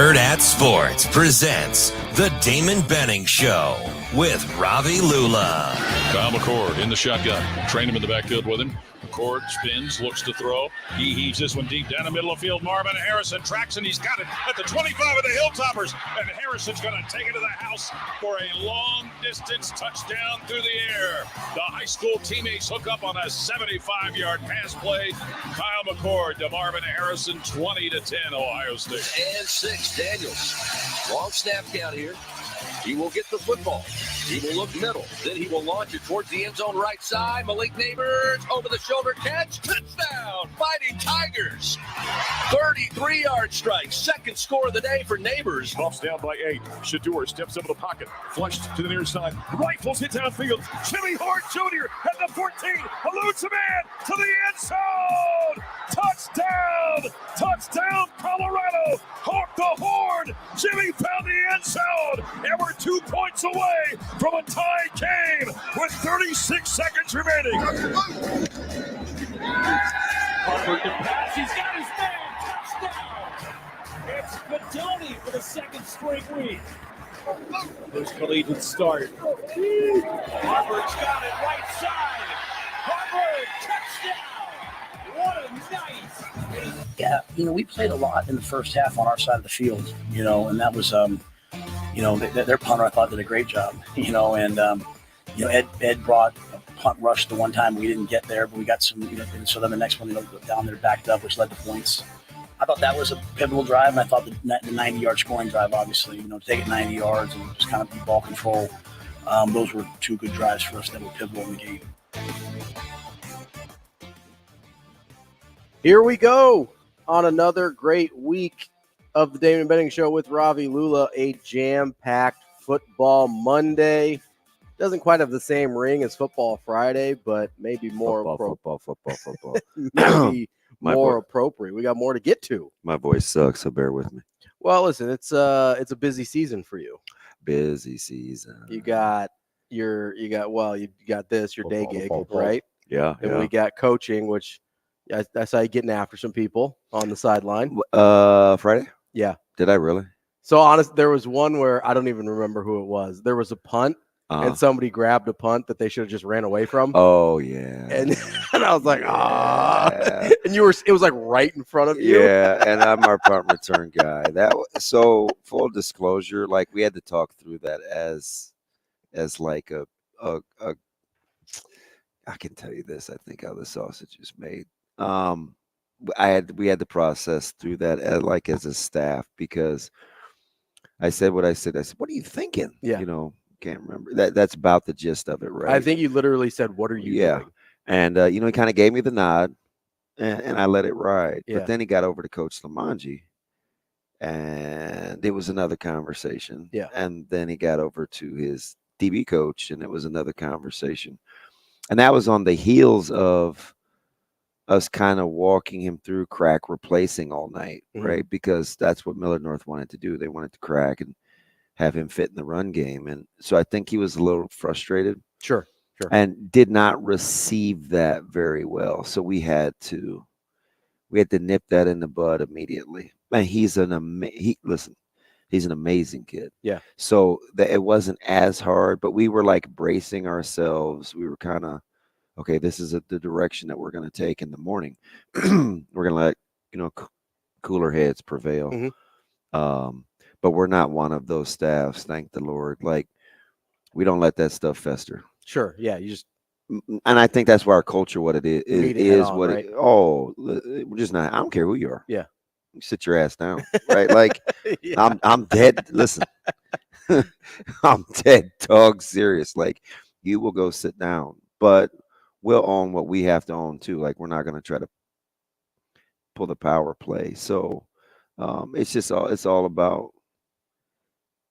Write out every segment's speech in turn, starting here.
Hurrdat Sports presents the Damon Benning Show with Ravi Lulla. Kyle McCord in the shotgun. Train him in the backfield with him. McCord spins, looks to throw. He heaves this one deep down the middle of the field. Marvin Harrison tracks, and he's got it at the 25 of the Hilltoppers. And Harrison's going to take it to the house for a long-distance touchdown through the air. The high school teammates hook up on a 75-yard pass play. Kyle McCord to Marvin Harrison, 20-10, Ohio State. And 6, Daniels. Long snap count here. He will get the football. He will look middle. Then he will launch it towards the end zone right side. Malik Neighbors over the shoulder catch. Touchdown. Fighting Tigers. 33-yard strike. Second score of the day for Neighbors. Buffs down by 8. Shador steps into the pocket. Flushed to the near side. Rifles it downfield. Jimmy Hart Jr. at the 14. Eludes a man to the end zone. Touchdown. Touchdown, Colorado. Hawk the horn. Jimmy found the end zone. And we're 2 points away from a tie game with 36 seconds remaining. Harvard to pass. He's got his man. Touchdown. It's Fedoni for the second straight week. First collegiate start. Harvard's got it right side. Harvard, touchdown. What a night. Yeah, we played a lot in the first half on our side of the field, and that was, their punter, I thought, did a great job, and Ed brought a punt rush the one time we didn't get there, but we got some, and so then the next one, down there backed up, which led to points. I thought that was a pivotal drive, and I thought the 90-yard scoring drive, obviously, to take it 90 yards and just kind of be ball control. Those were 2 good drives for us that were pivotal in the game. Here we go on another great week of the Damon Benning Show with Ravi Lulla, a jam-packed football Monday. Doesn't quite have the same ring as Football Friday, but maybe more football. maybe more appropriate. We got more to get to. My voice sucks, so bear with me. Well, listen, it's a busy season for you. Busy season. You got your day gig, right? Yeah. And we got coaching, which I saw you getting after some people on the sideline. Friday? Yeah. Did I really? So honest, there was one where I don't even remember who it was. There was a punt, and somebody grabbed a punt that they should have just ran away from. Oh yeah. And I was like, yeah. And it was like right in front of you. Yeah, and I'm our punt return guy. So full disclosure, like we had to talk through that as like a I can tell you this. I think how the sausage is made. We had to process through that as a staff, because I said what I said. I said, "What are you thinking?" Yeah. Can't remember. That's about the gist of it, right? I think you literally said, "What are you doing?" And he kind of gave me the nod, and I let it ride. Yeah. But then he got over to Coach Lamanji, and it was another conversation. Yeah. And then he got over to his DB coach, and it was another conversation. And that was on the heels of us kind of walking him through crack replacing all night, right? Because that's what Millard North wanted to do. They wanted to crack and have him fit in the run game. And so I think he was a little frustrated. Sure. And did not receive that very well. So we had to nip that in the bud immediately. And he's an amazing kid. Yeah. So it wasn't as hard, but we were like bracing ourselves. We were kind of, okay, this is the direction that we're going to take in the morning. We're going to let, cooler heads prevail. But we're not one of those staffs, thank the Lord. Like, we don't let that stuff fester. Sure. Yeah. You just, and I think that's why our culture, what it is what right? we're just not, I don't care who you are. Yeah. You sit your ass down, right? Like, yeah. I'm dead. Listen, I'm dead dog serious. Like, you will go sit down, but we'll own what we have to own too. Like, we're not going to try to pull the power play. So it's all about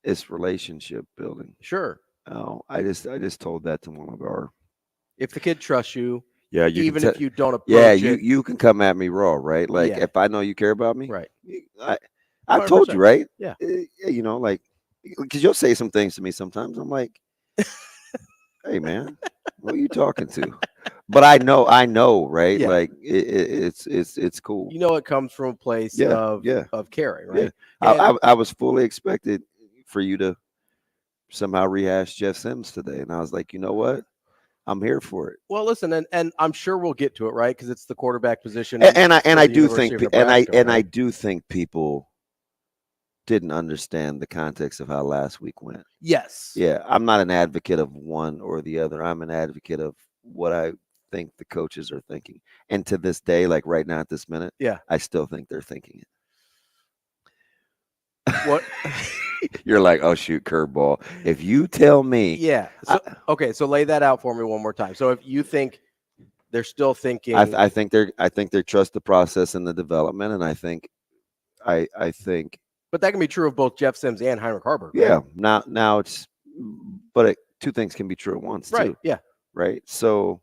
it's relationship building. Sure. I just told that to one of our. If the kid trusts you, yeah, even if you don't approach you can come at me raw, right? Like, if I know you care about me, right? I've told you, right? Yeah. Like, because you'll say some things to me sometimes. I'm like, hey man, who are you talking to? But I know, right? Yeah. Like it's cool. You know, it comes from a place of caring, right? Yeah. I was fully expected for you to somehow rehash Jeff Sims today, and I was like, you know what? I'm here for it. Well, listen, and I'm sure we'll get to it, right? Because it's the quarterback position, I do think, right? I do think people didn't understand the context of how last week went. Yes. Yeah, I'm not an advocate of one or the other. I'm an advocate of what I think the coaches are thinking. And to this day, like right now at this minute, I still think they're thinking it. What? You're like, oh shoot, curveball. If you tell me, okay, so lay that out for me one more time. So if you think they're still thinking, I think they trust the process and the development, and I think, but that can be true of both Jeff Sims and Heinrich Haarberg. Yeah, right? now it's, but two things can be true at once, right? Too, Yeah, right. So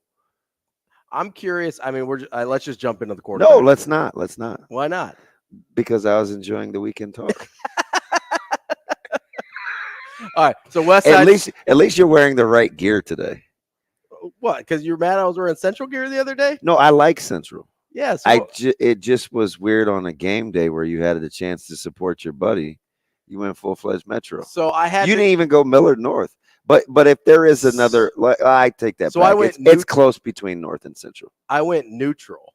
I'm curious. I mean, let's just jump into the quarterback. No, let's not. Let's not. Why not? Because I was enjoying the weekend talk. All right. So Westside, at least you're wearing the right gear today. What? Because you're mad I was wearing Central gear the other day? No, I like Central. Yes. It just was weird on a game day where you had the chance to support your buddy. You went full-fledged Metro. So you didn't even go Millard North. But if there is another, I take that. So back. It's close between North and Central. I went neutral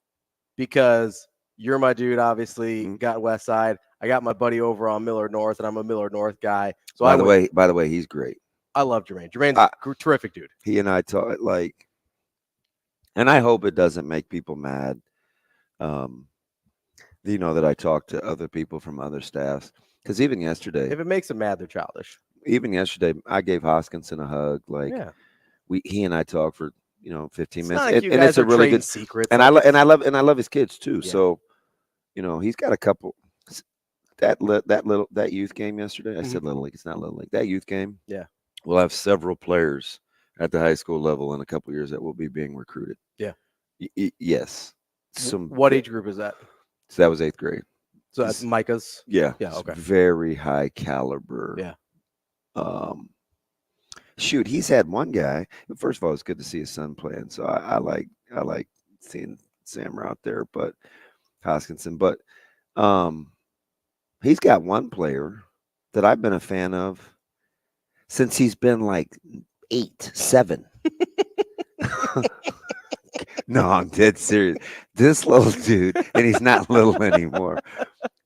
because you're my dude. Obviously, got West Side. I got my buddy over on Millard North, and I'm a Millard North guy. So by the way, he's great. I love Jermaine. Jermaine's a terrific dude. He and I talk and I hope it doesn't make people mad. That I talk to other people from other staffs, because even yesterday, if it makes them mad, they're childish. Even yesterday, I gave Hoskinson a hug. He and I talked for 15 minutes, and it's a really good secret. And I love his kids too. Yeah. So, he's got a couple. That youth game yesterday. I said Little League. It's not Little League. That youth game. Yeah. We'll have several players at the high school level in a couple years that will be being recruited. Yeah. Yes. What age group is that? So that was 8th grade. So that's Micah's. Yeah. Yeah. Okay. Very high caliber. Yeah. Shoot, he's had one guy. First of all, it's good to see his son playing. So I like seeing Sam out there, but Hoskinson. But he's got one player that I've been a fan of since he's been like 8, 7. No, I'm dead serious. This little dude, and he's not little anymore,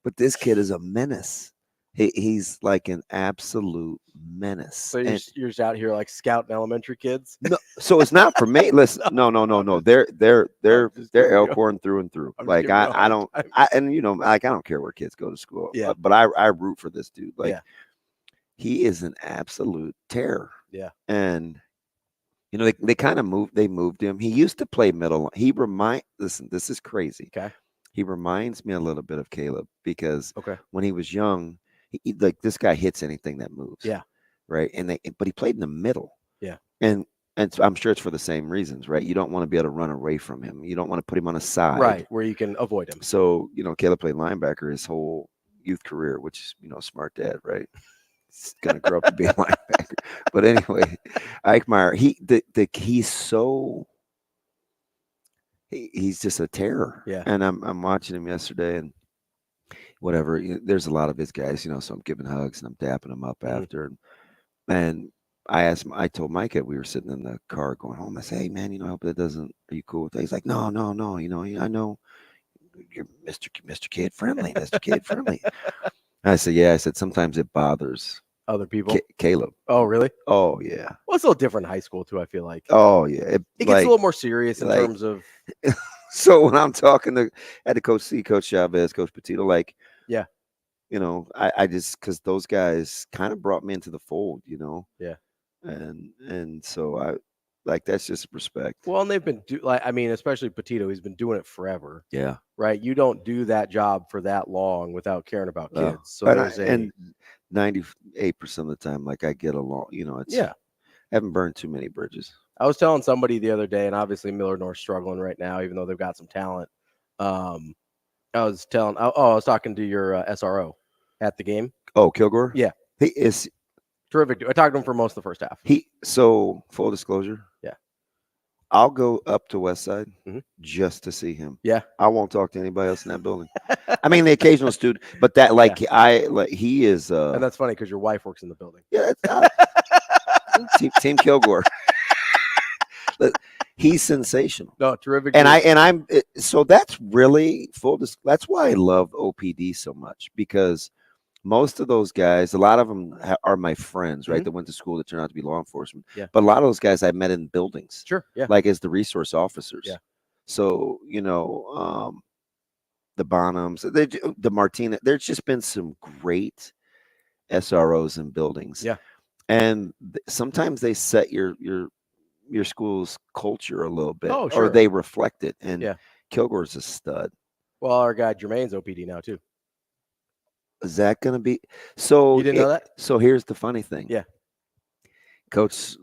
but this kid is a menace. He's like an absolute menace. So you're just out here like scouting elementary kids? No, so it's not for me. Listen, no. They're Elkhorn through and through. Like I don't care where kids go to school. Yeah. But I root for this dude. Like he is an absolute terror. Yeah. And they kind of moved him. He used to play middle. Listen, this is crazy. Okay. He reminds me a little bit of Caleb because when he was young, like this guy hits anything that moves. Yeah. Right. But he played in the middle. Yeah. And so I'm sure it's for the same reasons, right? You don't want to be able to run away from him. You don't want to put him on a side. Right. Where you can avoid him. So, Caleb played linebacker his whole youth career, which is, smart dad, right? He's going to grow up to be a linebacker. But anyway, Eichmeyer, he's just a terror. Yeah. And I'm watching him yesterday and whatever. There's a lot of his guys, so I'm giving hugs and I'm dapping him up after. And I asked him, I told Micah, we were sitting in the car going home. I said, hey man, I hope that doesn't, are you cool with that? He's like, no, I know you're Mr. Kid friendly, Mr. Kid friendly. I said, yeah. I said, sometimes it bothers other people. Caleb. Oh, really? Oh, yeah. Well, it's a little different in high school too, I feel like. Oh, yeah. It gets a little more serious in terms of. So when I'm talking to Coach Chavez, Coach Petito, yeah, I just, because those guys kind of brought me into the fold, Yeah. And so that's just respect. Well, and they've been especially Petito, he's been doing it forever. Yeah. Right. You don't do that job for that long without caring about kids. So and 98% of the time, I get along, I haven't burned too many bridges. I was telling somebody the other day, and obviously Millard North's struggling right now, even though they've got some talent. I was talking to your SRO at the game. Oh, Kilgore? Yeah. He is terrific. I talked to him for most of the first half. So full disclosure. Yeah. I'll go up to West Side just to see him. Yeah. I won't talk to anybody else in that building. I mean, the occasional student, but that he is. And that's funny because your wife works in the building. Yeah, Team Kilgore. He's sensational. No, terrific. And so that's really that's why I love OPD so much, because most of those guys, a lot of them are my friends, right? That went to school that turned out to be law enforcement. Yeah. But a lot of those guys I met in buildings. Sure. Yeah. Like as the resource officers. Yeah. So, the Bonhams, the Martina, there's just been some great SROs in buildings. Yeah. And sometimes they set your school's culture a little bit, Oh, sure. or they reflect it. And Yeah. Kilgore's a stud. Well, our guy Jermaine's OPD now too. Is that going to be so? You didn't know that? So here's the funny thing. Yeah. Coach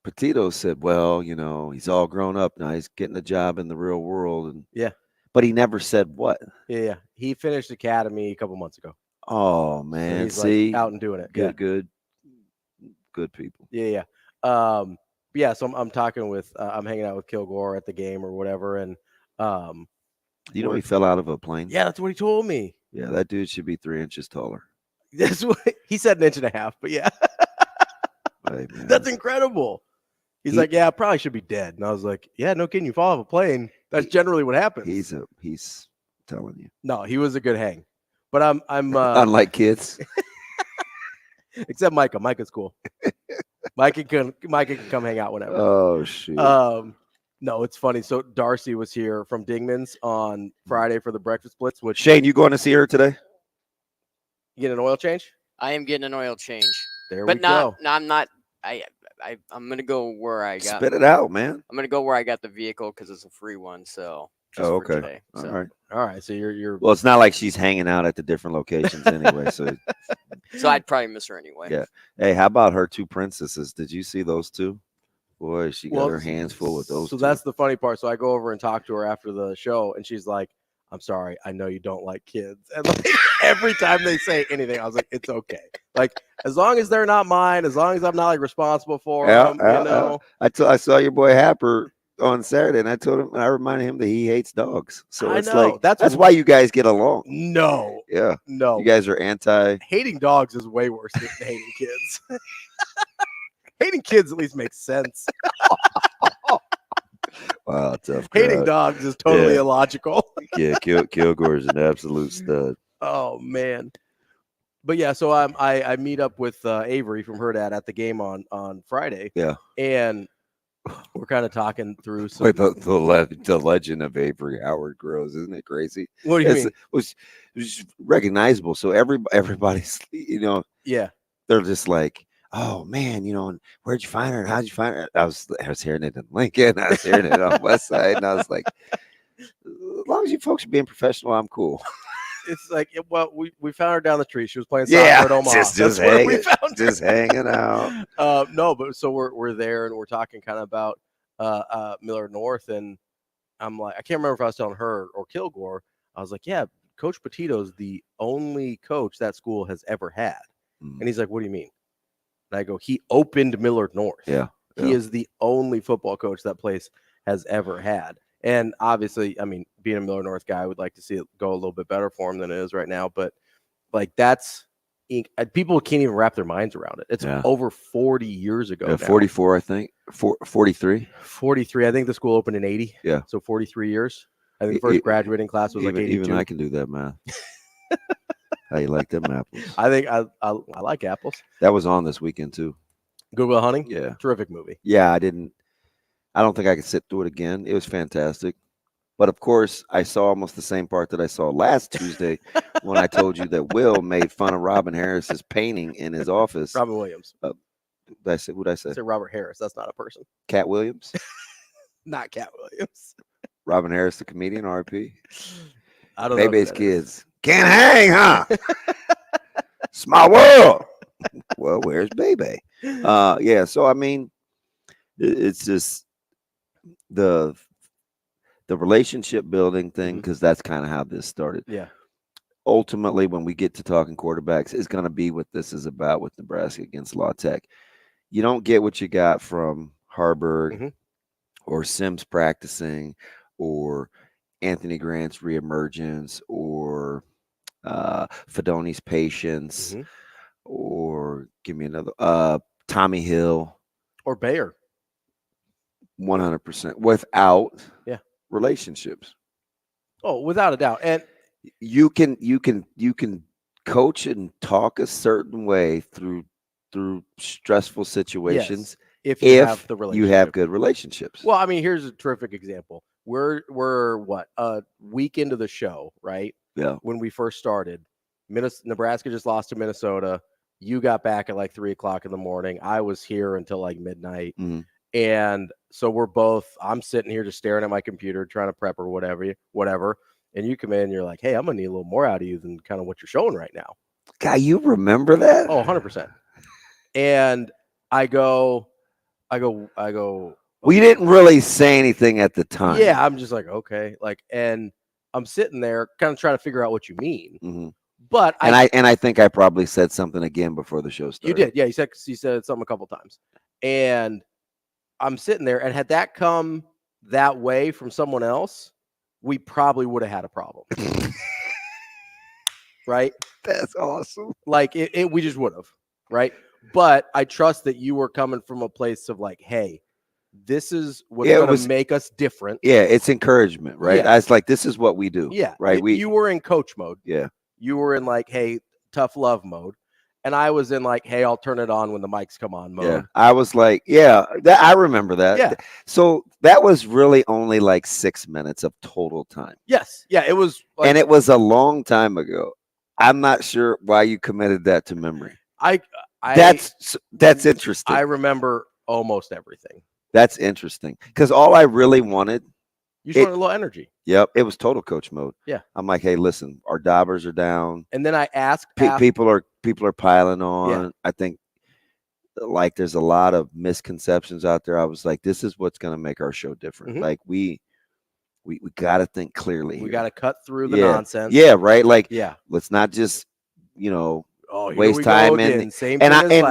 Petito said, well, he's all grown up now. He's getting a job in the real world. And yeah. But he never said what. Yeah. He finished academy a couple months ago. Oh, man. So he's out and doing it. Good people. Yeah. Yeah. So I'm talking with, I'm hanging out with Kilgore at the game or whatever. And, he fell out of a plane? Yeah, that's what he told me. Yeah, that dude should be 3 inches taller. That's what he said, 1.5 inches, but yeah. Hey, that's incredible. He's like, yeah, I probably should be dead. And I was like, yeah, no kidding. You fall off a plane. That's generally what happens. He's telling you. No, he was a good hang. But I'm unlike kids. Except Micah. Micah's cool. Micah can come hang out whenever. Oh shoot. No, it's funny. So Darcy was here from Dingman's on Friday for the breakfast blitz. Which Shane, you going to see her today? You get an oil change? I am getting an oil change. There but we go. No, I'm not. I'm gonna go where I got. Spit it out, man. I'm gonna go where I got the vehicle because it's a free one. So. Okay. Today, so. All right. So you're. Well, it's not like she's hanging out at the different locations anyway. So. So I'd probably miss her anyway. Yeah. Hey, how about her two princesses? Did you see those two? Boy, she got her hands full with those. So two. That's the funny part. So I go over and talk to her after the show, and she's like, "I'm sorry, I know you don't like kids." And like every time they say anything, I was like, "It's okay. Like as long as they're not mine, as long as I'm not like responsible for them, you know." I saw your boy Happer on Saturday, and I reminded him that he hates dogs. So it's like that's why you guys get along. No. Yeah. No. You guys are anti. Hating dogs is way worse than hating kids. Hating kids at least makes sense. Wow, tough. Hating dogs is totally illogical. Yeah, Kilgore is an absolute stud. Oh man. But yeah, so I meet up with Avery from Hurrdat at the game on Friday. Yeah. And we're kind of talking through some. Wait, the legend of Avery Howard grows, isn't it crazy? What do you mean? It was recognizable. So everybody's, yeah, they're just like, oh man, and where'd you find her? And how'd you find her? I was hearing it in Lincoln. I was hearing it on West Side, and I was like, as long as you folks are being professional, I'm cool. It's like, well, we found her down the street. She was playing soccer at Omaha. Just hanging out. No, but so we're there and we're talking kind of about Miller North, and I'm like, I can't remember if I was telling her or Kilgore. I was like, yeah, Coach Petito's the only coach that school has ever had. And he's like, what do you mean? And I go, he opened Miller North. Yeah. He is the only football coach that place has ever had. And obviously, I mean, being a Miller North guy, I would like to see it go a little bit better for him than it is right now. But like people can't even wrap their minds around it. It's over 40 years ago. Yeah, 44, I think. 43. 43. I think the school opened in 80. Yeah. So 43 years. I think the first graduating class was like 82. Even I can do that math. How you like them apples? I think I like apples. That was on this weekend too. Good Will Hunting? Yeah. Terrific movie. Yeah, I don't think I could sit through it again. It was fantastic. But of course, I saw almost the same part that I saw last Tuesday when I told you that Will made fun of Robin Harris's painting in his office. Robin Williams. What'd I say? I said Robert Harris. That's not a person. Cat Williams? Not Cat Williams. Robin Harris, the comedian, RP. I don't know. Baby's kids. Can't hang, huh? Small world. Well, where's Baby? Yeah, so I mean, it's just the relationship building thing, because that's kind of how this started. Yeah. Ultimately, when we get to talking quarterbacks, is going to be what this is about with Nebraska against La Tech. You don't get what you got from Harburg or Sims practicing, or Anthony Grant's reemergence, or Fedoni's patience, Mm-hmm. or give me another Tommy Hill. Or Bayer. 100% without Yeah. relationships. Oh, without a doubt. And you can coach and talk a certain way through stressful situations if you have the you relationship. have good relationships. Well, I mean, here's a terrific example. We're what, a week into the show, right? Yeah. When we first started, Nebraska just lost to Minnesota. You got back at like 3:00 in the morning. I was here until like midnight. Mhm. And so I'm sitting here just staring at my computer, trying to prep or whatever. And you come in and you're like, hey, I'm going to need a little more out of you than kind of what you're showing right now. God, you remember that? Oh, 100%. And I go, we didn't really say anything at the time. yeah, I'm just like, okay. And I'm sitting there kind of trying to figure out what you mean. Mm-hmm. But I think I probably said something again before the show started. You did. Yeah. You said something a couple times. And I'm sitting there, and had that come that way from someone else, we probably would have had a problem. Right? That's awesome. Like we just would have. Right? But I trust that you were coming from a place of like, hey, this is what's going to make us different. Yeah, it's encouragement, right? Yeah. I was like, this is what we do. Yeah. Right. You were in coach mode. Yeah. You were in like, hey, tough love mode. And I was in like, hey, I'll turn it on when the mics come on mode. Yeah. I was like, I remember that. Yeah. So that was really only like 6 minutes of total time. Yes. Yeah. It was. Like, and it was a long time ago. I'm not sure why you committed that to memory. That's interesting. I remember almost everything. That's interesting. Because all I really wanted. You just wanted a little energy. Yep. It was total coach mode. Yeah. I'm like, hey, listen, our daubers are down. And then I asked. People are piling on. Yeah. I think like there's a lot of misconceptions out there. I was like, this is what's going to make our show different. Mm-hmm. Like we got to think clearly. We got to cut through the nonsense. Yeah. Right. Like, yeah. Let's not just, waste time. And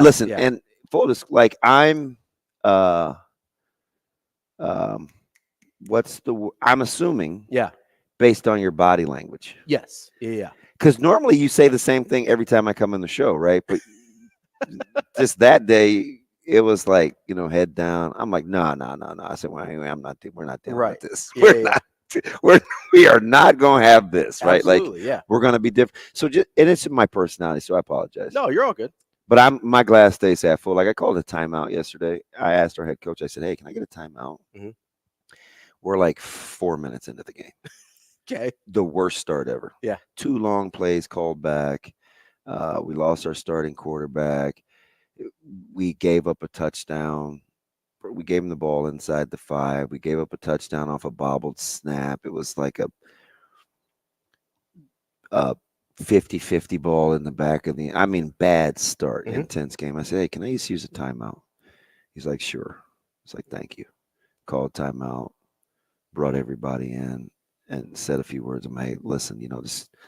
listen, yeah. and full disclosure, like I'm, I'm assuming, based on your body language. Yes. Yeah. Because normally you say the same thing every time I come in the show, right? But just that day, it was like, head down. I'm like, no. I said, well, anyway, we're not dealing with this. We are not going to have this, right? Absolutely, like, we're going to be different. So and it's my personality, so I apologize. No, you're all good. But my glass stays half full. Like I called a timeout yesterday. I asked our head coach, I said, hey, can I get a timeout? Mm-hmm. We're like 4 minutes into the game. Okay. The worst start ever. Yeah. 2 long plays called back. We lost our starting quarterback. We gave up a touchdown. We gave him the ball inside the 5. We gave up a touchdown off a bobbled snap. It was like a 50-50 ball in the back of bad start, intense game. I said, hey, can I just use a timeout? He's like, sure. It's like, thank you. Called timeout, brought everybody in, and said a few words. I'm like, hey, listen,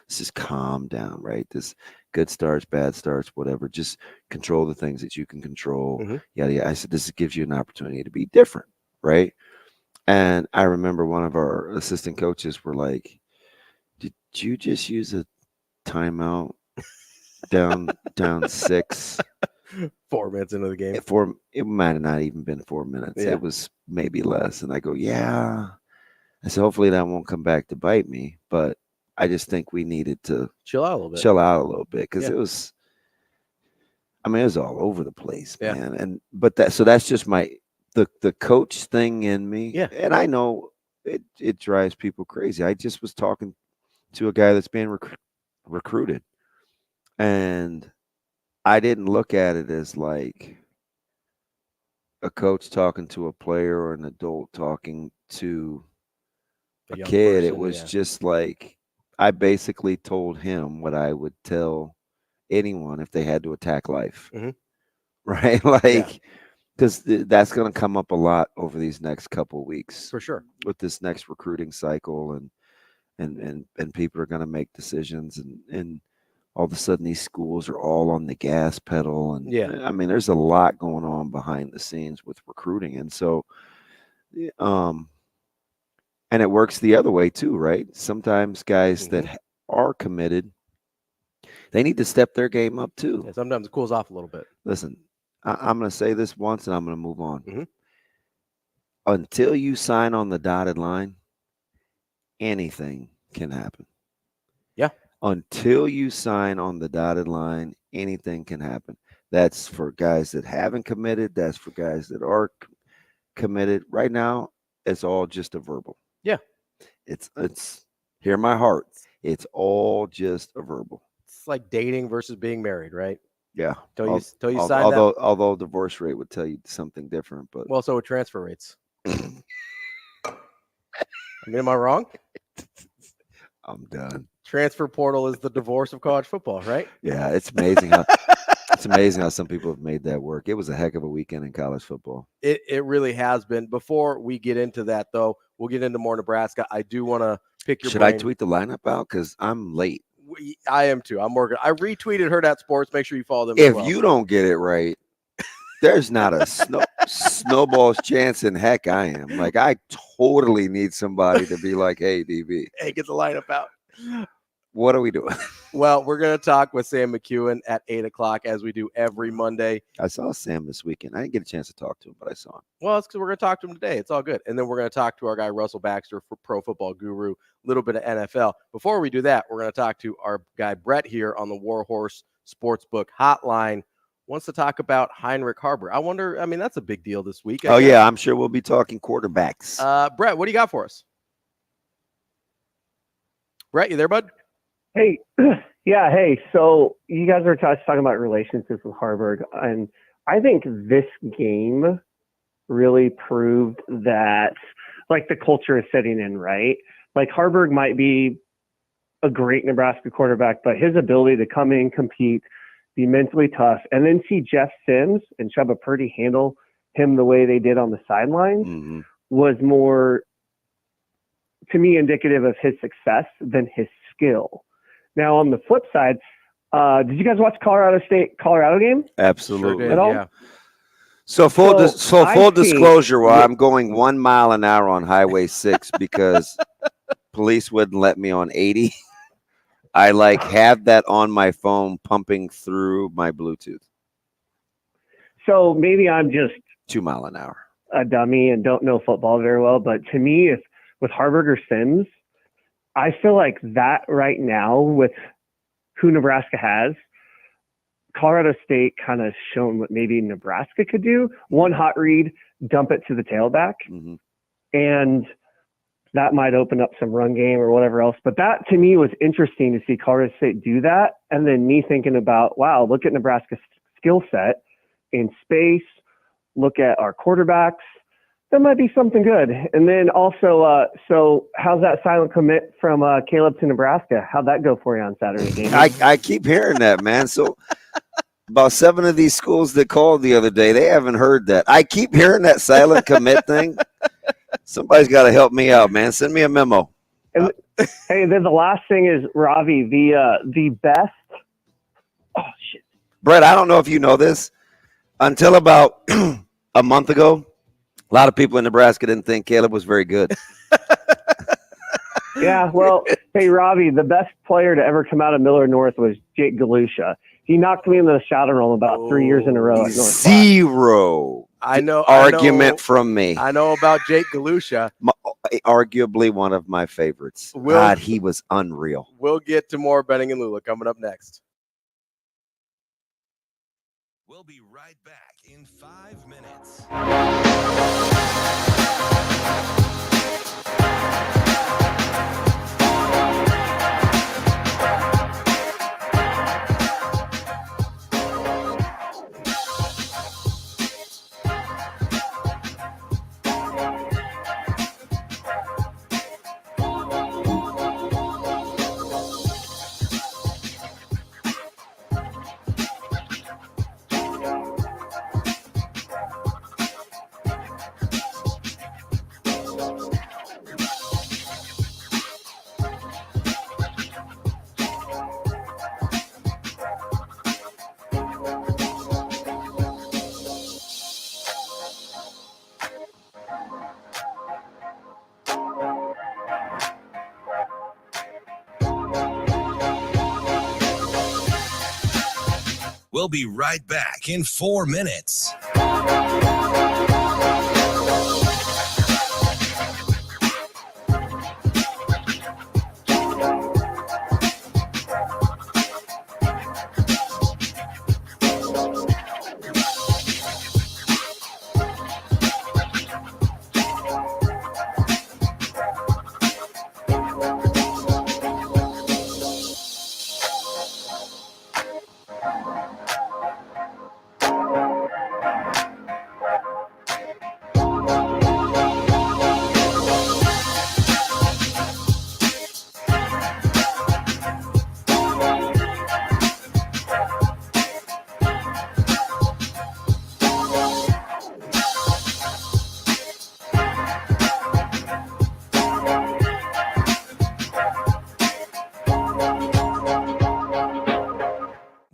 just calm down, right? This good starts, bad starts, whatever. Just control the things that you can control. Mm-hmm. Yeah. I said, this gives you an opportunity to be different, right? And I remember one of our assistant coaches were like, did you just use a timeout down 6? 4 minutes into the game. It might have not even been 4 minutes. Yeah. It was maybe less. And I go, yeah. I said, hopefully that won't come back to bite me. But I just think we needed to chill out a little bit. Because it was, it was all over the place, man. Yeah. But that's just the coach thing in me. Yeah. And I know it drives people crazy. I just was talking to a guy that's being recruited. And I didn't look at it as like a coach talking to a player or an adult talking to a kid. Person, it was just like I basically told him what I would tell anyone if they had to attack life. Mm-hmm. Right? Like, because that's going to come up a lot over these next couple of weeks. For sure. With this next recruiting cycle and people are going to make decisions and all of a sudden these schools are all on the gas pedal. And there's a lot going on behind the scenes with recruiting. And so And it works the other way too, right? Sometimes guys that are committed, they need to step their game up too. Yeah, sometimes it cools off a little bit. Listen, I'm going to say this once and I'm going to move on. Until you sign on the dotted line, anything can happen. Yeah. Until you sign on the dotted line, anything can happen. That's for guys that haven't committed. That's for guys that are committed. Right now, it's all just a verbal. Yeah. It's hear my heart. It's all just a verbal. It's like dating versus being married, right? Yeah. Till you sign that. Although divorce rate would tell you something different, but Well, so would transfer rates. I mean, am I wrong? I'm done. Transfer portal is the divorce of college football, right? Yeah, it's amazing how some people have made that work. It was a heck of a weekend in college football. It really has been. Before we get into that, though, we'll get into more Nebraska. I do want to pick your Should brain. I tweet the lineup out? Because I'm late. I am too. I'm working. I retweeted Hurrdat Sports. Make sure you follow them. If as well. you don't get it right, there's not a snowball's chance in heck I am. Like, I totally need somebody to be like, hey, DB. Hey, get the lineup out. What are we doing? Well, we're going to talk with Sam McEwen at 8 o'clock as we do every Monday. I saw Sam this weekend. I didn't get a chance to talk to him, but I saw him. Well, it's because we're going to talk to him today. It's all good. And then we're going to talk to our guy, Russell Baxter, for Pro Football Guru, a little bit of NFL. Before we do that, we're going to talk to our guy, Brett, here on the Warhorse Sportsbook Hotline. Wants to talk about Heinrich Haarberg. I wonder, I mean, that's a big deal this week. Yeah, I'm sure we'll be talking quarterbacks. Brett, what do you got for us? Brett, you there, bud? Hey, yeah, hey. So you guys are talking about relationships with Haarberg, and I think this game really proved that, like, the culture is setting in, right? Like, Haarberg might be a great Nebraska quarterback, but his ability to come in, compete, be mentally tough, and then see Jeff Sims and Chuba Purdy handle him the way they did on the sidelines was more, to me, indicative of his success than his skill. Now, on the flip side, did you guys watch Colorado game? Absolutely. Sure At all? Yeah. So full disclosure, I'm going 1 mile an hour on Highway 6 because police wouldn't let me on 80. I have that on my phone pumping through my Bluetooth. So maybe I'm just 2 mile an hour. a dummy and don't know football very well, but to me, if with Haarberg or Sims, I feel like that right now with who Nebraska has, Colorado State kind of shown what maybe Nebraska could do. One hot read, dump it to the tailback, and that might open up some run game or whatever else. But that to me was interesting to see Colorado State do that. And then me thinking about, wow, look at Nebraska's skill set in space, look at our quarterbacks. That might be something good. And then also, so how's that silent commit from Caleb to Nebraska? How'd that go for you on Saturday game? I keep hearing that, man. So about 7 of these schools that called the other day, they haven't heard that. I keep hearing that silent commit thing. Somebody's got to help me out, man. Send me a memo. And, hey, then the last thing is, Ravi, the best. Oh, shit. Brett, I don't know if you know this. Until about a month ago, a lot of people in Nebraska didn't think Caleb was very good. Yeah, well, hey, Ravi, the best player to ever come out of Miller North was Jake Galusha. He knocked me in the shot roll about 3 years in a row at North. Zero. Argument from me. I know about Jake Galusha. Arguably one of my favorites. God, he was unreal. We'll get to more Benning and Lulla coming up next. We'll be right back in 5 minutes. We'll be right back in 4 minutes.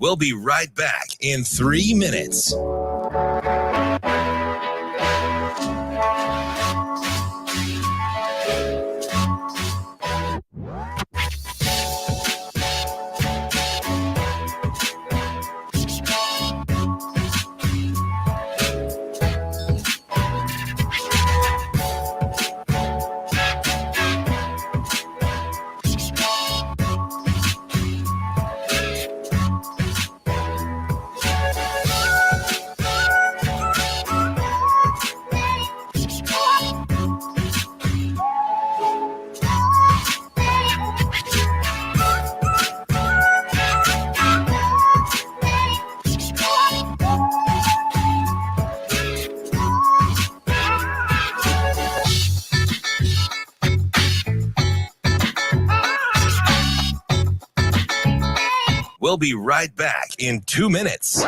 We'll be right back in 3 minutes. We'll be right back in 2 minutes.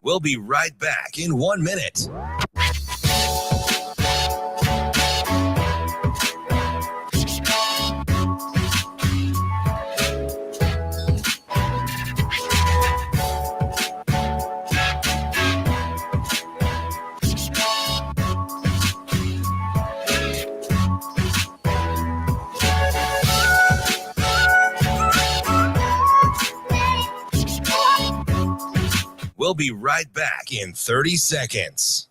We'll be right back in 1 minute. We'll be right back in 30 seconds.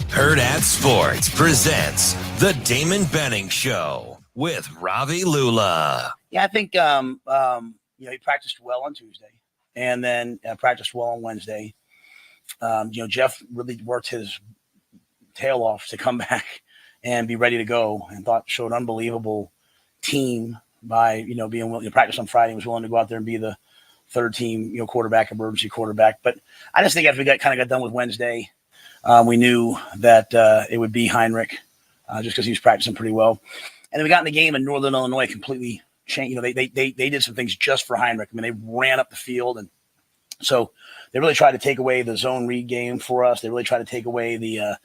Hurrdat Sports presents the Damon Benning Show with Ravi Lulla. Yeah, I think he practiced well on Tuesday, and then practiced well on Wednesday. Jeff really worked his tail off to come back and be ready to go, and showed an unbelievable team by being willing to practice on Friday. Was willing to go out there and be the third team quarterback, emergency quarterback. But I just think after we got done with Wednesday, we knew that it would be Heinrich just because he was practicing pretty well. And then we got in the game, and Northern Illinois completely changed. They did some things just for Heinrich. I mean, they ran up the field, and so they really tried to take away the zone read game for us. They really tried to take away the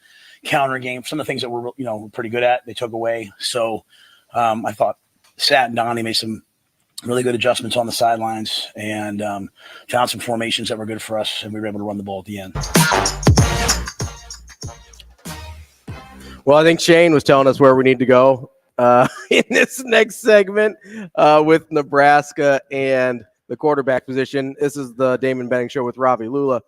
counter game. Some of the things that we're pretty good at, they took away. So I thought Sat and Donnie made some really good adjustments on the sidelines and found some formations that were good for us, and we were able to run the ball at the end. Well, I think Shane was telling us where we need to go in this next segment with Nebraska and the quarterback position. This is the Damon Benning Show with Ravi Lulla.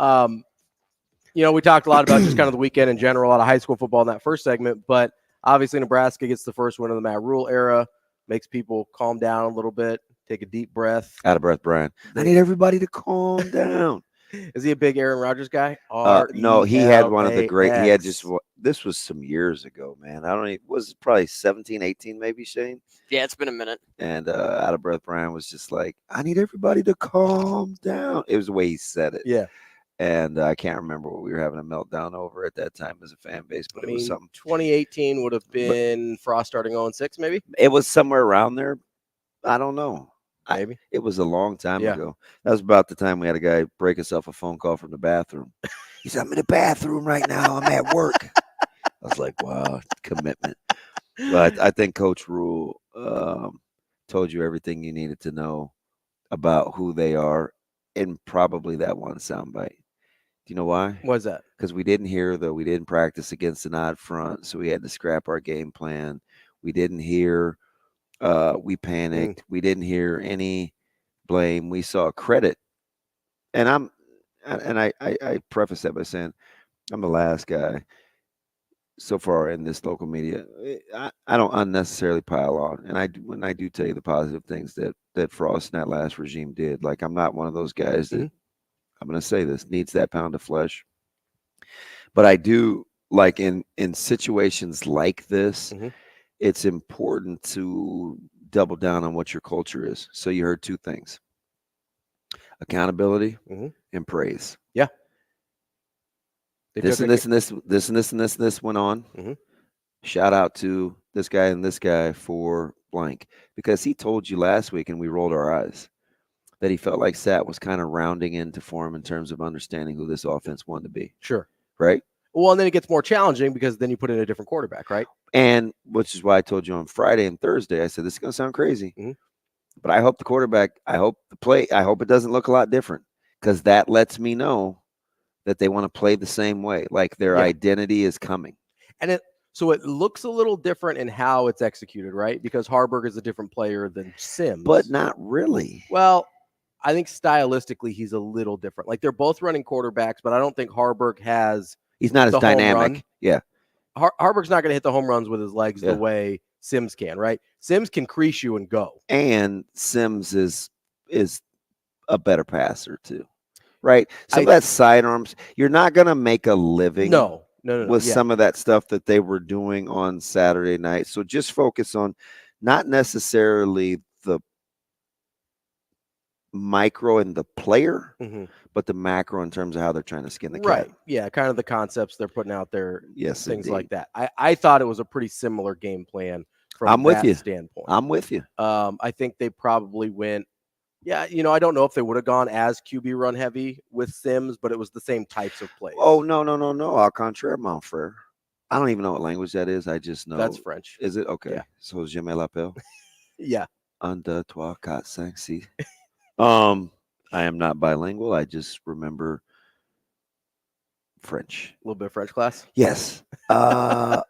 We talked a lot about just kind of the weekend in general, a lot of high school football in that first segment, but obviously Nebraska gets the first win of the Matt Rule era, makes people calm down a little bit, take a deep breath. Out of breath, Brian. I need everybody to calm down. Is he a big Aaron Rodgers guy? No, he had one of the great. He had this was some years ago, man. I don't even, was it probably 17, 18 maybe, Shane? Yeah, it's been a minute. And out of breath, Brian was just like, I need everybody to calm down. It was the way he said it. Yeah. And I can't remember what we were having a meltdown over at that time as a fan base, but it was something. 2018 would have been Frost starting 0-6, maybe? It was somewhere around there. I don't know. Maybe. It was a long time ago. That was about the time we had a guy break himself a phone call from the bathroom. He said, I'm in the bathroom right now. I'm at work. I was like, wow, commitment. But I think Coach Rule told you everything you needed to know about who they are in probably that one soundbite. Do you know why? What's that? Because we didn't practice against an odd front, so we had to scrap our game plan. We didn't hear. We panicked. We didn't hear any blame. We saw credit. And I preface that by saying I'm the last guy so far in this local media. I don't unnecessarily pile on. And when I do tell you the positive things that Frost and that last regime did, like I'm not one of those guys that I'm going to say this needs that pound of flesh. But I do like in situations like this, it's important to double down on what your culture is. So you heard two things: accountability and praise. Yeah. This went on. Shout out to this guy and this guy for blank, because he told you last week, and we rolled our eyes, that he felt like Sat was kind of rounding into form in terms of understanding who this offense wanted to be. Sure. Right? Well, and then it gets more challenging because then you put in a different quarterback, right? And which is why I told you on Friday and Thursday, I said, this is going to sound crazy, but I hope the quarterback, I hope it doesn't look a lot different, because that lets me know that they want to play the same way. Like their identity is coming. And so it looks a little different in how it's executed, right? Because Harburg is a different player than Sims. But not really. Well, I think stylistically he's a little different. Like they're both running quarterbacks, but I don't think Harburg has. He's not as dynamic. Yeah. Harburg's not going to hit the home runs with his legs the way Sims can, right? Sims can crease you and go. And Sims is a better passer too, right? So that's sidearms. You're not going to make a living with some of that stuff that they were doing on Saturday night. So just focus on not necessarily the micro and the player, but the macro in terms of how they're trying to skin the cat. Right. Yeah, kind of the concepts they're putting out there. Yes, things indeed. like that. I thought it was a pretty similar game plan from that standpoint. I'm with you. I think they probably went, I don't know if they would have gone as QB run heavy with Sims, but it was the same types of plays. Oh, no. Au contraire, mon frère. I don't even know what language that is. I just know. That's French. Is it? Okay. Yeah. So, je m'appelle. Yeah. 1, 2, 3, 4, 5, 6. I am not bilingual. I just remember French. A little bit of French class? Yes. I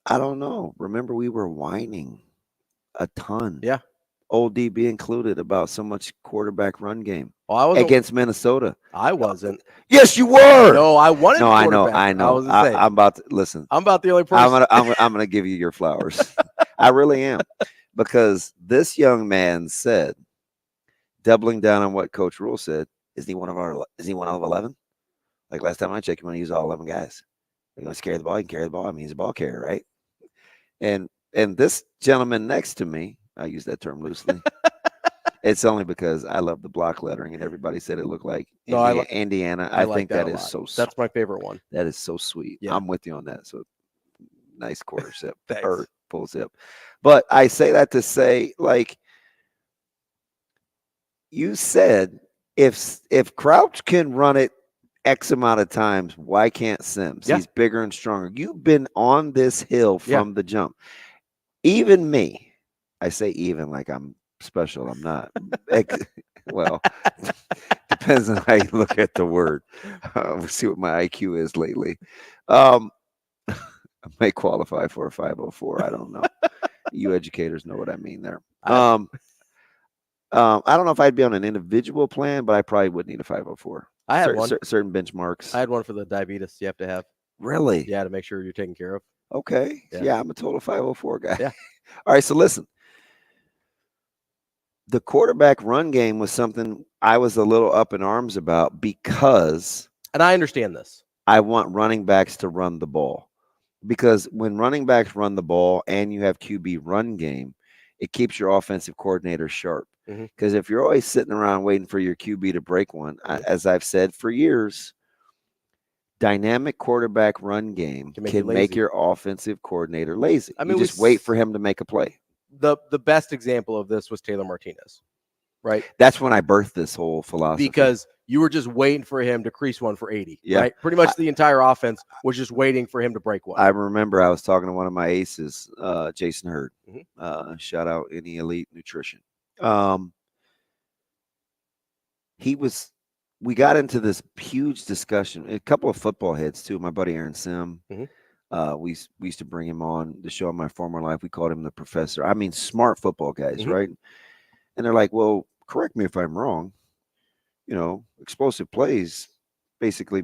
don't know. Remember, we were whining a ton. Yeah. Old DB included about so much quarterback run game. Well, I was against Minnesota. I wasn't. Yes, you were. No, I wanted. No, I know. I'm about to listen. I'm about the only person. I'm gonna give you your flowers. I really am, because this young man said, doubling down on what Coach Rule said, is he one of 11? Like last time I checked, you want to use all 11 guys. You want to carry the ball, you can carry the ball. I mean, he's a ball carrier, right? And this gentleman next to me, I use that term loosely. It's only because I love the block lettering, and everybody said it looked like Indiana. I think that is so sweet. That's my favorite one. That is so sweet. Yeah. I'm with you on that. So nice quarter zip or full zip. But I say that to say, like you said, if Crouch can run it X amount of times, why can't Sims? Yeah. He's bigger and stronger. You've been on this hill from the jump. Even me, I say even like I'm special. I'm not. Well, depends on how you look at the word. We'll see what my IQ is lately. may qualify for a 504. I don't know. You educators know what I mean there. I don't know if I'd be on an individual plan, but I probably would need a 504. I had one. Certain benchmarks. I had one for the diabetes you have to have. Really? Yeah, to make sure you're taken care of. Okay. Yeah, I'm a total 504 guy. Yeah. All right, so listen. The quarterback run game was something I was a little up in arms about because – and I understand this. I want running backs to run the ball. Because when running backs run the ball and you have QB run game, it keeps your offensive coordinator sharp. Because if you're always sitting around waiting for your QB to break one, as I've said for years, dynamic quarterback run game can make your offensive coordinator lazy. I mean, you just wait for him to make a play. The best example of this was Taylor Martinez, right? That's when I birthed this whole philosophy. Because you were just waiting for him to crease one for 80, right? Pretty much the entire offense was just waiting for him to break one. I remember I was talking to one of my aces, Jason Hurd. Shout out Any Elite Nutrition. We got into this huge discussion. A couple of football heads too. My buddy Aaron Sim. We used to bring him on the show in my former life. We called him the professor. I mean, smart football guys, right? And they're like, well, correct me if I'm wrong. Explosive plays, basically,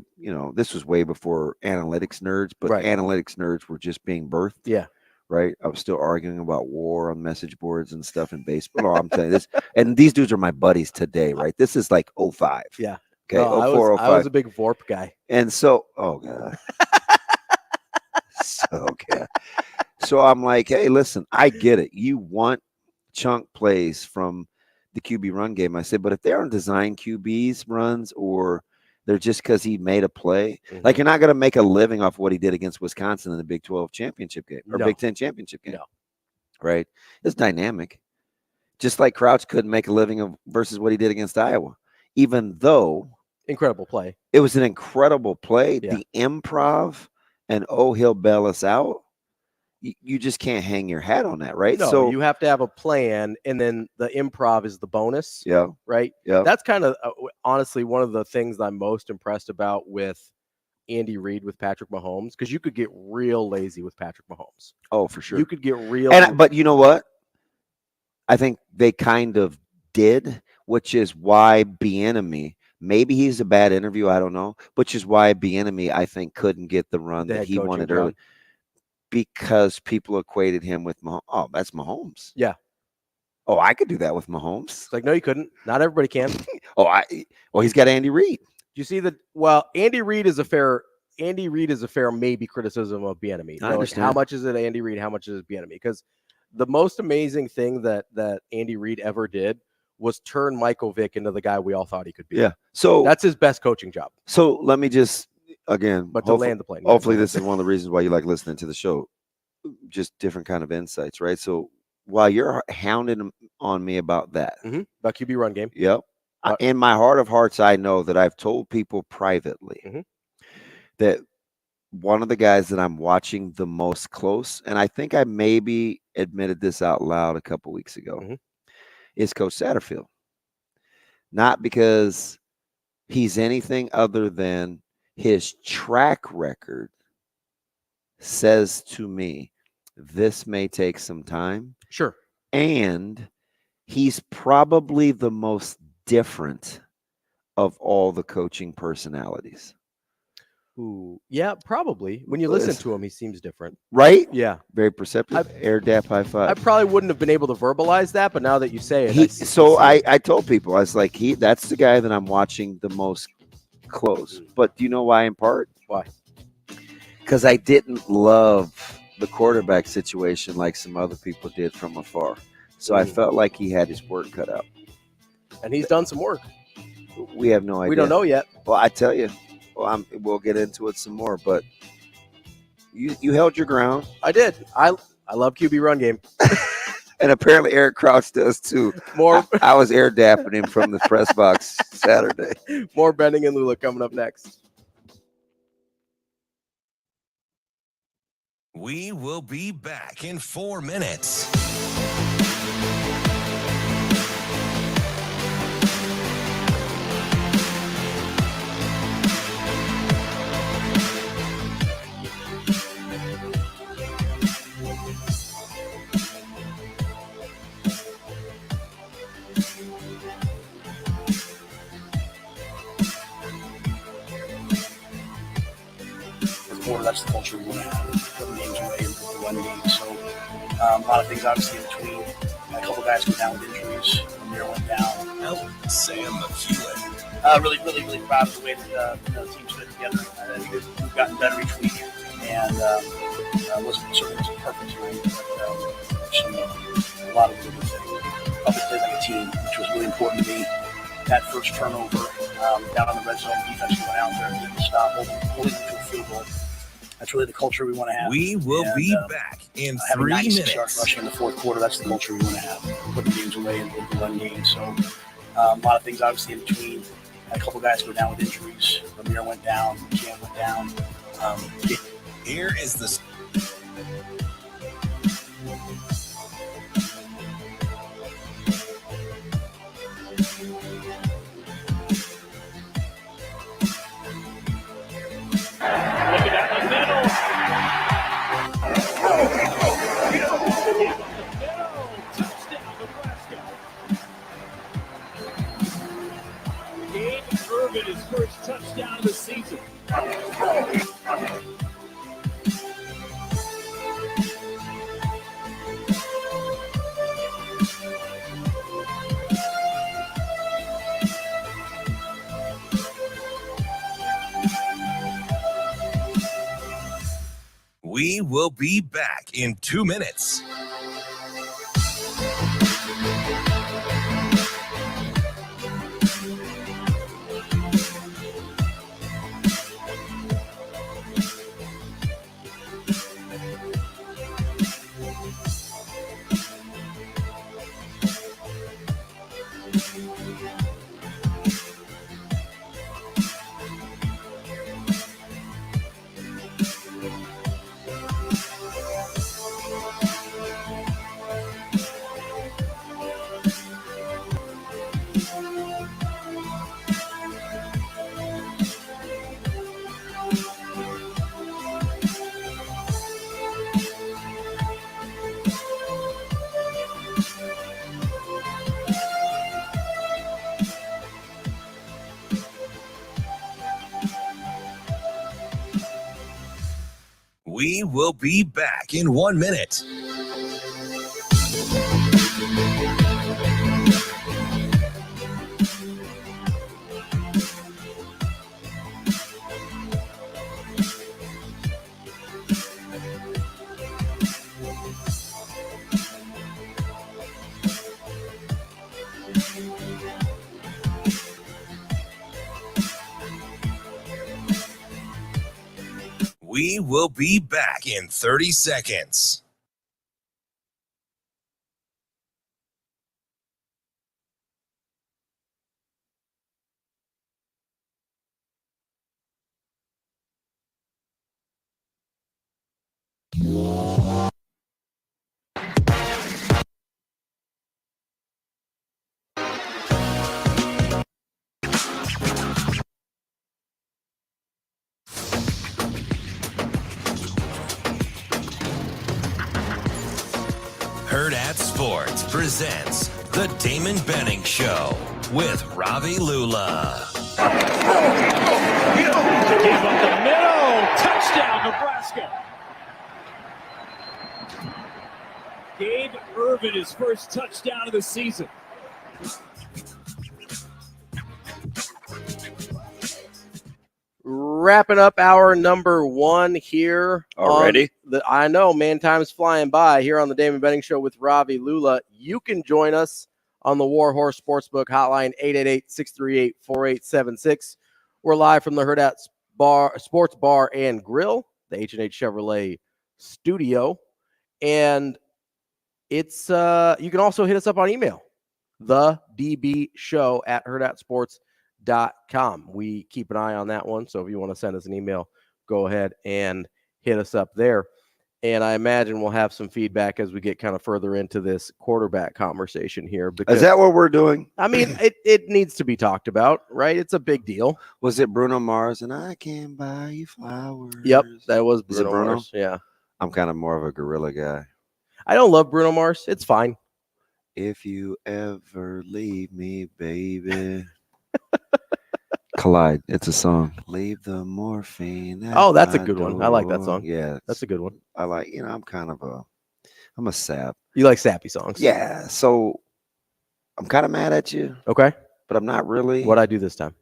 this was way before analytics nerds, but analytics nerds were just being birthed. Yeah. Right. I was still arguing about war on message boards and stuff in baseball. No, I'm telling you this. And these dudes are my buddies today, right? This is like 05. Yeah. Okay. No, 04, 05. I was a big VORP guy. And so, oh, God. So I'm like, hey, listen, I get it. You want chunk plays from the QB run game. I said, but if they aren't designed QBs runs or they're just because he made a play, like you're not going to make a living off what he did against Wisconsin in the Big 12 championship game or Big 10 championship game. No. Right. It's dynamic. Just like Crouch couldn't make a living versus what he did against Iowa, even though incredible play. It was an incredible play. Yeah. The improv and he'll bail us out. You just can't hang your hat on that, right? No, so you have to have a plan, and then the improv is the bonus. Yeah. Right? Yeah. That's kind of, honestly, one of the things I'm most impressed about with Andy Reid with Patrick Mahomes, because you could get real lazy with Patrick Mahomes. Oh, for sure. You could get real. But you know what? I think they kind of did, which is why Bieniemy, maybe he's a bad interview, I don't know, which is why Bieniemy, I think, couldn't get the run that he wanted early. Because people equated him with Mahomes. Oh, that's Mahomes. Yeah. Oh, I could do that with Mahomes. It's like, no, you couldn't. Not everybody can. He's got Andy Reid. Do you see that? Well, Andy Reid is a fair maybe criticism of Bieniemy. I understand. How much is it Andy Reid? How much is it Bieniemy? Because the most amazing thing that Andy Reid ever did was turn Michael Vick into the guy we all thought he could be. Yeah. So that's his best coaching job. So let me just. Again, but to land the plane. Hopefully, this is one of the reasons why you like listening to the show. Just different kind of insights, right? So while you're hounding on me about that, about QB run game, yep. In my heart of hearts, I know that I've told people privately that one of the guys that I'm watching the most close, and I think I maybe admitted this out loud a couple weeks ago, is Coach Satterfield. Not because he's anything other than his track record says to me, this may take some time. Sure. And he's probably the most different of all the coaching personalities. Ooh, yeah, probably. When you listen to him, he seems different. Right? Yeah. Very perceptive. Air dap high five. I probably wouldn't have been able to verbalize that, but now that you say it. I told people, I was like, that's the guy that I'm watching the most close. But do you know why in part? Why? Because I didn't love the quarterback situation like some other people did from afar. So I felt like he had his work cut out. And he's done some work. We have no idea. We don't know yet. Well, I tell you, we'll get into it some more, but you held your ground. I did. I love QB run game. And apparently Eric Crouch does too. I was air dapping him from the press box Saturday. More Benning and Lulla coming up next. We will be back in 4 minutes. that's the culture we want to have. Putting games away and win games. So a lot of things obviously in between. A couple guys go down with injuries. Amir went down. Sam McEwen. Really proud of the way that the team's fit together. I think we've gotten better each week, and certainly wasn't perfect tonight, but a lot of really good things. Probably played like a team, which was really important to me. That first turnover down on the red zone, defense went out there and didn't stop, holding them to a field goal. That's really the culture we want to have. We will be back in 3 minutes. Yards rushing in the fourth quarter, that's the culture we want to have. Putting games away and win games. So a lot of things obviously in between. A couple guys go down with injuries. Amir went down. Cam went down. Here is the... Looking at the middle. Touchdown, Nebraska. Gabe Irvin, his first touchdown of the season. We will be back in 2 minutes. We will be back in 1 minute. We will be back in 30 seconds. Hurrdat Sports presents The Damon Benning Show with Ravi Lulla. Give up the middle. Touchdown, Nebraska. Gabe Irvin, his first touchdown of the season. Wrapping up hour number 1 here. Already? I know, man, time's flying by here on the Damon Benning Show with Ravi Lulla. You can join us on the Warhorse Sportsbook hotline, 888-638-4876. We're live from the Hurrdat Sports Bar and Grill, the H&H Chevrolet studio. And it's you can also hit us up on email, thedbshow@hurrdatsports.com. We keep an eye on that one, so if you want to send us an email, go ahead and hit us up there. And I imagine we'll have some feedback as we get kind of further into this quarterback conversation here. Because, is that what we're doing? I mean, it needs to be talked about, right? It's a big deal. Was it Bruno Mars and I Can Buy You Flowers? Yep, that was Is it Bruno Bruno? Mars. Yeah. I'm kind of more of a gorilla guy. I don't love Bruno Mars. It's fine. If you ever leave me, baby. Collide. It's a song. Leave the morphine. Oh, that's a good one. I like that song. Yeah. That's a good one. I like, I'm a sap. You like sappy songs? Yeah. So I'm kind of mad at you. Okay. But I'm not really. What'd I do this time?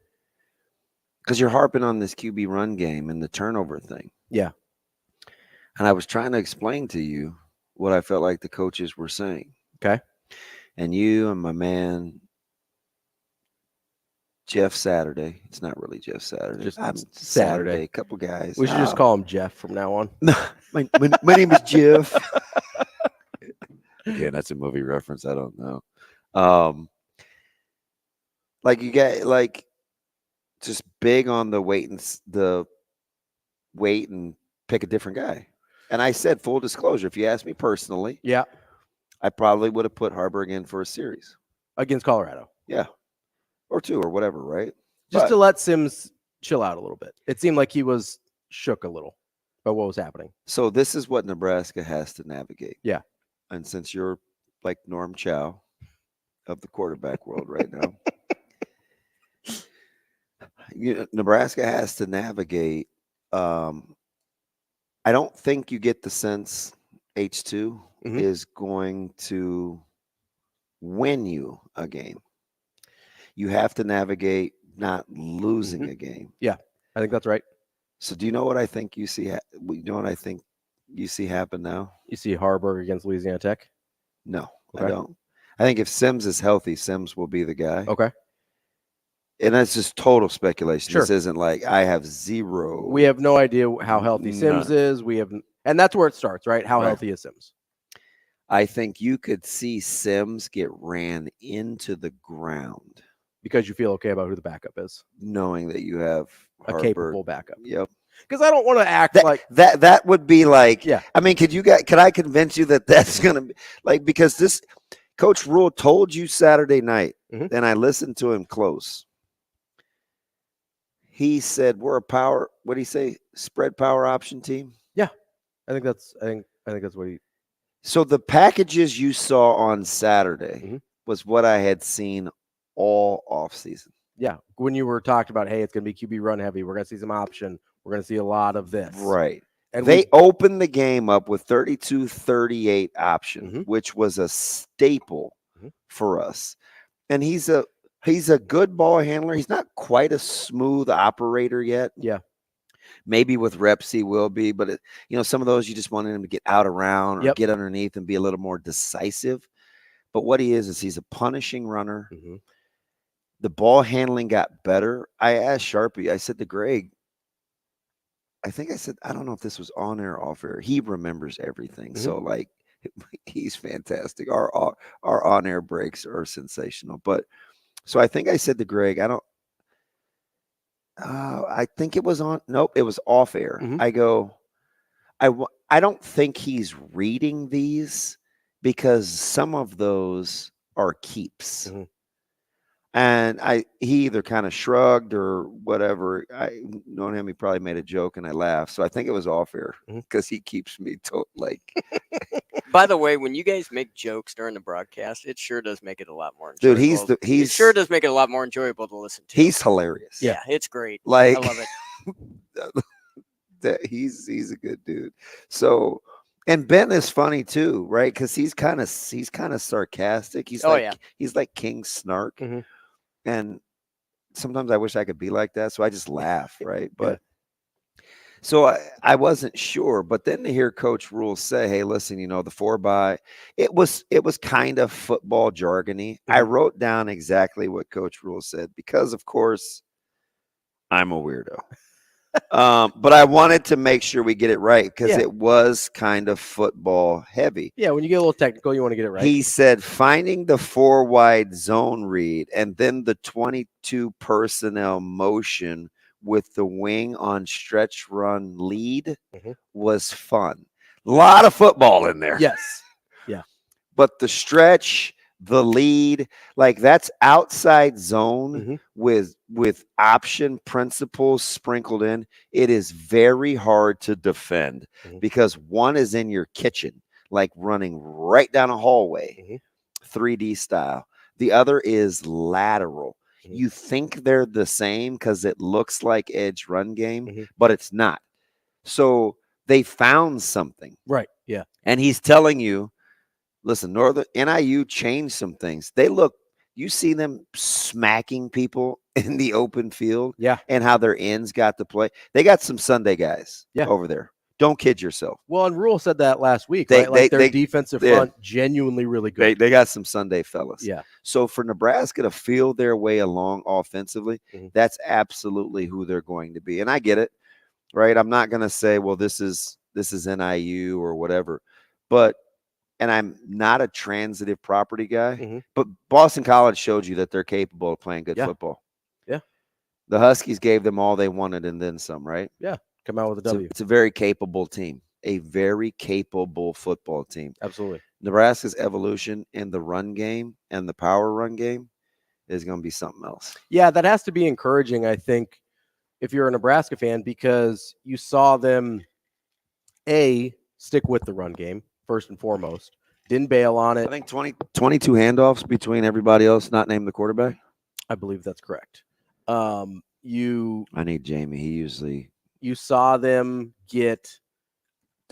Because you're harping on this QB run game and the turnover thing. Yeah. And I was trying to explain to you what I felt like the coaches were saying. Okay. And you and my man, Jeff Saturday. It's not really Jeff Saturday. Just Saturday. A couple guys. We should just call him Jeff from now on. No, my name is Jeff. Again, that's a movie reference. I don't know. Like you get like just big on the wait and pick a different guy. And I said, full disclosure, if you ask me personally, yeah, I probably would have put Harburg in for a series against Colorado. Yeah, or two or whatever, right? Just to let Sims chill out a little bit. It seemed like he was shook a little by what was happening. So this is what Nebraska has to navigate. Yeah. And since you're like Norm Chow of the quarterback world right now, Nebraska has to navigate. I don't think you get the sense H2 is going to win you a game. You have to navigate not losing a game. Yeah, I think that's right. So do you know what I think you see? You know what I think you see happen now? You see Harburg against Louisiana Tech? No, okay. I don't. I think if Sims is healthy, Sims will be the guy. Okay. And that's just total speculation. Sure. This isn't like I have zero. We have no idea how healthy Sims is. And that's where it starts, right? How healthy is Sims? I think you could see Sims get ran into the ground. Because you feel okay about who the backup is. Knowing that you have a capable backup. Yep. Because I don't want to act like that would be like, yeah. I mean, could I convince you that that's going to be like, because this Coach Rule told you Saturday night, and I listened to him close. He said, we're a power, what did he say? Spread power option team. Yeah. I think that's what he. So the packages you saw on Saturday was what I had seen all offseason. Yeah. When you were talking about, hey, it's going to be QB run heavy. We're going to see some option. We're going to see a lot of this. Right. And they opened the game up with 32-38 option, which was a staple for us. And he's a good ball handler. He's not quite a smooth operator yet. Yeah. Maybe with reps he will be, but some of those you just wanted him to get out around or get underneath and be a little more decisive. But what he is he's a punishing runner. The ball handling got better. I asked Sharpie, I said to Greg, I don't know if this was on air or off air. He remembers everything. So like he's fantastic. Our on air breaks are sensational. But so I think I said to Greg, I think it was on. Nope, it was off air. I go, I don't think he's reading these because some of those are keeps. And he either kind of shrugged or whatever. I known him, he probably made a joke and I laughed. So I think it was off air because he keeps me like. By the way, when you guys make jokes during the broadcast, it sure does make it a lot more Dude, enjoyable. it sure does make it a lot more enjoyable to listen to. He's hilarious. Yeah, it's great. Like, I love it. He's a good dude. So, and Ben is funny too, right? Because he's kind of sarcastic. He's he's like King Snark. And sometimes I wish I could be like that. So I just laugh, right? But so I wasn't sure. But then to hear Coach Rule say, hey, listen, the 4-by, it was kind of football jargony. I wrote down exactly what Coach Rule said because, of course, I'm a weirdo. But I wanted to make sure we get it right because it was kind of football heavy. Yeah, when you get a little technical, you want to get it right. He said finding the 4-wide zone read and then the 22 personnel motion with the wing on stretch run lead was fun. A lot of football in there. Yes. Yeah. But the stretch, the lead, like that's outside zone with option principles sprinkled in. It is very hard to defend because one is in your kitchen, like running right down a hallway, 3D style. The other is lateral. You think they're the same because it looks like edge run game, Mm-hmm. but it's not. So they found something. Right. Yeah. And he's telling you, listen, NIU changed some things. You see them smacking people in the open field, and how their ends got to play. They got some Sunday guys over there. Don't kid yourself. Well, and Rule said that last week, right? Like their defensive front genuinely really good. They got some Sunday fellas. Yeah. So for Nebraska to feel their way along offensively, that's absolutely who they're going to be. And I get it, right? I'm not going to say, well, this is NIU or whatever, and I'm not a transitive property guy, but Boston College showed you that they're capable of playing good football. Yeah. The Huskies gave them all they wanted and then some, right? Yeah. Come out with a W. It's a very capable team, a very capable football team. Absolutely. Nebraska's evolution in the run game and the power run game is going to be something else. Yeah, that has to be encouraging, I think, if you're a Nebraska fan, because you saw them, stick with the run game, first and foremost. Didn't bail on it. I think 22 handoffs between everybody else not named the quarterback. I believe that's correct. I need Jamie. You saw them get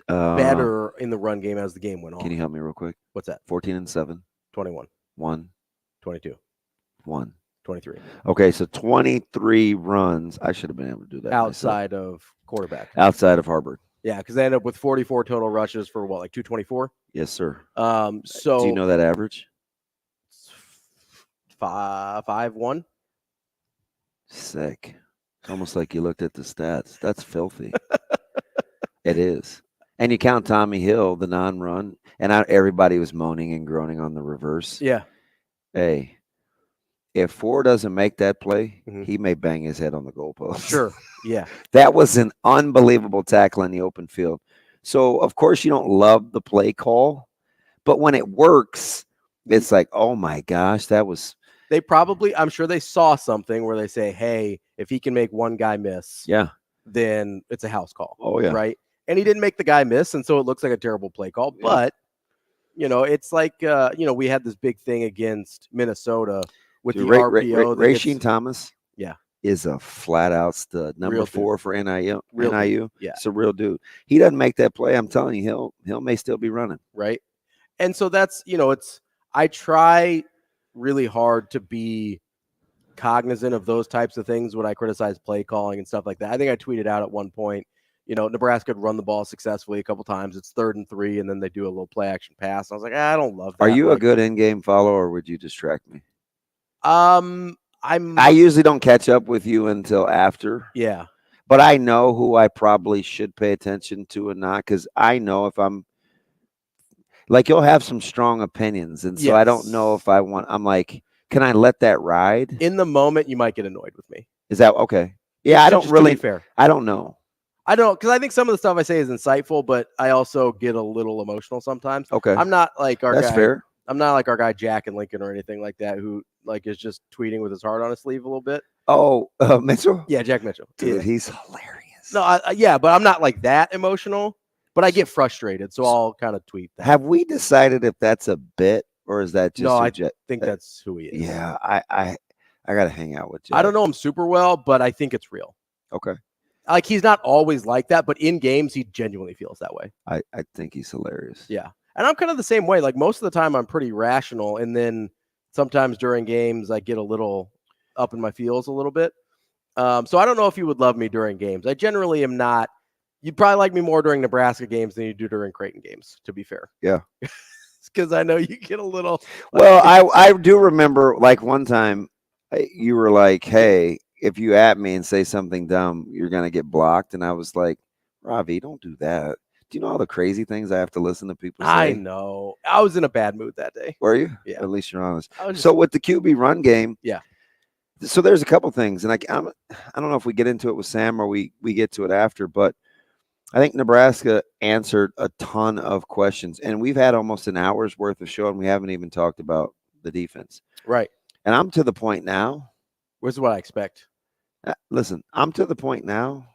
better in the run game as the game went on. Can you help me real quick? What's that? 14-7. 21. 1. 22. 1. 23. Okay, so 23 runs. I should have been able to do that outside of quarterback. Outside of Hurrdat. Yeah, because they ended up with 44 total rushes for what, like 224? Yes, sir. So do you know that average? 5-1. Sick. It's almost like you looked at the stats. That's filthy. It is. And you count Tommy Hill, the non-run, and everybody was moaning and groaning on the reverse. Yeah. Hey, if Ford doesn't make that play, he may bang his head on the goalpost. Sure. Yeah. That was an unbelievable tackle in the open field. So, of course, you don't love the play call, but when it works, it's like, oh, my gosh, that was – they probably, I'm sure they saw something where they say, hey, if he can make one guy miss, then it's a house call. Oh, yeah. Right? And he didn't make the guy miss, and so it looks like a terrible play call. Yeah. But, it's like, we had this big thing against Minnesota with the RPO. Rasheen Thomas is a flat-out stud. Number 4 for NIU. Yeah. It's a real dude. He doesn't make that play, I'm telling you, he'll may still be running. Right? And so that's, I try – really hard to be cognizant of those types of things when I criticize play calling and stuff like that. I think I tweeted out at one point, Nebraska had run the ball successfully a couple times. It's 3rd and 3, and then they do a little play action pass. I was like, I don't love that. Are you a good in-game follower, or would you distract me? I usually don't catch up with you until after. Yeah. But I know who I probably should pay attention to and not, because I know if I'm like, you'll have some strong opinions. And so I don't know if I'm like, can I let that ride? In the moment, you might get annoyed with me. Is that okay? Yeah, I don't really. Fair. I don't know. I don't, because I think some of the stuff I say is insightful, but I also get a little emotional sometimes. Okay. I'm not like our guy. That's fair. I'm not like our guy Jack and Lincoln or anything like that, who like is just tweeting with his heart on his sleeve a little bit. Oh, Mitchell? Yeah, Jack Mitchell. Dude, he's hilarious. No, but I'm not like that emotional. But I get frustrated, so I'll kind of tweet that. Have we decided if that's a bit, or is that just? No, I think that's who he is. Yeah, I got to hang out with you. I don't know him super well, but I think it's real. Okay. Like, he's not always like that, but in games, he genuinely feels that way. I think he's hilarious. Yeah. And I'm kind of the same way. Like, most of the time, I'm pretty rational. And then sometimes during games, I get a little up in my feels a little bit. So I don't know if you would love me during games. I generally am not. You'd probably like me more during Nebraska games than you do during Creighton games, to be fair. Yeah. It's because I know you get a little. Well, I do remember, like, one time you were like, hey, if you at me and say something dumb, you're going to get blocked. And I was like, Ravi, don't do that. Do you know all the crazy things I have to listen to people say? I know. I was in a bad mood that day. Were you? Yeah. At least you're honest. So with the QB run game. Yeah. So there's a couple things. And I don't know if we get into it with Sam or we get to it after, but I think Nebraska answered a ton of questions, and we've had almost an hour's worth of show, and we haven't even talked about the defense. Right. And I'm to the point now. This is what I expect. Listen, I'm to the point now,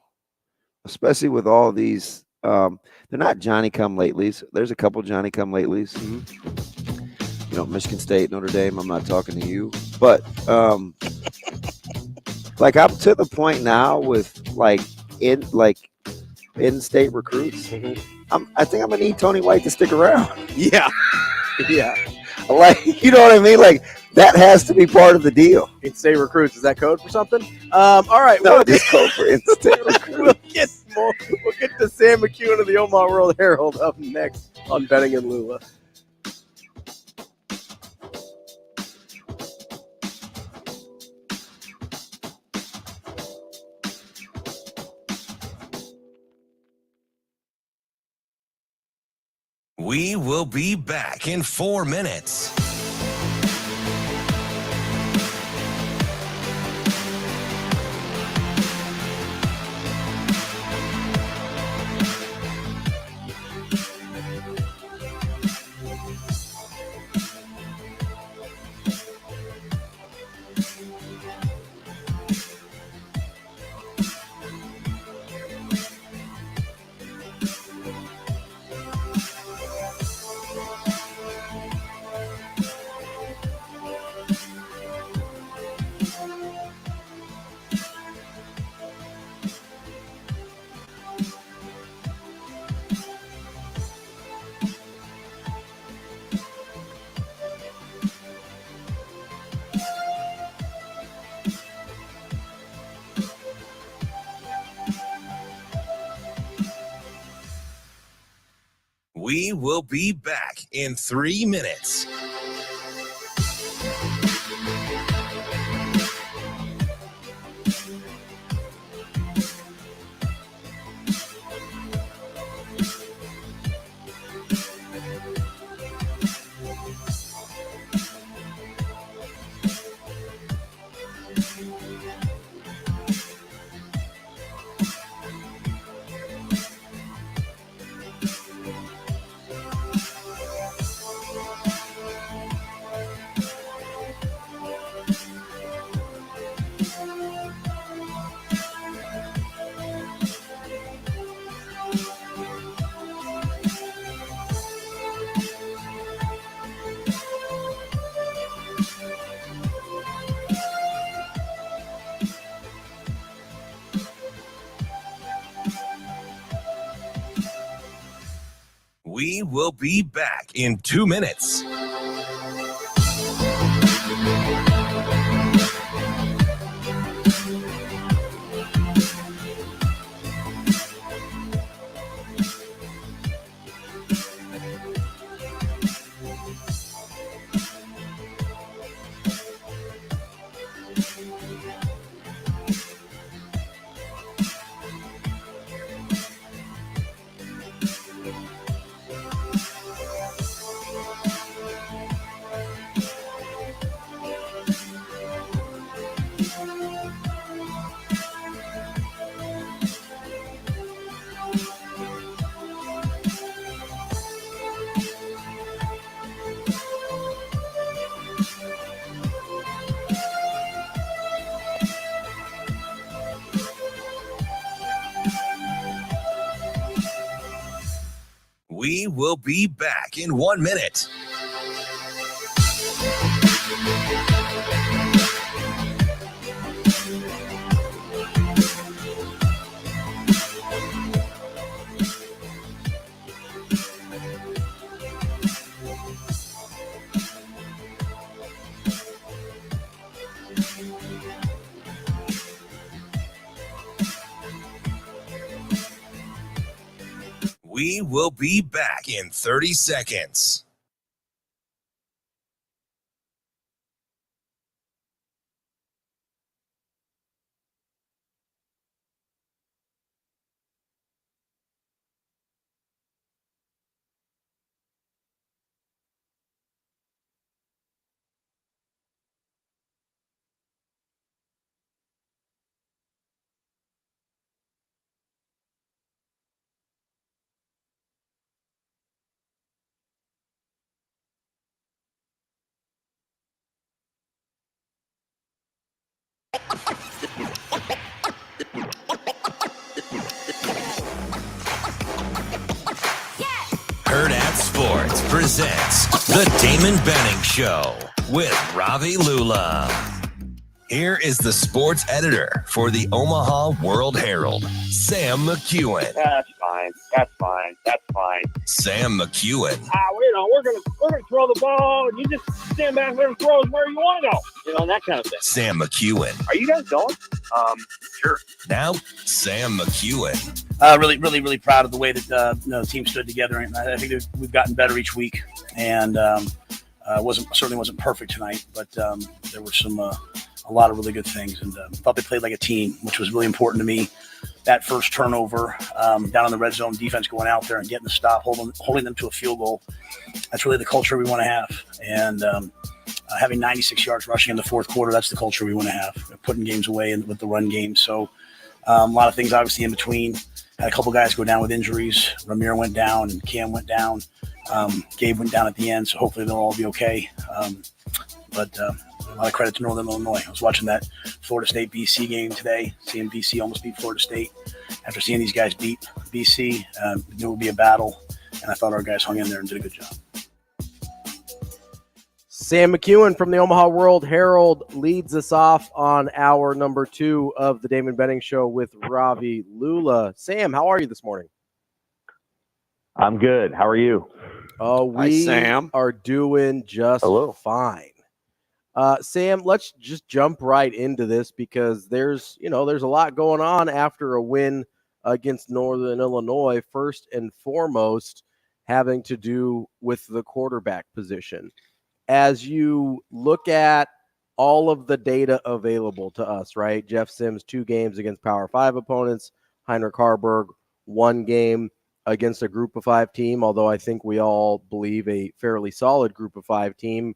especially with all these. They're not Johnny-come-latelys. There's a couple Johnny-come-latelys. Mm-hmm. Michigan State, Notre Dame. I'm not talking to you, but Like I'm to the point now with in-state recruits. I think I'm gonna need Tony White to stick around. Yeah. Yeah. Like, you know what I mean? Like that has to be part of the deal. In-state recruits, is that code for something? All right. No, it's code for in-state recruits. We'll get to Sam McKewon of the Omaha World-Herald up next on Benning and Lulla. We will be back in 4 minutes. We will be back in 3 minutes. We will be back in 2 minutes. We will be back in 1 minute. We will be back in 30 seconds. Hurrdat Sports presents the Damon Benning Show with Ravi Lulla. Here is the sports editor for the Omaha World-Herald, Sam McEwen. That's fine. That's fine. That's fine. Sam McEwen. We're gonna throw the ball, and you just stand back there and throw it where you want to go. And that kind of thing. Sam McEwen. Are you guys going? Sure. Now, Sam McEwen. Really proud of the way that the team stood together, and I think that we've gotten better each week. And certainly wasn't perfect tonight, but there were a lot of really good things, and thought they played like a team, which was really important to me. That first turnover down in the red zone, defense going out there and getting the stop, holding them to a field goal. That's really the culture we want to have. And having 96 yards rushing in the fourth quarter, that's the culture we want to have. Putting games away with the run game. So a lot of things obviously in between. Had a couple guys go down with injuries. Ramir went down and Cam went down. Gabe went down at the end, so hopefully they'll all be okay. But a lot of credit to Northern Illinois. I was watching that Florida State-BC game today, seeing BC almost beat Florida State. After seeing these guys beat BC, it would be a battle, and I thought our guys hung in there and did a good job. Sam McEwen from the Omaha World-Herald leads us off on hour number 2 of the Damon Benning Show with Ravi Lulla. Sam, how are you this morning? I'm good. How are you? We Hi, Sam. are doing just fine. Sam, let's just jump right into this because there's a lot going on after a win against Northern Illinois, first and foremost having to do with the quarterback position. As you look at all of the data available to us, right? Jeff Sims, 2 games against Power 5 opponents, Heinrich Harburg, 1 game against a Group of 5 team, although I think we all believe a fairly solid Group of 5 team.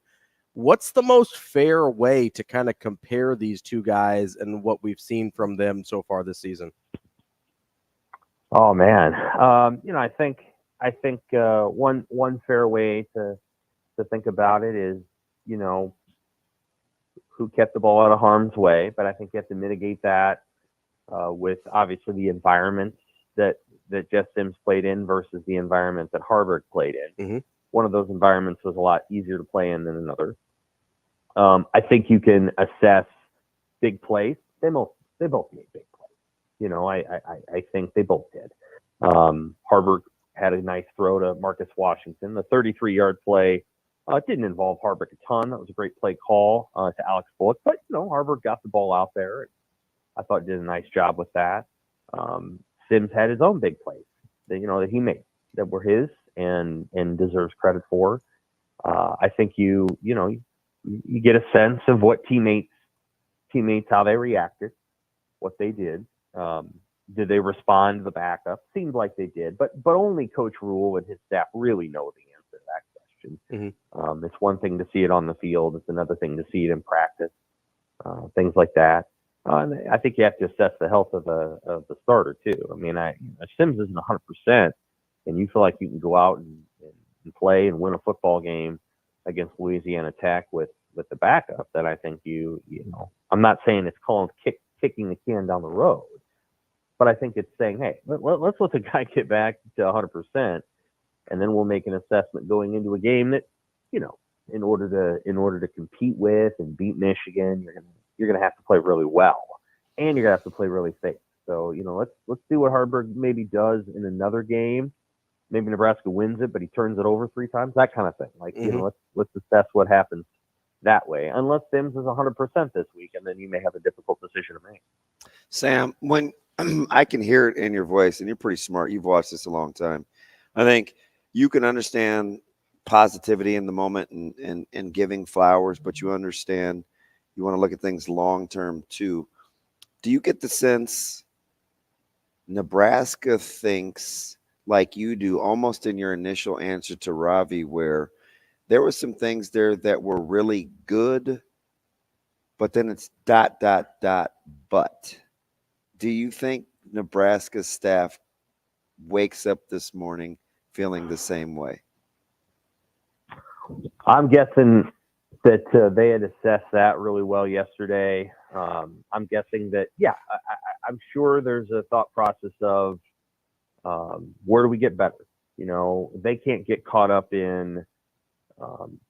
What's the most fair way to kind of compare these 2 guys and what we've seen from them so far this season? Oh man, I think one fair way to think about it is, who kept the ball out of harm's way, but I think you have to mitigate that with obviously the environments that Jeff Sims played in versus the environment that Harburg played in. Mm-hmm. One of those environments was a lot easier to play in than another. I think you can assess big plays. They both made big plays. I think they both did. Harburg had a nice throw to Marcus Washington. The 33-yard play didn't involve Harburg a ton. That was a great play call to Alex Bullock. But, Harburg got the ball out there. I thought did a nice job with that. Sims had his own big plays that he made that were his and deserves credit for. I think you get a sense of what teammates how they reacted, what they did. Did they respond to the backup? Seemed like they did, but only Coach Rule and his staff really know the answer to that question. Mm-hmm. It's one thing to see it on the field; it's another thing to see it in practice. Things like that. And I think you have to assess the health of the starter too. I mean, Sims isn't 100%, and you feel like you can go out and play and win a football game against Louisiana Tech with the backup. Then I think I'm not saying it's calling kicking the can down the road, but I think it's saying, hey, let's let the guy get back to 100%, and then we'll make an assessment going into a game that, in order to compete with and beat Michigan, you're gonna have to play really well, and you're gonna have to play really safe. So let's see what Harburg maybe does in another game. Maybe Nebraska wins it, but he turns it over 3 times. That kind of thing. Like let's assess what happens that way. Unless Sims is 100% this week, and then you may have a difficult decision to make. Sam, when I can hear it in your voice, and you're pretty smart. You've watched this a long time. I think you can understand positivity in the moment and giving flowers, but you understand you want to look at things long term too. Do you get the sense Nebraska thinks like you do, almost in your initial answer to Ravi, where there were some things there that were really good, but then it's ... but. Do you think Nebraska's staff wakes up this morning feeling the same way? I'm guessing that they had assessed that really well yesterday. I'm guessing that, I'm sure there's a thought process of where do we get better? They can't get caught up in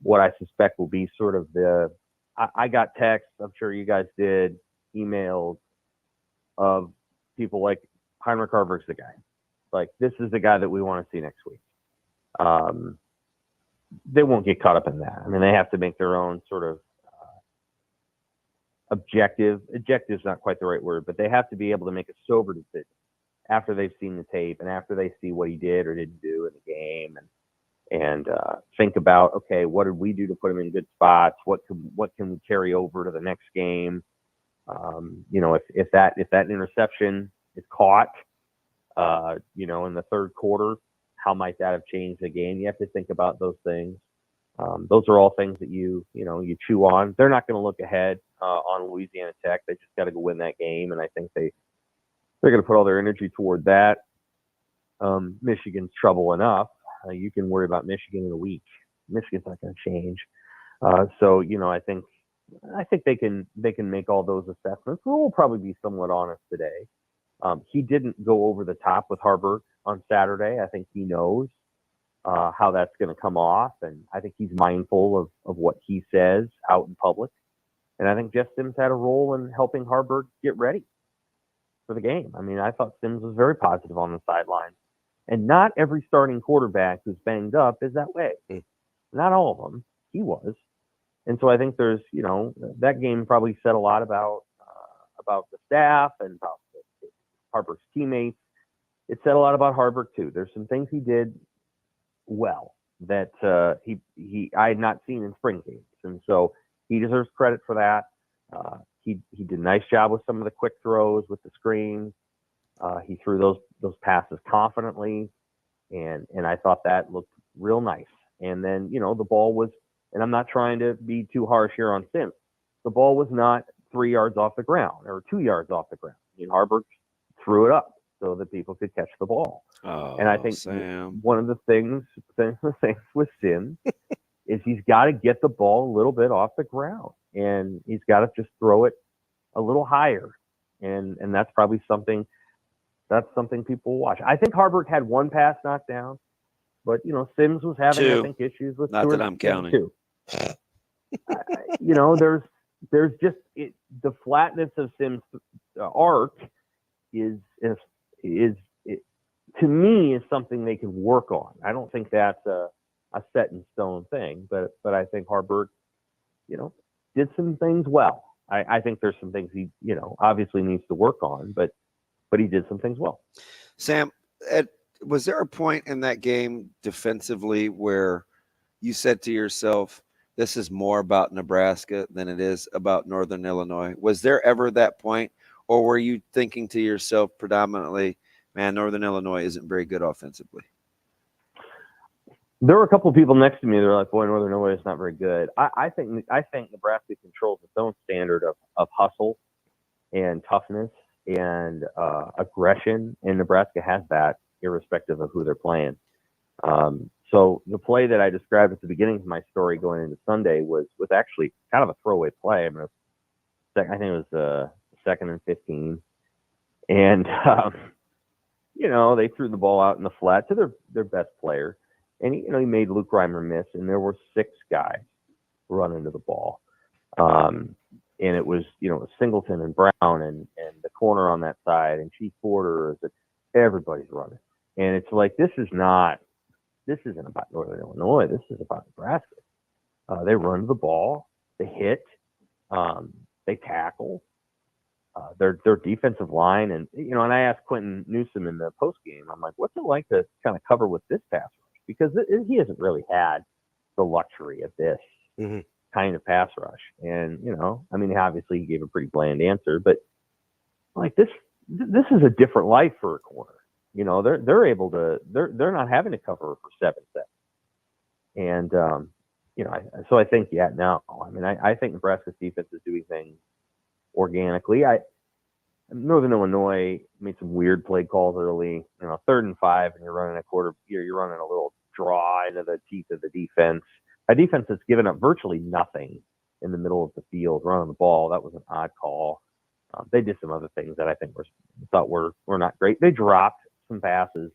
what I suspect will be sort of the I got texts, I'm sure you guys did, emails of people like Heinrich Harburg's the guy. Like, this is the guy that we want to see next week. They won't get caught up in that. I mean, they have to make their own sort of objective. Objective is not quite the right word, but they have to be able to make a sober decision after they've seen the tape and after they see what he did or didn't do in the game, and think about, okay, what did we do to put him in good spots? What can we carry over to the next game? If that interception is caught, in the third quarter, how might that have changed the game? You have to think about those things. Those are all things that you chew on. They're not going to look ahead on Louisiana Tech. They just got to go win that game, and I think they're going to put all their energy toward that. Michigan's trouble enough. You can worry about Michigan in a week. Michigan's not going to change. I think they can make all those assessments. We'll probably be somewhat honest today. He didn't go over the top with Harburg on Saturday. I think he knows how that's going to come off, and I think he's mindful of what he says out in public. And I think Jeff Sims had a role in helping Harburg get ready for the game. I mean, I thought Sims was very positive on the sideline. And not every starting quarterback who's banged up is that way. Not all of them. He was. And so I think there's, that game probably said a lot about the staff and about Harburg's teammates. It said a lot about Harburg too. There's some things he did well that I had not seen in spring games, and so he deserves credit for that. He did a nice job with some of the quick throws with the screens. He threw those passes confidently, and I thought that looked real nice. And then the ball was, and I'm not trying to be too harsh here on Sims, the ball was not 3 yards off the ground or 2 yards off the ground. I mean, Harburg threw it up so that people could catch the ball. And I think Sam. one of the things with Sims is he's got to get the ball a little bit off the ground, and he's got to just throw it a little higher. And that's probably something people watch. I think Harburg had one pass knocked down, but Sims was having Two. I think issues with Not that I'm counting. Two. There's just the flatness of Sims' arc is to me is something they can work on. I don't think that's a set in stone thing, but I think Harburg, did some things well. I think there's some things he, obviously needs to work on, but he did some things well. Sam, was there a point in that game defensively where you said to yourself, this is more about Nebraska than it is about Northern Illinois? Was there ever that point, or were you thinking to yourself predominantly, man, Northern Illinois isn't very good offensively? There were a couple of people next to me that were like, boy, Northern Illinois is not very good. I think Nebraska controls its own standard of hustle and toughness and aggression, and Nebraska has that irrespective of who they're playing. So the play that I described at the beginning of my story going into Sunday was actually kind of a throwaway play. I mean, I think it was 2nd and 15. And, they threw the ball out in the flat to their best player. And, he made Luke Reimer miss, and there were 6 guys running to the ball. And it was, Singleton and Brown and the corner on that side and Chief Porter. Everybody's running. And it's like, this isn't about Northern Illinois. This is about Nebraska. They run to the ball. They hit. They tackle. Their defensive line. And, and I asked Quentin Newsom in the postgame, I'm like, what's it like to kind of cover with this pass rush? Because he hasn't really had the luxury of this kind of pass rush. And, obviously he gave a pretty bland answer, but like this is a different life for a corner. They're able to, they're not having to cover for 7 sets. And, so I think, I think Nebraska's defense is doing things organically. Northern Illinois made some weird play calls early, 3rd and 5, and you're running you're running a little draw into the teeth of the defense. A defense that's given up virtually nothing in the middle of the field, running the ball. That was an odd call. They did some other things that I think were not great. They dropped some passes.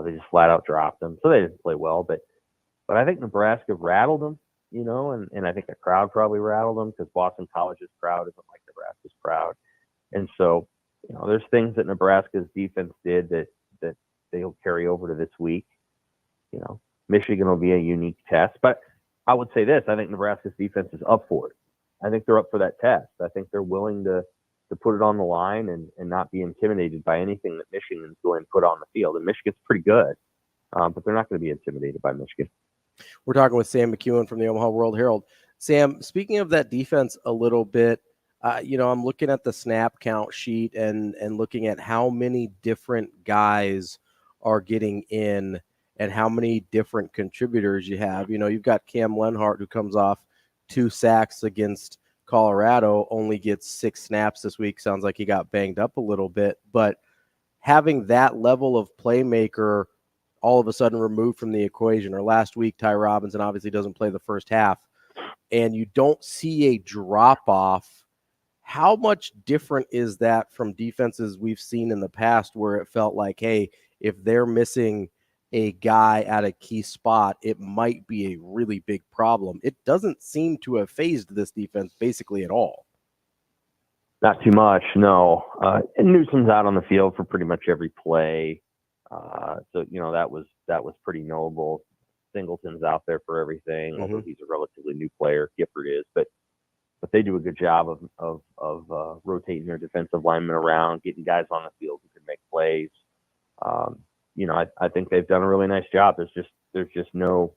They just flat out dropped them. So they didn't play well, but I think Nebraska rattled them. and I think the crowd probably rattled them because Boston College's crowd isn't like Nebraska's crowd. And so, there's things that Nebraska's defense did that they'll carry over to this week. Michigan will be a unique test, but I would say this: I think Nebraska's defense is up for it. I think they're up for that test. I think they're willing to put it on the line and not be intimidated by anything that Michigan's going to put on the field. And Michigan's pretty good, but they're not going to be intimidated by Michigan. We're talking with Sam McKewon from the Omaha World-Herald. Sam, speaking of that defense a little bit, I'm looking at the snap count sheet and looking at how many different guys are getting in and how many different contributors you have. You've got Cam Lenhart, who comes off 2 sacks against Colorado, only gets 6 snaps this week. Sounds like he got banged up a little bit, but having that level of playmaker all of a sudden removed from the equation, or last week, Ty Robinson obviously doesn't play the first half, and you don't see a drop off. How much different is that from defenses we've seen in the past where it felt like, hey, if they're missing a guy at a key spot, it might be a really big problem? It doesn't seem to have phased this defense basically at all. Not too much, no. And Newsom's out on the field for pretty much every play. So that was pretty notable. Singleton's out there for everything, although he's a relatively new player. Gifford is, but they do a good job of rotating their defensive linemen around, getting guys on the field who can make plays. I think they've done a really nice job. There's no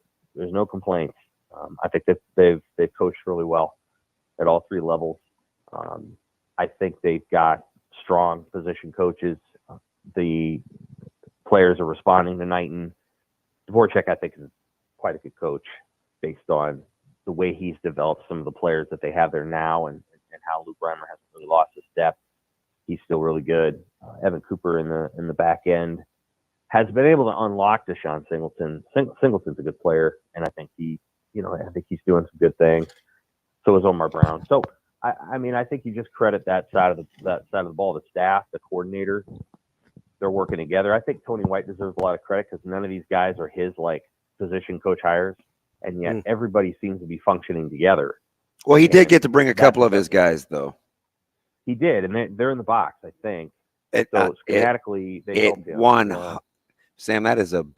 complaints. I think that they've coached really well at all 3 levels. I think they've got strong position coaches. The players are responding to Knighton. Dvorak, I think, is quite a good coach based on the way he's developed some of the players that they have there now and how Luke Reimer hasn't really lost his step. He's still really good. Evan Cooper in the back end has been able to unlock Deshaun Singleton. Singleton's a good player, and I think he's doing some good things. So is Omar Brown. So I think you just credit that side of the ball, the staff, the coordinator. They're working together. I think Tony White deserves a lot of credit because none of these guys are his position coach hires, and yet everybody seems to be functioning together. Well, he did get to bring a couple of his guys, though. He did, and they're in the box, I think. So schematically, they helped him. Sam, that is Sam,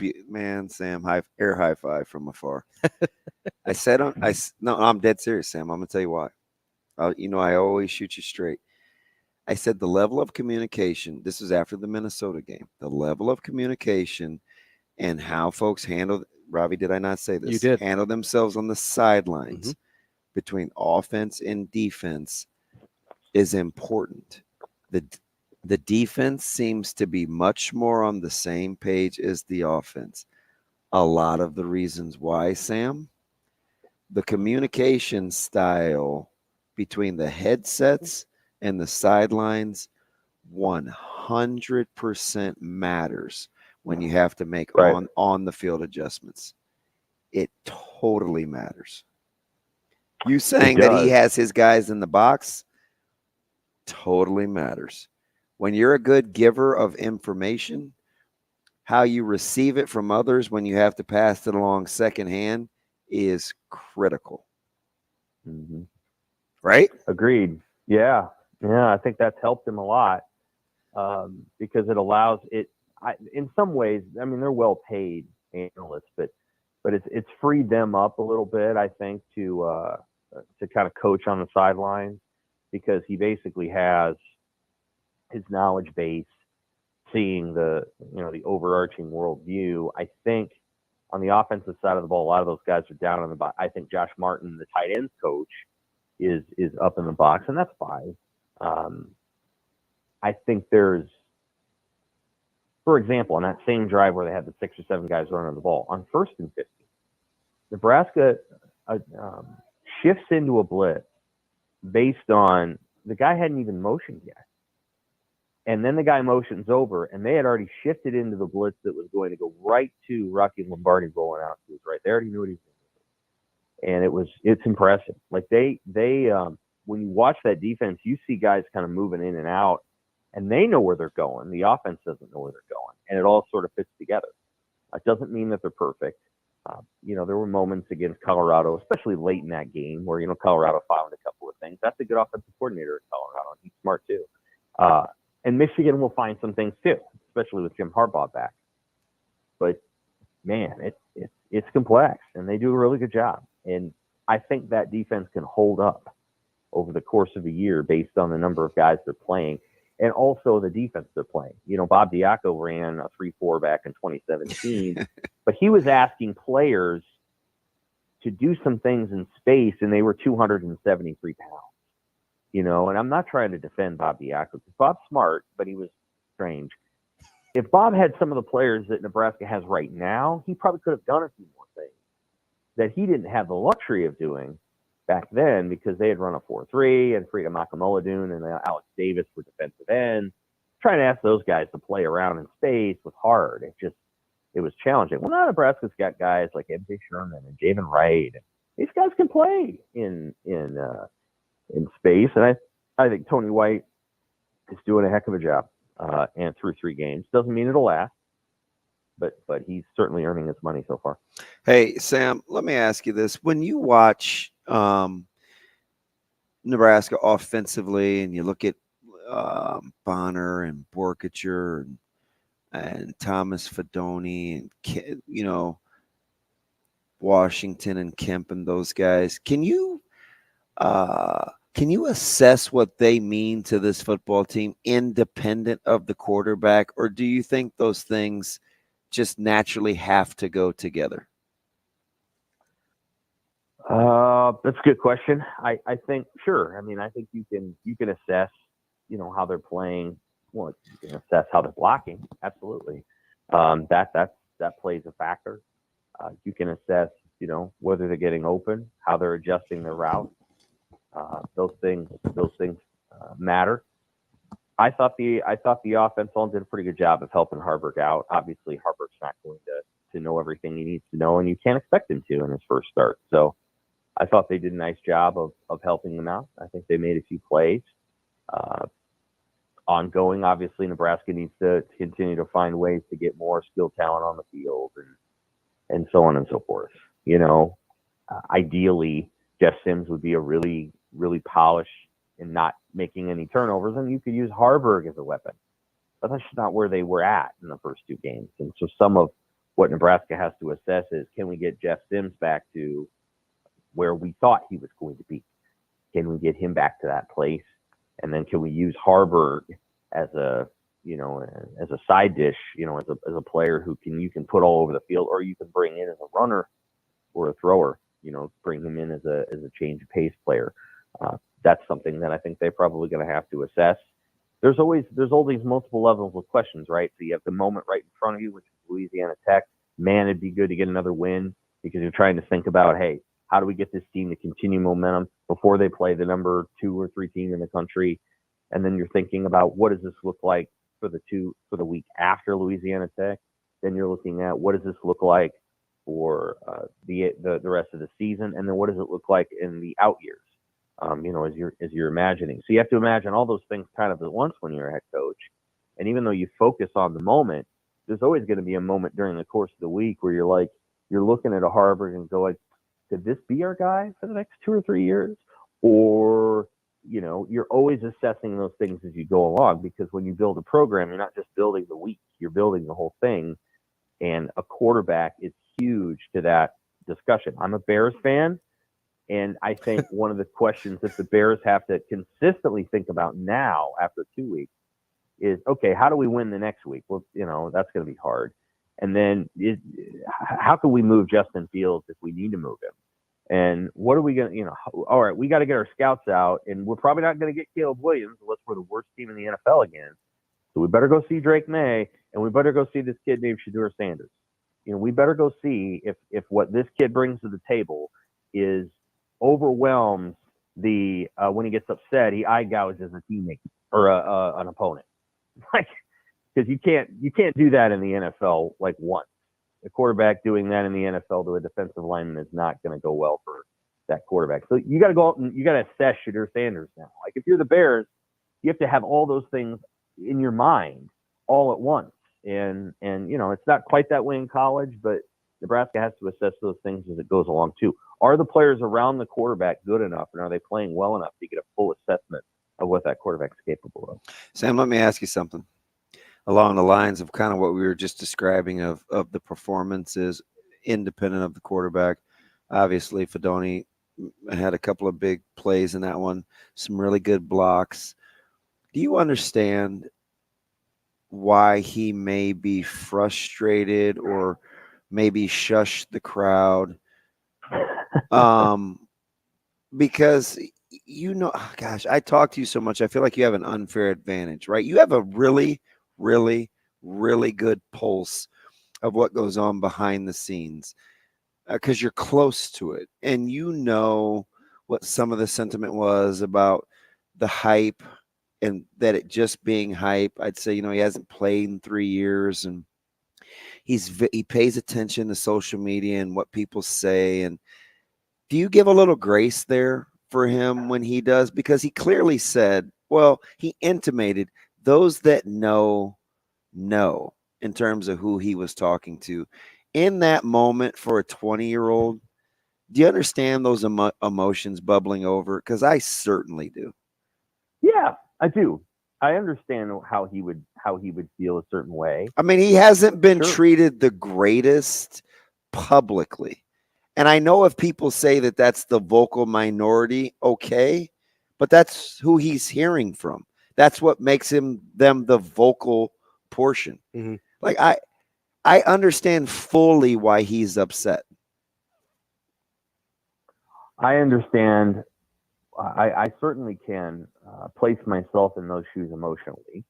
air high five from afar. I'm dead serious, Sam. I'm gonna tell you why. I always shoot you straight. I said the level of communication, this is after the Minnesota game, the level of communication and how folks handle, Ravi, did I not say this? You did. Handle themselves on the sidelines between offense and defense is important. The defense seems to be much more on the same page as the offense. A lot of the reasons why, Sam, the communication style between the headsets and the sidelines 100% matters when you have to make on the field adjustments. It totally matters. You saying that he has his guys in the box totally matters. When you're a good giver of information, how you receive it from others when you have to pass it along secondhand is critical. Right? Agreed. Yeah. I think that's helped him a lot because it allows it. In some ways, they're well paid analysts, but it's freed them up a little bit, I think, to kind of coach on the sidelines because he basically has his knowledge base, seeing the overarching worldview. I think on the offensive side of the ball, a lot of those guys are down on the box. I think Josh Martin, the tight ends coach, is up in the box, and that's fine. I think there's, for example, on that same drive where they had the 6 or 7 guys running the ball, on 1st and 15, Nebraska shifts into a blitz based on the guy hadn't even motioned yet. And then the guy motions over, and they had already shifted into the blitz that was going to go right to Rocky Lombardi rolling out to his right. They already knew what he was doing. And it's impressive. Like they when you watch that defense, you see guys kind of moving in and out, and they know where they're going. The offense doesn't know where they're going, and it all sort of fits together. It doesn't mean that they're perfect. There were moments against Colorado, especially late in that game, where, Colorado found a couple of things. That's a good offensive coordinator in Colorado, and he's smart too. And Michigan will find some things too, especially with Jim Harbaugh back. But, man, it's complex, and they do a really good job. And I think that defense can hold up over the course of a year based on the number of guys they're playing and also the defense they're playing. Bob Diaco ran a 3-4 back in 2017, but he was asking players to do some things in space, and they were 273 pounds. And I'm not trying to defend Bob Diaco, because Bob's smart, but he was strange. If Bob had some of the players that Nebraska has right now, he probably could have done a few more things that he didn't have the luxury of doing back then, because they had run a 4-3 and Frida Makamoladun and Alex Davis were defensive ends. Trying to ask those guys to play around in space was hard. It was challenging. Well, now Nebraska's got guys like M.J. Sherman and Javen Wright. These guys can play in space, and I think Tony White is doing a heck of a job. And through 3 games, doesn't mean it'll last, but he's certainly earning his money so far. Hey, Sam, let me ask you this: when you watch Nebraska offensively, and you look at Bonner and Borkacher and Thomas Fedoni and Washington and Kemp and those guys, can you assess what they mean to this football team independent of the quarterback, or do you think those things just naturally have to go together? That's a good question. I think, sure. I mean, I think you can assess, how they're playing. Well, you can assess how they're blocking. Absolutely. That plays a factor. You can assess, whether they're getting open, how they're adjusting their route. Those things matter. I thought the offense all did a pretty good job of helping Harburg out. Obviously, Harburg's not going to know everything he needs to know, and you can't expect him to in his first start. So I thought they did a nice job of helping them out. I think they made a few plays. Ongoing, obviously, Nebraska needs to continue to find ways to get more skilled talent on the field and so on and so forth. Ideally, Jeff Sims would be a really, really polished and not making any turnovers, and you could use Harburg as a weapon. But that's just not where they were at in the first 2 games. And so some of what Nebraska has to assess is, can we get Jeff Sims back to where we thought he was going to be? Can we get him back to that place? And then can we use Harburg as a side dish, as a player who you can put all over the field, or you can bring in as a runner or a thrower, bring him in as a change of pace player. That's something that I think they're probably going to have to assess. There's all these multiple levels of questions, right? So you have the moment right in front of you, which is Louisiana Tech. Man, it'd be good to get another win, because you're trying to think about, hey, how do we get this team to continue momentum before they play the number 2 or 3 team in the country? And then you're thinking about, what does this look like for the week after Louisiana Tech? Then you're looking at, what does this look like for the rest of the season? And then what does it look like in the out years? As you're imagining. So you have to imagine all those things kind of at once when you're a head coach. And even though you focus on the moment, there's always going to be a moment during the course of the week where you're looking at a Harburg and go like, could this be our guy for the next 2 or 3 years? Or, you're always assessing those things as you go along, because when you build a program, you're not just building the week, you're building the whole thing. And a quarterback is huge to that discussion. I'm a Bears fan, and I think one of the questions that the Bears have to consistently think about now after 2 weeks is, okay, how do we win the next week? Well, that's going to be hard. And then how can we move Justin Fields if we need to move him? And what are we going to, all right, we got to get our scouts out, and we're probably not going to get Caleb Williams unless we're the worst team in the NFL again. So we better go see Drake May, and we better go see this kid named Shedeur Sanders. We better go see if what this kid brings to the table is overwhelms the when he gets upset, he eye gouges a teammate or an opponent. Like, because you can't do that in the NFL like once. A quarterback doing that in the NFL to a defensive lineman is not going to go well for that quarterback. So you got to go out and you got to assess Shedeur Sanders now. Like, if you're the Bears, you have to have all those things in your mind all at once. And it's not quite that way in college, but Nebraska has to assess those things as it goes along too. Are the players around the quarterback good enough, and are they playing well enough to get a full assessment of what that quarterback's capable of? Sam, let me ask you something along the lines of kind of what we were just describing of the performances independent of the quarterback. Obviously, Fedoni had a couple of big plays in that one, some really good blocks. Do you understand why he may be frustrated or maybe shush the crowd? Because, gosh, I talk to you so much. I feel like you have an unfair advantage, right? You have a really, really, really good pulse of what goes on behind the scenes because you're close to it. And you know what some of the sentiment was about the hype and that it just being hype. I'd say, he hasn't played in 3 years and he pays attention to social media and what people say. And do you give a little grace there for him when he does? Because he clearly said, he intimated those that know in terms of who he was talking to. In that moment for a 20-year-old, do you understand those emotions bubbling over? Because I certainly do. Yeah, I do. I understand how he would feel a certain way. I mean, he hasn't been treated the greatest publicly. And I know if people say that that's the vocal minority, okay, but that's who he's hearing from. That's what makes them the vocal portion. Mm-hmm. Like I understand fully why he's upset. I understand. I certainly can place myself in those shoes emotionally.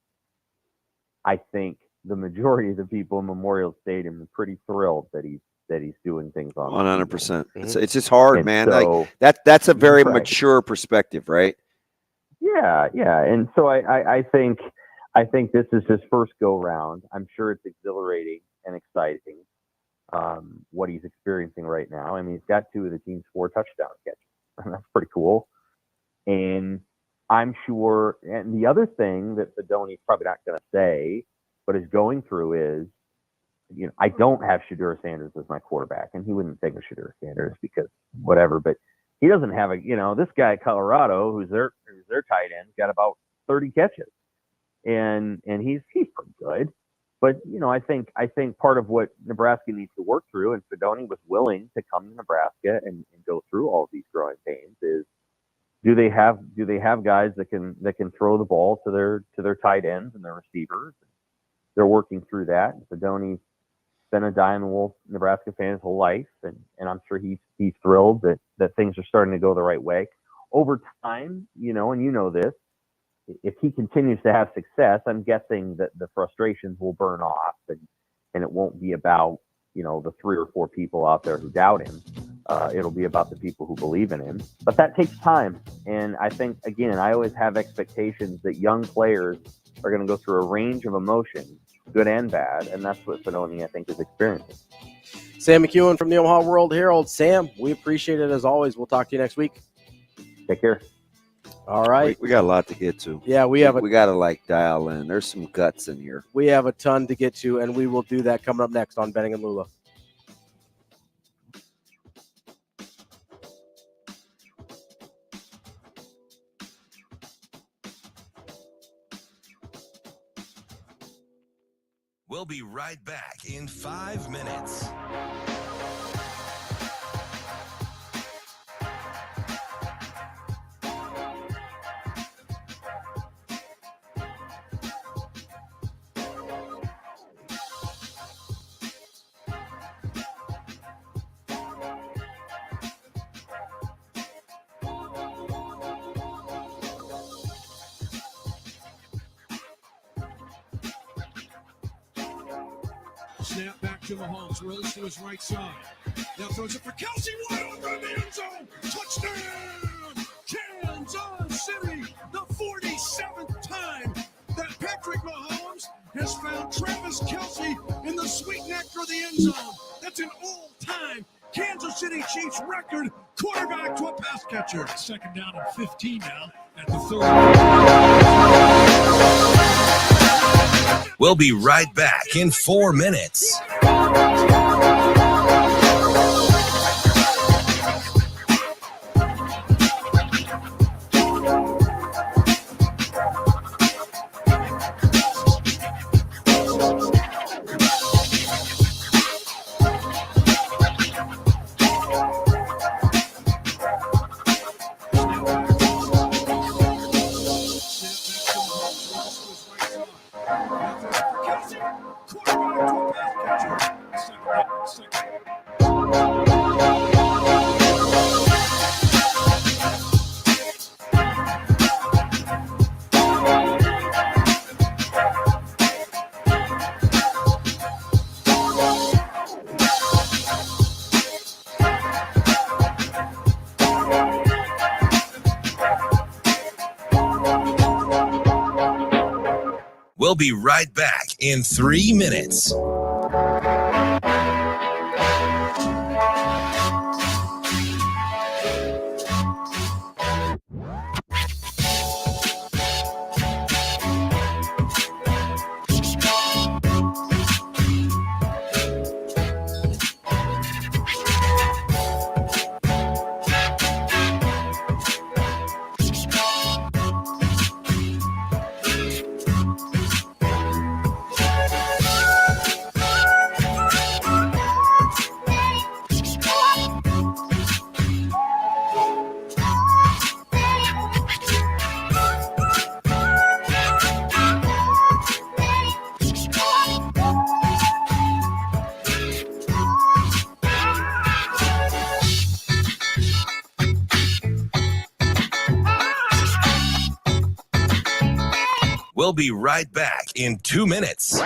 I think the majority of the people in Memorial Stadium are pretty thrilled that he's doing things on 100%. It's just hard, man. So, like that's a very mature perspective, right? Yeah. And so I think this is his first go round. I'm sure it's exhilarating and exciting what he's experiencing right now. I mean, he's got 2 of the team's 4 touchdown catches. That's pretty cool. And I'm sure, and the other thing that Fedoni's probably not going to say, but is going through is, I don't have Shedeur Sanders as my quarterback, and he wouldn't think of Shedeur Sanders because whatever, but he doesn't have this guy at Colorado who's their tight end, got about 30 catches, and he's pretty good. But I think part of what Nebraska needs to work through, and Fedoni was willing to come to Nebraska and go through all of these growing pains, is do they have guys that can throw the ball to their tight ends and their receivers? They're working through that. And Fedoni's been a Diamond Wolf Nebraska fan his whole life, and I'm sure he's thrilled that things are starting to go the right way. Over time, and this, if he continues to have success, I'm guessing that the frustrations will burn off and it won't be about, the 3 or 4 people out there who doubt him. It'll be about the people who believe in him. But that takes time. And I think, again, I always have expectations that young players are going to go through a range of emotions, good and bad. And that's what Fedoni, I think, is experiencing. Sam McEwen from the Omaha World-Herald. Sam, we appreciate it as always. We'll talk to you next week. Take care. All right. We got a lot to get to. Yeah, we got to dial in. There's some guts in here. We have a ton to get to, and we will do that coming up next on Benning and Lulla. We'll be right back in 5 minutes. Snap back to Mahomes, rolls to his right side. Now throws it for Kelsey, wide open in the end zone. Touchdown! Kansas City, the 47th time that Patrick Mahomes has found Travis Kelsey in the sweet nectar of the end zone. That's an all-time Kansas City Chiefs record, quarterback to a pass catcher. 2nd down and 15 now at the 30. We'll be right back in 4 minutes. We'll be right back in 3 minutes. We'll be right back in 2 minutes.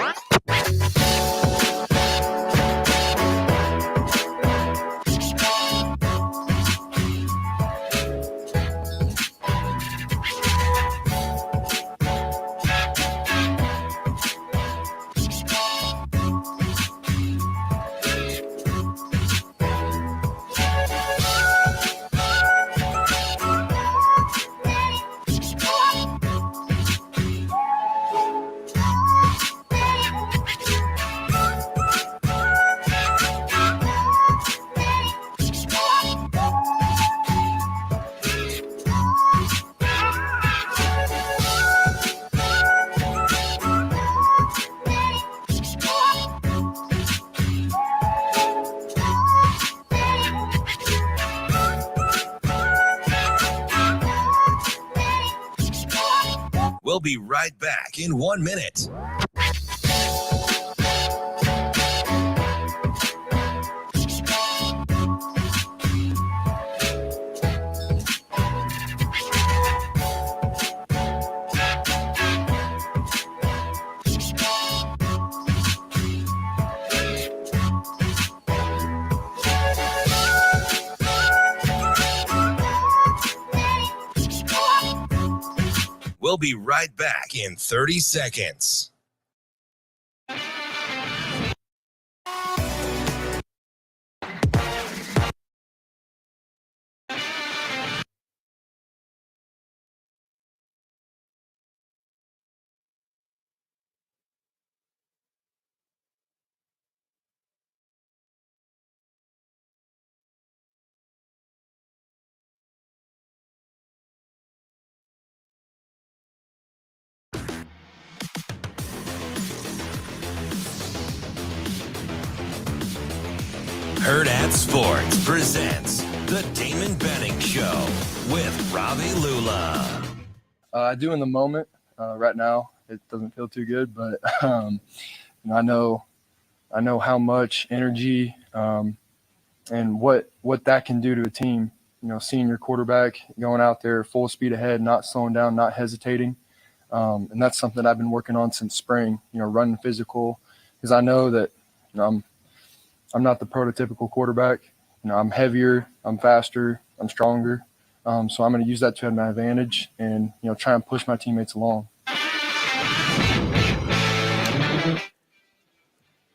We'll be right back in 1 minute. We'll be right back in 30 seconds. Hurrdat Sports presents the Damon Benning Show with Ravi Lulla. I do in the moment. Right now, it doesn't feel too good, but I know how much energy and what that can do to a team. You know, seeing your quarterback going out there full speed ahead, not slowing down, not hesitating, and that's something I've been working on since spring. You know, running physical, because I know that I'm not the prototypical quarterback. You know, I'm heavier, I'm faster, I'm stronger. So I'm going to use that to my advantage and, try and push my teammates along.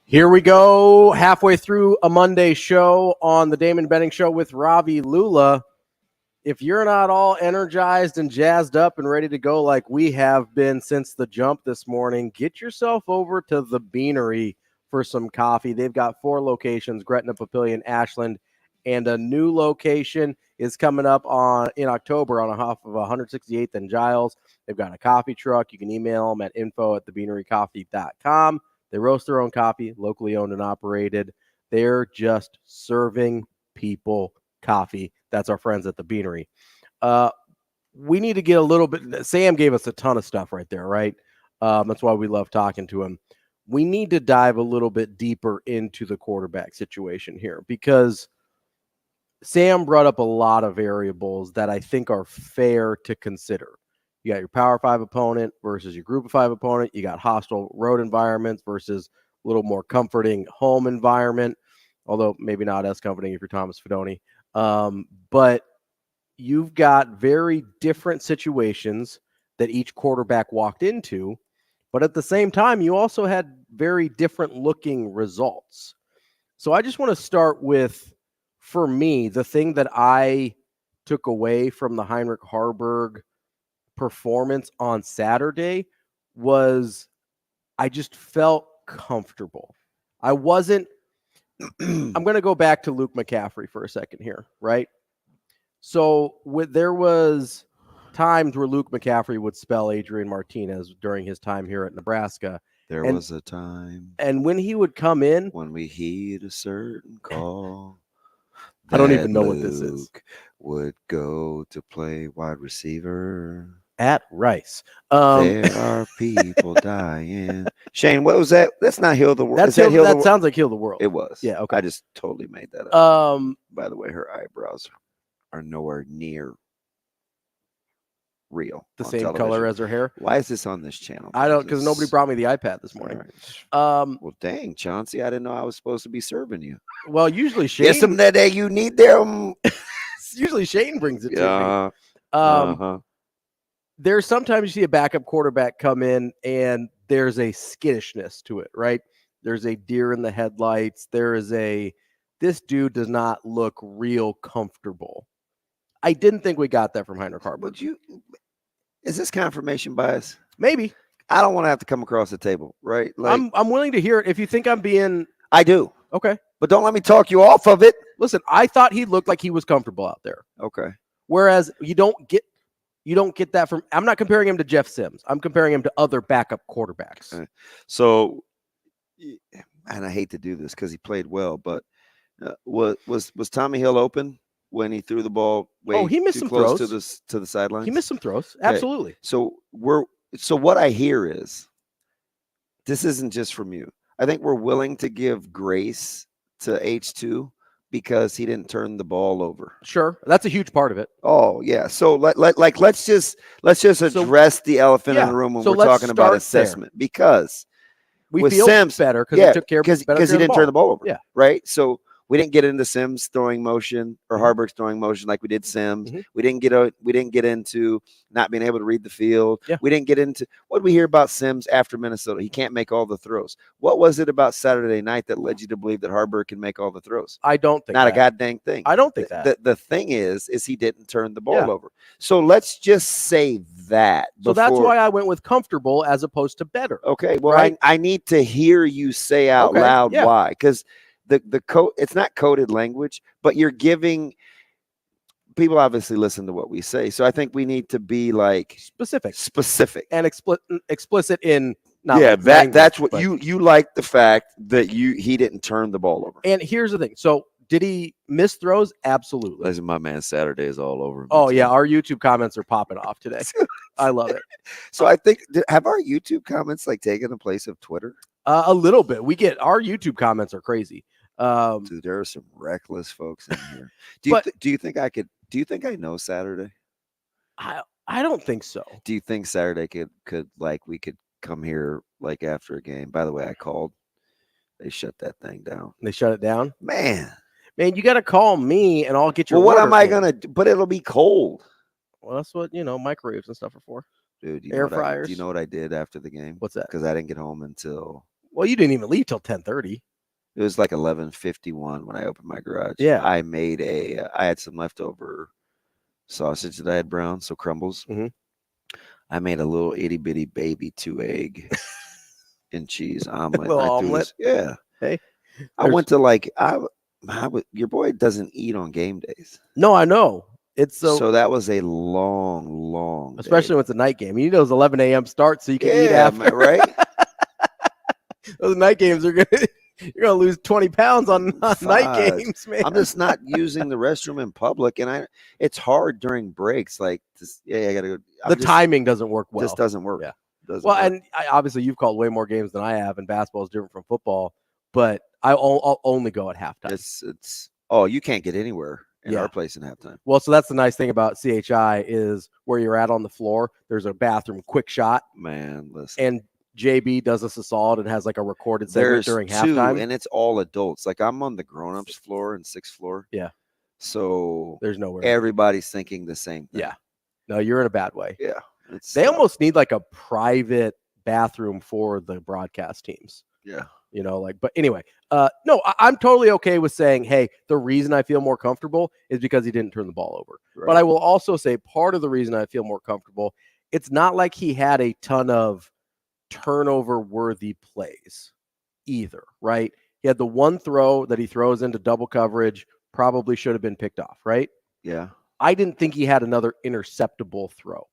Here we go, halfway through a Monday show on the Damon Benning Show with Ravi Lulla. If you're not all energized and jazzed up and ready to go like we have been since the jump this morning, get yourself over to the Beanery for some coffee. They've got 4 locations, Gretna, Papillion, Ashland, and a new location is coming up in October on half of 168th and Giles. They've got a coffee truck. You can email them at info@thebeanerycoffee.com. They roast their own coffee, locally owned and operated. They're just serving people coffee. That's our friends at the Beanery. We need to get a little bit. Sam gave us a ton of stuff right there, right? That's why we love talking to him. We need to dive a little bit deeper into the quarterback situation here, because Sam brought up a lot of variables that I think are fair to consider. You got your Power 5 opponent versus your Group of 5 opponent. You got hostile road environments versus a little more comforting home environment, although maybe not as comforting if you're Thomas Fidone. But you've got very different situations that each quarterback walked into. But at the same time, you also had very different looking results. So I just want to start with, for me, the thing that I took away from the Heinrich Haarberg performance on Saturday was I just felt comfortable. I wasn't I'm going to go back to Luke McCaffrey for a second here, right? So there was times where Luke McCaffrey would spell Adrian Martinez during his time here at Nebraska. There was a time. And when he would come in, when we heed a certain call, I don't even know what this is. Would go to play wide receiver at Rice. There are people dying. Shane, what was that? That's not Heal the World. That sounds like Heal the World. It was. Yeah. Okay. I just totally made that up. By the way, her eyebrows are nowhere near real. The same color as her hair. Why is this on this channel? I don't, because nobody brought me the iPad this morning. Right. Well, dang, Chauncey, I didn't know I was supposed to be serving you. Well, usually Shane. Get some that day you need them. Usually Shane brings it to me. There's sometimes you see a backup quarterback come in and there's a skittishness to it, right? There's a deer in the headlights. This dude does not look real comfortable. I didn't think we got that from Heinrich Haarberg. Is this confirmation bias? Maybe. I don't want to have to come across the table, right? Like, I'm willing to hear it. If you think I'm being... I do. Okay. But don't let me talk you off of it. Listen, I thought he looked like he was comfortable out there. Okay. Whereas you don't get that from... I'm not comparing him to Jeff Sims. I'm comparing him to other backup quarterbacks. Okay. So, and I hate to do this because he played well, but was Tommy Hill open when he threw the ball he missed some close throws to the sidelines? He missed some throws. Absolutely. Okay. So what I hear is, this isn't just from you. I think we're willing to give grace to H2 because he didn't turn the ball over. Sure, that's a huge part of it. Oh yeah. So let's just address the elephant in the room when we're talking about assessment there. Because we feel Sims better because he took care of because he didn't turn the ball over. Yeah. Right. So we didn't get into Sims throwing motion or Haarberg's throwing motion like we did Sims. Mm-hmm. We didn't get into not being able to read the field. Yeah. We didn't get into what did we hear about Sims after Minnesota? He can't make all the throws. What was it about Saturday night that led you to believe that Haarberg can make all the throws? I don't think not a goddamn thing. I don't think that. The thing is he didn't turn the ball over. So let's just say that. So that's why I went with comfortable as opposed to better. Okay. Well, right? I need to hear you say out loud why, because the code, it's not coded language, but you're giving people obviously listen to what we say. So I think we need to be like specific and explicit in not language, that's what you like the fact that he didn't turn the ball over. And here's the thing. So did he miss throws? Absolutely. Listen, my man, Saturday is all over. Oh yeah, our YouTube comments are popping off today. I love it. So I think have our YouTube comments like taken the place of Twitter? A little bit. Our YouTube comments are crazy. Dude, there are some reckless folks in here. Do you think I know Saturday? I don't think so. Do you think Saturday could we could come here like after a game? By the way, I called. They shut that thing down. They shut it down? Man, you got to call me and I'll get your Well, what am I going to do? But it'll be cold. Well, that's what, microwaves and stuff are for. Dude, air fryers. Do you know what I did after the game? What's that? Because I didn't get home until... Well, you didn't even leave till 10:30. It was like 11:51 when I opened my garage. Yeah. I made I had some leftover sausage that I had browned, so crumbles. Mm-hmm. I made a little itty bitty baby 2-egg and cheese omelet. Little omelet. Yeah. Hey. I went to your boy doesn't eat on game days. No, I know. It's so that was a long especially day. when it's a night game. You know, those 11 a.m. starts, so you can eat after. Right? Those night games are good. You're gonna lose 20 pounds on night games, man. I'm just not using the restroom in public, and it's hard during breaks. Like, I gotta go. Timing doesn't work well. This doesn't work. Yeah. Doesn't work. And obviously you've called way more games than I have, and basketball is different from football. But I'll only go at halftime. It's you can't get anywhere in our place in halftime. Well, so that's the nice thing about CHI is where you're at on the floor. There's a bathroom quick shot. Man, listen. And JB does us a solid and has like a recorded segment during halftime. And it's all adults. Like I'm on the grown-ups floor and 6th floor. Yeah. So there's nowhere. Everybody's thinking the same thing. Yeah. No, you're in a bad way. Yeah. They almost need like a private bathroom for the broadcast teams. Yeah. But anyway, no, I'm totally okay with saying, hey, the reason I feel more comfortable is because he didn't turn the ball over. Right. But I will also say part of the reason I feel more comfortable, it's not like he had a ton of turnover-worthy plays either, right? He had the one throw that he throws into double coverage, probably should have been picked off, right? Yeah. I didn't think he had another interceptable throw.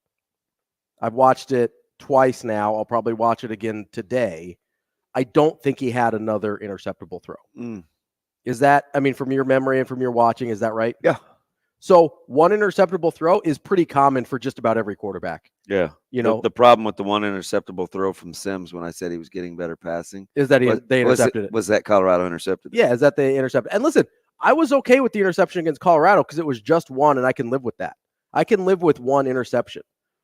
I've watched it twice now. I'll probably watch it again today. I don't think he had another interceptable throw. Is that, from your memory and from your watching, is that right? Yeah. So one interceptable throw is pretty common for just about every quarterback. Yeah. The problem with the one interceptable throw from Sims when I said he was getting better passing is that they intercepted it. Was that Colorado intercepted it? Yeah, is that they intercepted. And listen, I was okay with the interception against Colorado because it was just one, and I can live with that. I can live with one interception,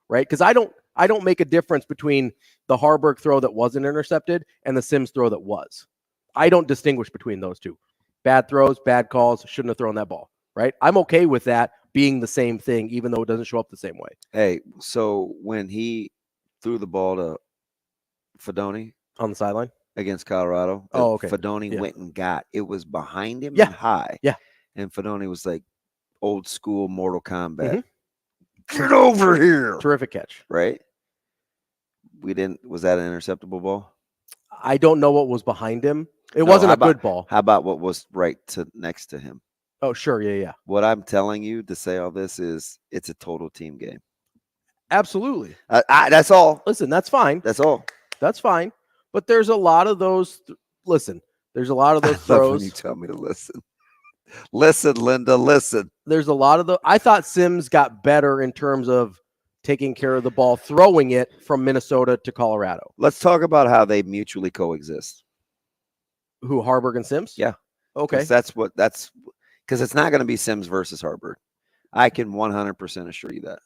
right? Because I don't make a difference between the Harburg throw that wasn't intercepted and the Sims throw that was. I don't distinguish between those two. Bad throws, bad calls, shouldn't have thrown that ball, right? I'm okay with that being the same thing, even though it doesn't show up the same way. Hey, so when he threw the ball to Fedoni on the sideline against Colorado, Fedoni went and got it was behind him and high. Yeah. And Fedoni was like old school Mortal Kombat. Get over here. Terrific catch. Right? Was that an interceptable ball? I don't know what was behind him. It wasn't a good ball. How about what was next to him? Oh, sure. Yeah. What I'm telling you to say all this is it's a total team game. Absolutely. That's all. Listen, that's fine. That's all. That's fine. But there's a lot of those. There's a lot of those I love throws. when you tell me to listen. Listen, Linda, listen. There's a lot of the. I thought Sims got better in terms of taking care of the ball, throwing it from Minnesota to Colorado. Let's talk about how they mutually coexist. Who, Harburg and Sims? Yeah. Okay. That's because it's not going to be Sims versus Harburg. I can 100% assure you that.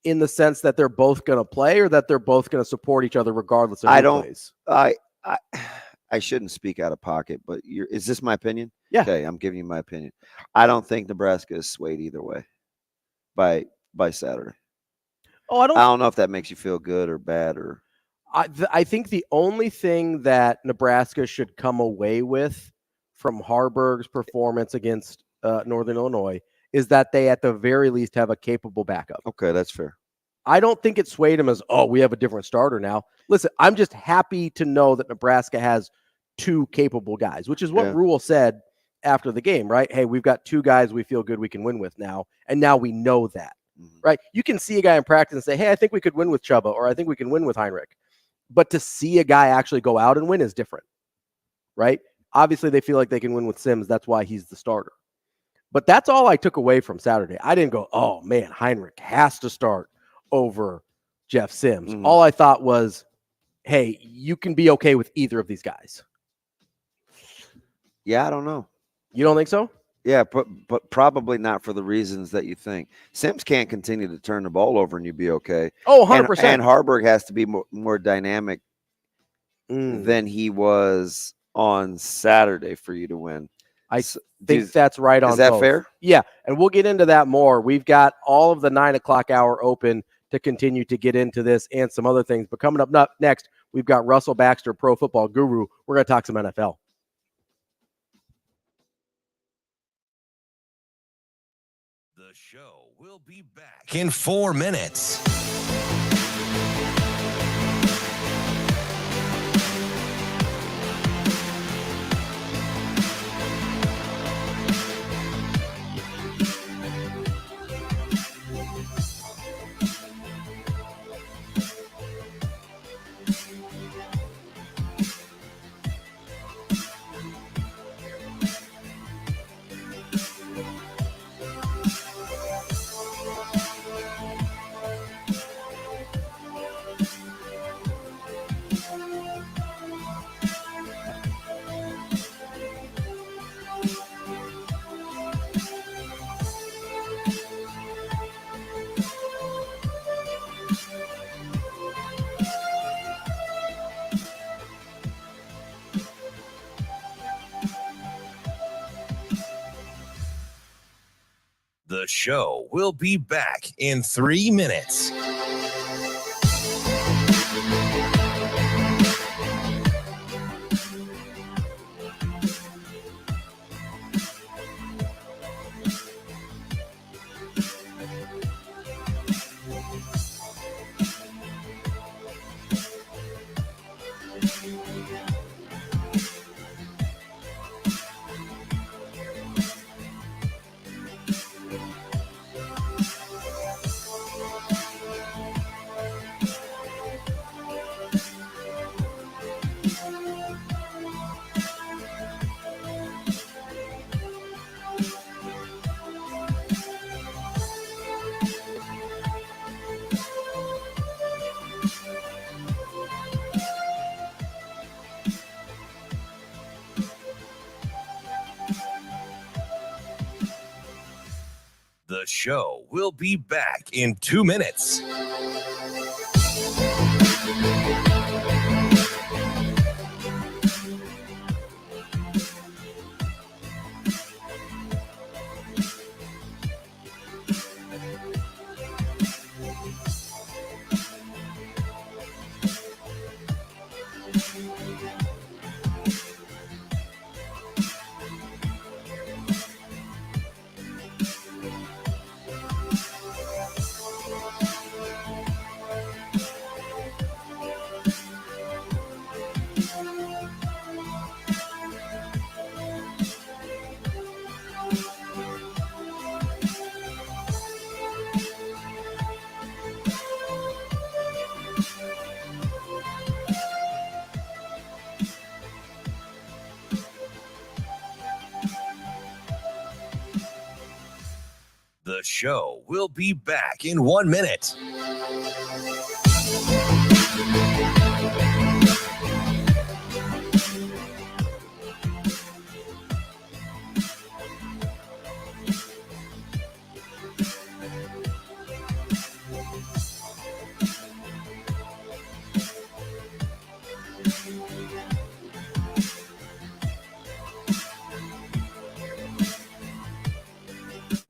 In the sense that they're both going to play, or that they're both going to support each other regardless of who plays? I shouldn't speak out of pocket, but is this my opinion? Yeah. Okay, I'm giving you my opinion. I don't think Nebraska is swayed either way by Saturday. Oh, I don't know if that makes you feel good or bad or. I think the only thing that Nebraska should come away with from Harburg's performance against Northern Illinois is that they at the very least have a capable backup. Okay, that's fair. I don't think it swayed him as, we have a different starter now. Listen, I'm just happy to know that Nebraska has two capable guys, which is what Rule said after the game, right? Hey, we've got two guys we feel good we can win with now, and now we know that, right? You can see a guy in practice and say, hey, I think we could win with Chuba, or I think we can win with Heinrich. But to see a guy actually go out and win is different, right? Obviously, they feel like they can win with Sims. That's why he's the starter. But that's all I took away from Saturday. I didn't go, oh, man, Heinrich has to start over Jeff Sims. All I thought was, hey, you can be okay with either of these guys. Yeah, I don't know. You don't think so? Yeah, but probably not for the reasons that you think. Sims can't continue to turn the ball over and you'd be okay. Oh, 100%. And Harburg has to be more dynamic than he was on Saturday for you to win. I think that's right on. Is that both. fair? Yeah, and we'll get into that more. We've got all of the 9 o'clock hour open to continue to get into this and some other things. But coming up next, we've got Russell Baxter, Pro Football Guru. We're going to talk some NFL. The show will be back in 4 minutes. The show will be back in 3 minutes. show will be back in 2 minutes. The show will be back in 1 minute.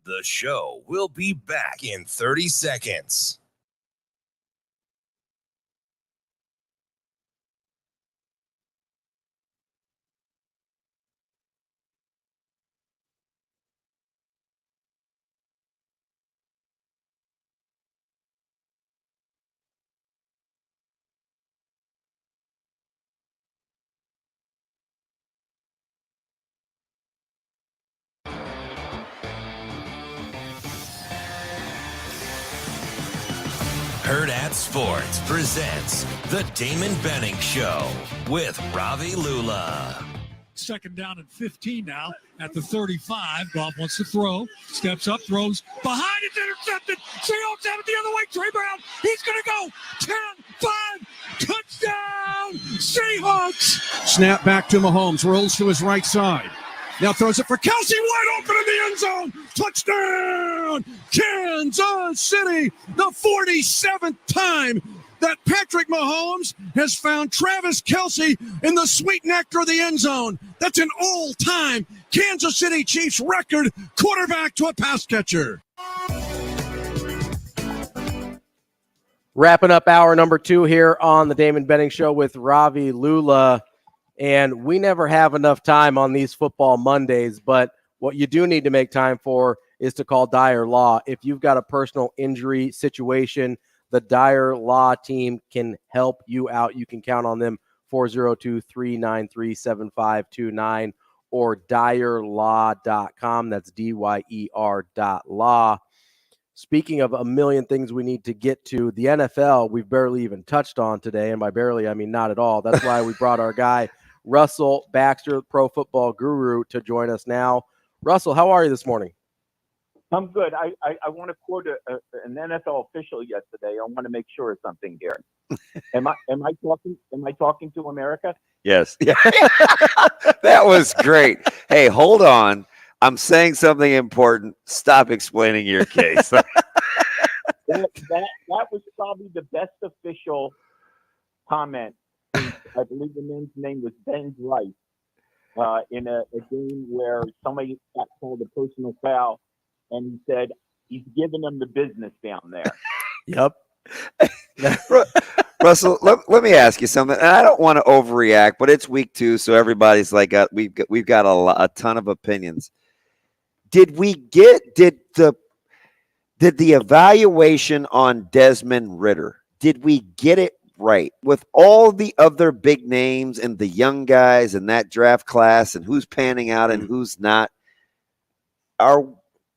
The show will be back in 30 seconds. Hurrdat Sports presents the Damon Benning Show with Ravi Lulla. Second down and 15 now at the 35. Goff wants to throw. Steps up, throws behind. It's intercepted. Seahawks have it the other way. Trey Brown, he's going to go. 10-5. Touchdown, Seahawks. Snap back to Mahomes. Rolls to his right side. Now throws it for Kelsey, wide open in the end zone. Touchdown, Kansas City. The 47th time that Patrick Mahomes has found Travis Kelsey in the sweet nectar of the end zone. That's an all-time Kansas City Chiefs record, quarterback to a pass catcher. Wrapping up hour number 2 here on the Damon Benning Show with Ravi Lulla. And we never have enough time on these football Mondays, but what you do need to make time for is to call Dyer Law. If you've got a personal injury situation, the Dyer Law team can help you out. You can count on them, 402-393-7529 or dyerlaw.com. That's DYER.law. Speaking of a million things we need to get to, the NFL, we've barely even touched on today. And by barely, I mean not at all. That's why we brought our guy, Russell Baxter, pro football guru, to join us now. Russell, how are you this morning? I'm good. I want to quote an NFL official yesterday. I want to make sure of something here. Am I talking to America? Yes. Yeah. That was great. Hey, hold on. I'm saying something important. Stop explaining your case. that was probably the best official comment. I believe the man's name was Ben Rice in a game where somebody got called a personal foul, and he said he's giving them the business down there. Yep. Russell, let me ask you something. And I don't want to overreact, but it's week 2, so everybody's like, we've got a ton of opinions. Did the evaluation on Desmond Ridder, did we get it right with all the other big names and the young guys in that draft class and who's panning out and who's not?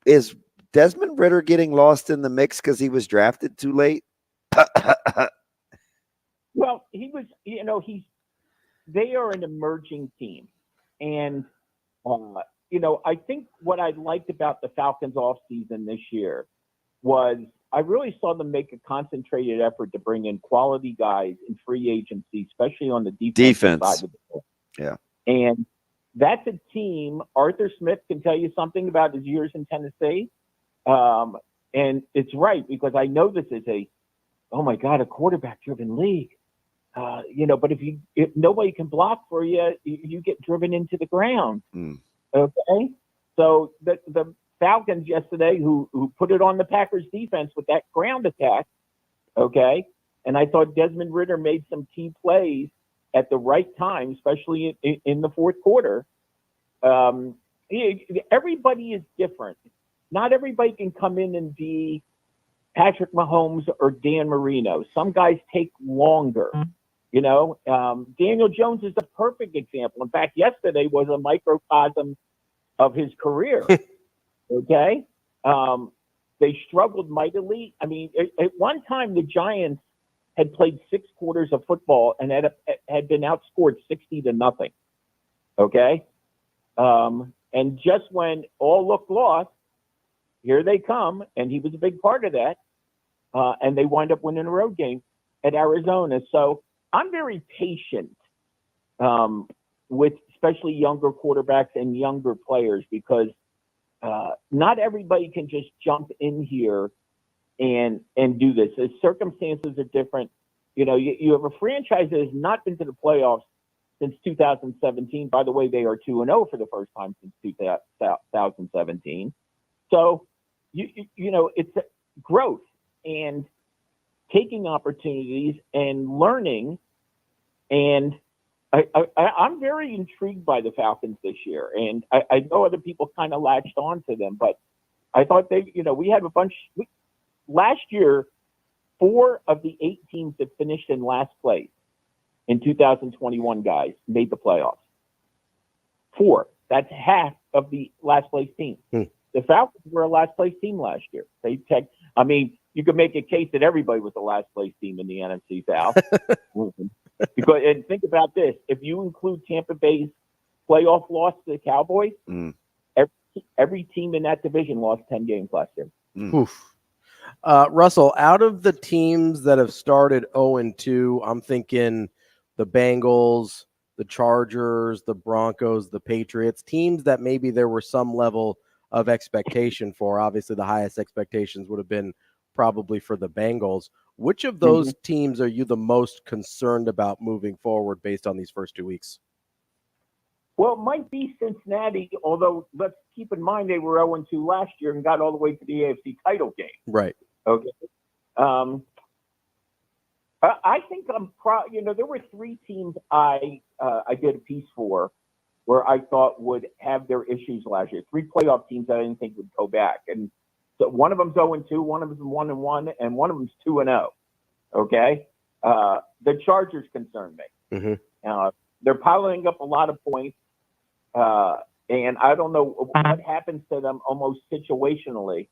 Is Desmond Ridder getting lost in the mix because he was drafted too late? Well, he was, they are an emerging team. And, I think what I liked about the Falcons offseason this year was I really saw them make a concentrated effort to bring in quality guys in free agency, especially on the defense side of the ball. Yeah. And that's a team. Arthur Smith can tell you something about his years in Tennessee. And it's right, because I know this is oh my God, a quarterback-driven league. But if nobody can block for you, you get driven into the ground. Okay, so the Falcons yesterday, who put it on the Packers defense with that ground attack. Okay, and I thought Desmond Ridder made some key plays at the right time, especially in the fourth quarter. Everybody is different. Not everybody can come in and be Patrick Mahomes or Dan Marino. Some guys take longer. Daniel Jones is a perfect example. In fact, yesterday was a microcosm of his career. Okay. They struggled mightily. I mean, at one time, the Giants had played 6 quarters of football and had been outscored 60-0. Okay. And just when all looked lost, here they come. And he was a big part of that. And they wind up winning a road game at Arizona. So I'm very patient with especially younger quarterbacks and younger players, because not everybody can just jump in here and do this. The circumstances are different. You have a franchise that has not been to the playoffs since 2017. By the way, they are 2-0 for the first time since 2017. So, it's growth and taking opportunities and learning. And I'm very intrigued by the Falcons this year. And I know other people kind of latched on to them, but I thought we had a bunch. Last year, 4 of the 8 teams that finished in last place in 2021, guys, made the playoffs. 4. That's half of the last place team. The Falcons were a last place team last year. You could make a case that everybody was the last place team in the NFC South. And think about this: if you include Tampa Bay's playoff loss to the Cowboys, every team in that division lost 10 games last year. Oof. Russell, out of the teams that have started 0-2, I'm thinking the Bengals, the Chargers, the Broncos, the Patriots, teams that maybe there were some level of expectation for. Obviously, the highest expectations would have been probably for the Bengals. Which of those teams are you the most concerned about moving forward based on these first 2 weeks? Well, it might be Cincinnati, although let's keep in mind they were 0-2 last year and got all the way to the AFC title game. Right. Okay. I think there were 3 teams I did a piece for where I thought would have their issues last year. 3 playoff teams that I didn't think would go back. And so one of them's 0-2, one of them's 1-1, and one of them's 2-0. Okay. The Chargers concern me. They're piling up a lot of points. And I don't know what happens to them almost situationally.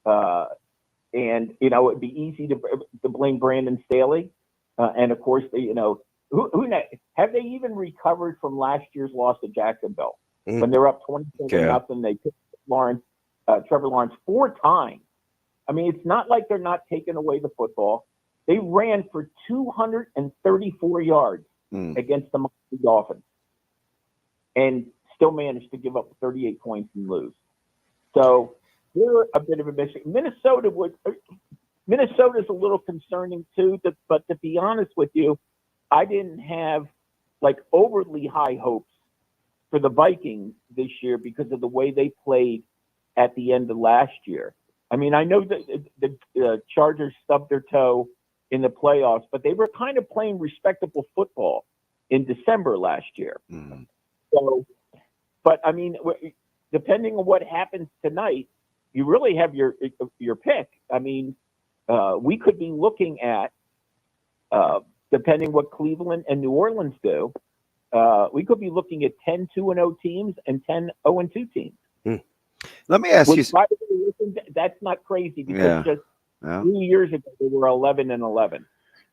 And, it'd be easy to blame Brandon Staley. And of course, who have they even recovered from last year's loss to Jacksonville? When they were up 20-0, they took Trevor Lawrence 4 times. I mean, it's not like they're not taking away the football. They ran for 234 yards against the Miami Dolphins and still managed to give up 38 points and lose. So they're a bit of a mission. Minnesota's a little concerning too, but to be honest with you, I didn't have overly high hopes for the Vikings this year because of the way they played at the end of last year. I mean, I know that the Chargers stubbed their toe in the playoffs, but they were kind of playing respectable football in December last year. So, but I mean, depending on what happens tonight, you really have your pick. I mean, we could be looking at, depending what Cleveland and New Orleans do, we could be looking at 10 2-0 teams and 10 0-2 teams. Let me ask you. By the way, listen, that's not crazy because just 3 years ago they were 11-11.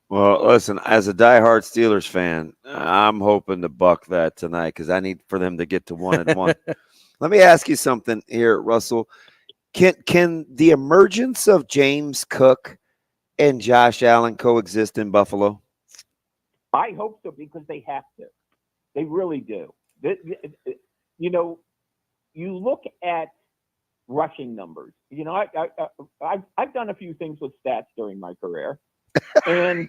Well, listen, as a diehard Steelers fan, I'm hoping to buck that tonight because I need for them to get to 1-1. Let me ask you something here, Russell. Can the emergence of James Cook and Josh Allen coexist in Buffalo? I hope so because they have to. They really do. You look at rushing numbers You know, I've done a few things with stats during my career, and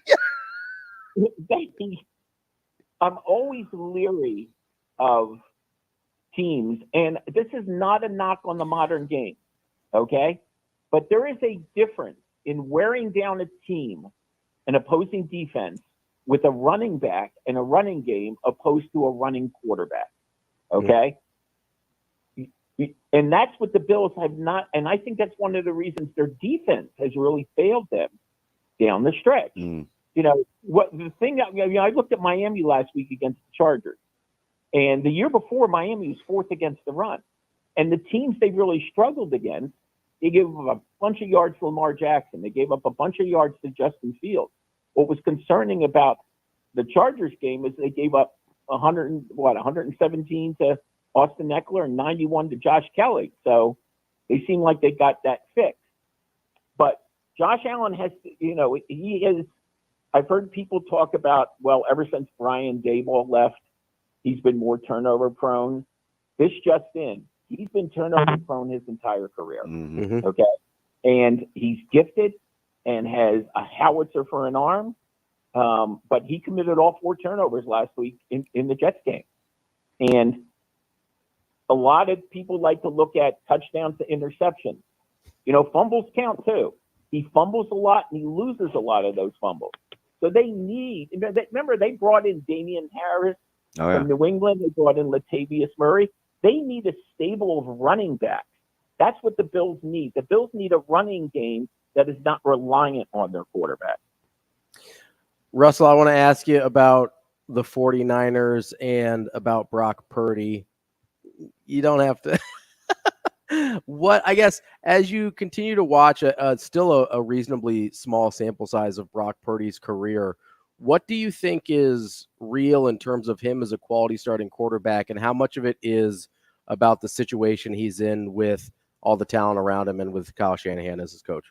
I'm always leery of teams. And this is not a knock on the modern game, okay? But there is a difference in wearing down a team, an opposing defense, with a running back in a running game opposed to a running quarterback, okay? And that's what the Bills have not, and I think that's one of the reasons their defense has really failed them down the stretch. You know, I looked at Miami last week against the Chargers, and the year before, Miami was fourth against the run. And the teams they really struggled against, they gave up a bunch of yards to Lamar Jackson. They gave up a bunch of yards to Justin Fields. What was concerning about the Chargers game is they gave up 117 to Austin Eckler and 91 to Josh Kelly. So they seem like they got that fixed. But Josh Allen has, you know, he is, I've heard people talk about, well, ever since Brian Daboll left, he's been more turnover prone. This just in, he's been turnover prone his entire career. Okay. And he's gifted and has a howitzer for an arm. But he committed all 4 turnovers last week in the Jets game. And a lot of people like to look at touchdowns to interceptions. You know, fumbles count too. He fumbles a lot and he loses a lot of those fumbles. So they need, remember they brought in Damian Harris from New England. They brought in Latavius Murray. They need a stable of running backs. That's what the Bills need. The Bills need a running game that is not reliant on their quarterback. Russell, I want to ask you about the 49ers and about Brock Purdy. You don't have to. What, I guess, as you continue to watch still a reasonably small sample size of Brock Purdy's career, what do you think is real in terms of him as a quality starting quarterback, and how much of it is about the situation he's in with all the talent around him and with Kyle Shanahan as his coach?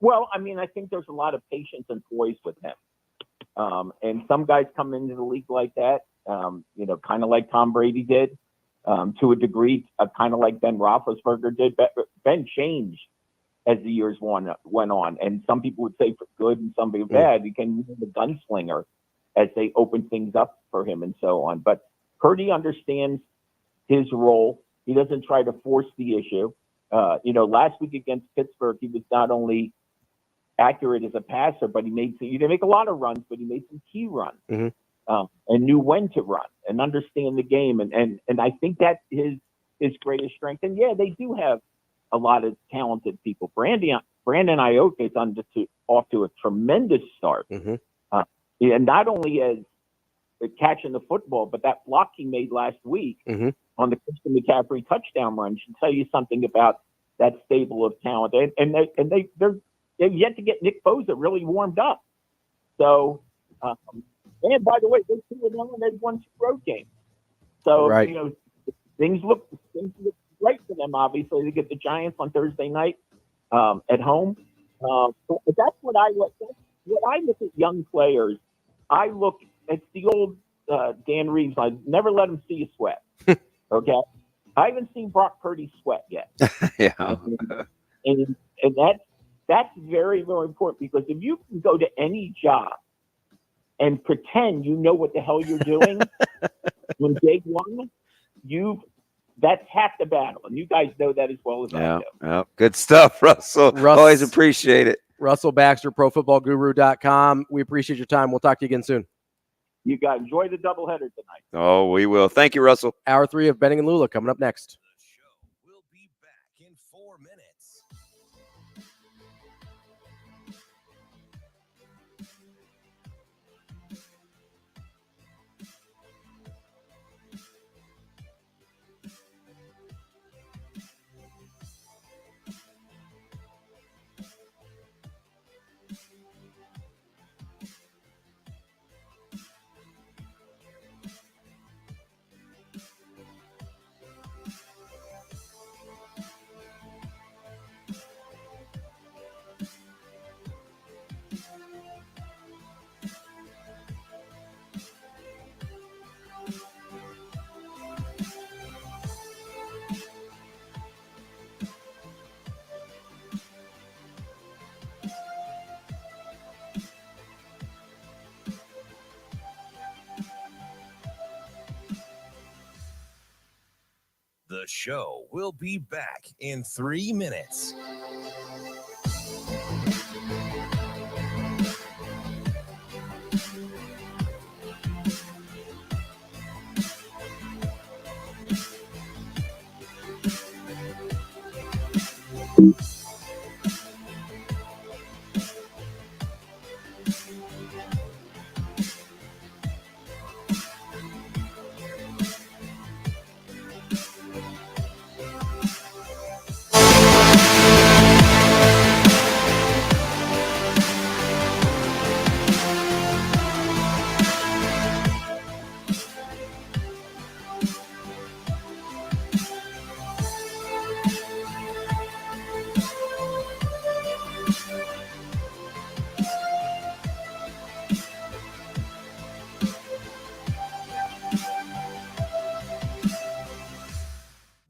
Well, I mean, I think there's a lot of patience and poise with him. And some guys come into the league like that, you know, kind of like Tom Brady did, to a degree, kind of like Ben Roethlisberger did. Ben changed as the years went on, and some people would say for good and some people bad. He became the gunslinger as they opened things up for him and so on. But Purdy understands his role. He doesn't try to force the issue. You know, last week against Pittsburgh, he was not only accurate as a passer, but he didn't make a lot of runs, but he made some key runs, and knew when to run and understand the game. And I think that is his greatest strength. And yeah, they do have a lot of talented people. Brandon Ayuk is off to a tremendous start. And not only as catching the football, but that block he made last week on the Christian McCaffrey touchdown run should tell you something about that stable of talent. And they've yet to get Nick Bosa really warmed up. So, and by the way, they 2-0 and they've won 2 road games. So, you know, things look great for them. Obviously, they get the Giants on Thursday night at home. But that's what I look. When I look at young players, I look. It's the old Dan Reeves. I never let him see you sweat. Okay, I haven't seen Brock Purdy sweat yet. and that's very, very important, because if you can go to any job and pretend you know what the hell you're doing when day one, that's half the battle. And you guys know that as well as I do. Yeah. Good stuff, Russell. Always appreciate it. Russell Baxter, ProFootballGuru.com. We appreciate your time. We'll talk to you again soon. You guys enjoy the doubleheader tonight. Oh, we will. Thank you, Russell. Hour 3 of Benning and Lulla coming up next. We'll be back in 4 minutes. show will be back in 3 minutes.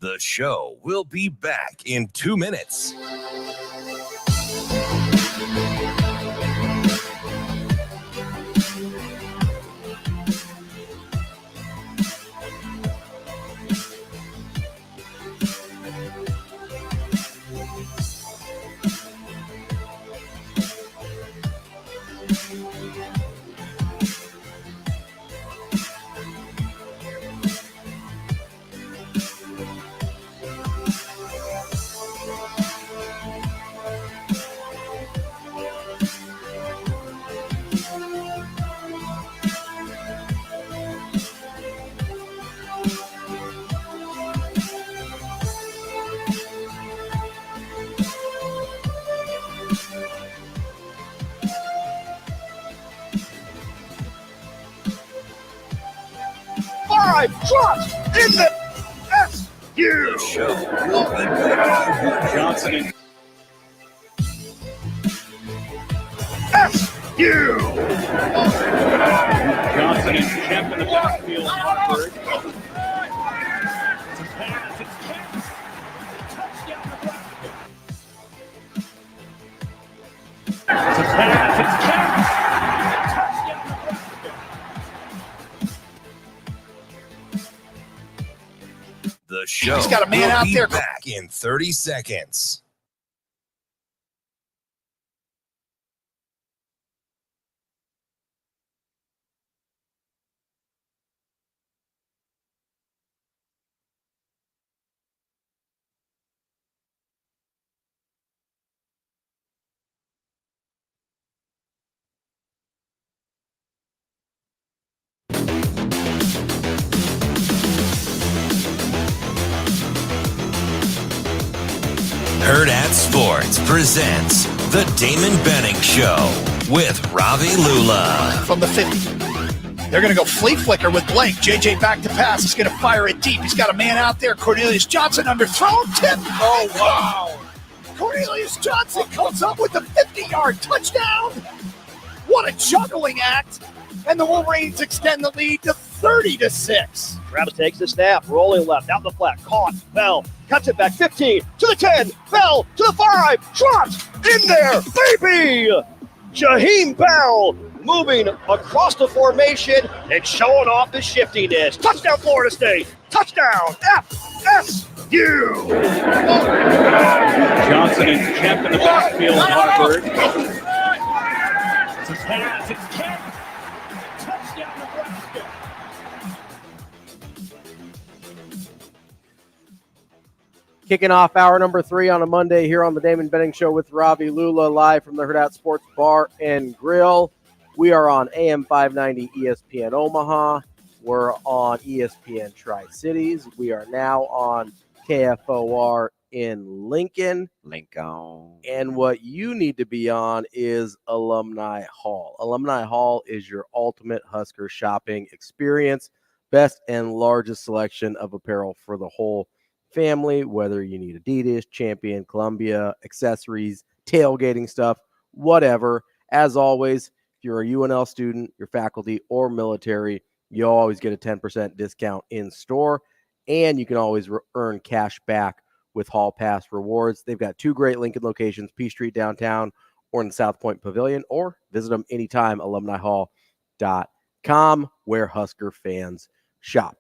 The show will be back in 2 minutes. Drops in the SU. Johnson and SU. Johnson and Kemp in the backfield. Harvard. It's a pass. It's Kemp. Touchdown Nebraska. It's a pass. It's Kemp. Touchdown Nebraska. The show He's got a man will out be there. back in 30 seconds. Hurrdat Sports presents The Damon Benning Show with Ravi Lulla. From the 50. They're going to go flea flicker with Blake. JJ back to pass. He's going to fire it deep. He's got a man out there. Cornelius Johnson underthrown. Tip. Oh, wow. Cornelius Johnson comes up with a 50-yard touchdown. What a juggling act. And the Wolverines extend the lead to 30-6. Travis takes the snap, rolling left, out the flat, caught, Bell, cuts it back, 15, to the 10, Bell, to the 5, drops, in there, baby! Jaheim Bell moving across the formation and showing off his shiftiness. Touchdown, Florida State! Touchdown, FSU! Johnson and Kemp in the backfield. Harvard. It's a pass. It's Kemp. Touchdown Nebraska. Kicking off hour number 3 on a Monday here on the Damon Benning Show with Ravi Lulla, live from the Hurrdat Sports Bar and Grill. We are on AM 590 ESPN Omaha. We're on ESPN Tri-Cities. We are now on KFOR in Lincoln. And what you need to be on is Alumni Hall. Alumni Hall is your ultimate Husker shopping experience. Best and largest selection of apparel for the whole family, whether you need Adidas, Champion, Columbia, accessories, tailgating stuff, whatever. As always, if you're a UNL student, your faculty, or military, you always get a 10% discount in store, and you can always earn cash back with Hall Pass rewards. They've got 2 great Lincoln locations, P Street downtown or in the South Point Pavilion, or visit them anytime, alumnihall.com, where Husker fans shop.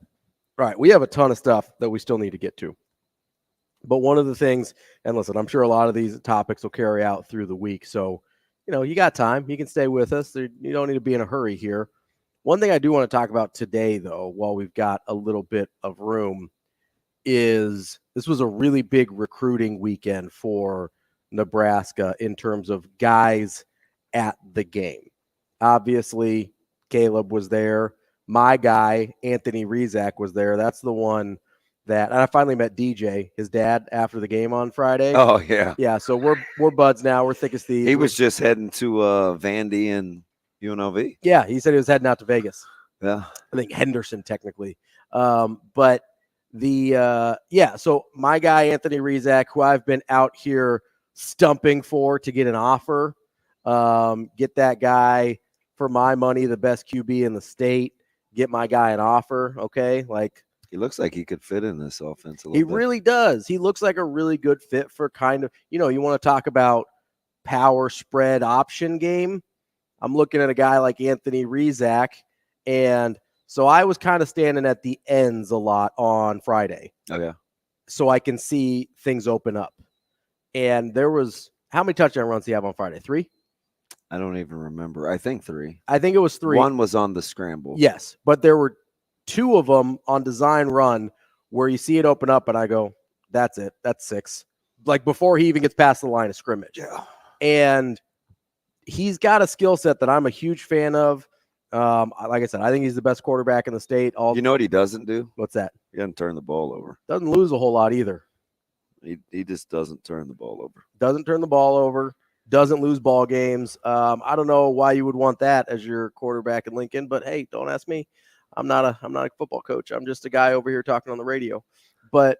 All right, we have a ton of stuff that we still need to get to. But one of the things, and listen, I'm sure a lot of these topics will carry out through the week. So, you got time. You can stay with us. You don't need to be in a hurry here. One thing I do want to talk about today, though, while we've got a little bit of room, is this was a really big recruiting weekend for Nebraska in terms of guys at the game. Obviously, Caleb was there. My guy, Anthony Rizak, was there. That's the one that, and I finally met DJ, his dad, after the game on Friday. Oh, yeah. Yeah, so we're buds now. We're thick as thieves. He was just heading to Vandy and UNLV. Yeah, he said he was heading out to Vegas. Yeah. I think Henderson, technically. But so my guy, Anthony Rizak, who I've been out here stumping for to get an offer, get that guy for my money, the best QB in the state, get my guy an offer. Okay. Like, he looks like he could fit in this offense a little he bit. really does. He looks like a really good fit for kind of, you want to talk about power spread option game. I'm looking at a guy like Anthony Rizak, and so I was kind of standing at the ends a lot on Friday. Oh, yeah. So I can see things open up. And there was, how many touchdown runs did he have on Friday? 3? I don't even remember. I think 3. I think it was 3. One was on the scramble. Yes, but there were 2 of them on design run where you see it open up, and I go, that's it. That's 6. Like before he even gets past the line of scrimmage. Yeah. And he's got a skill set that I'm a huge fan of. Like I said, I think he's the best quarterback in the state. You know what he doesn't do? What's that? He doesn't turn the ball over. Doesn't lose a whole lot either. He just doesn't turn the ball over. Doesn't turn the ball over. Doesn't lose ball games. I don't know why you would want that as your quarterback in Lincoln, but hey, don't ask me. I'm not a football coach. I'm just a guy over here talking on the radio. But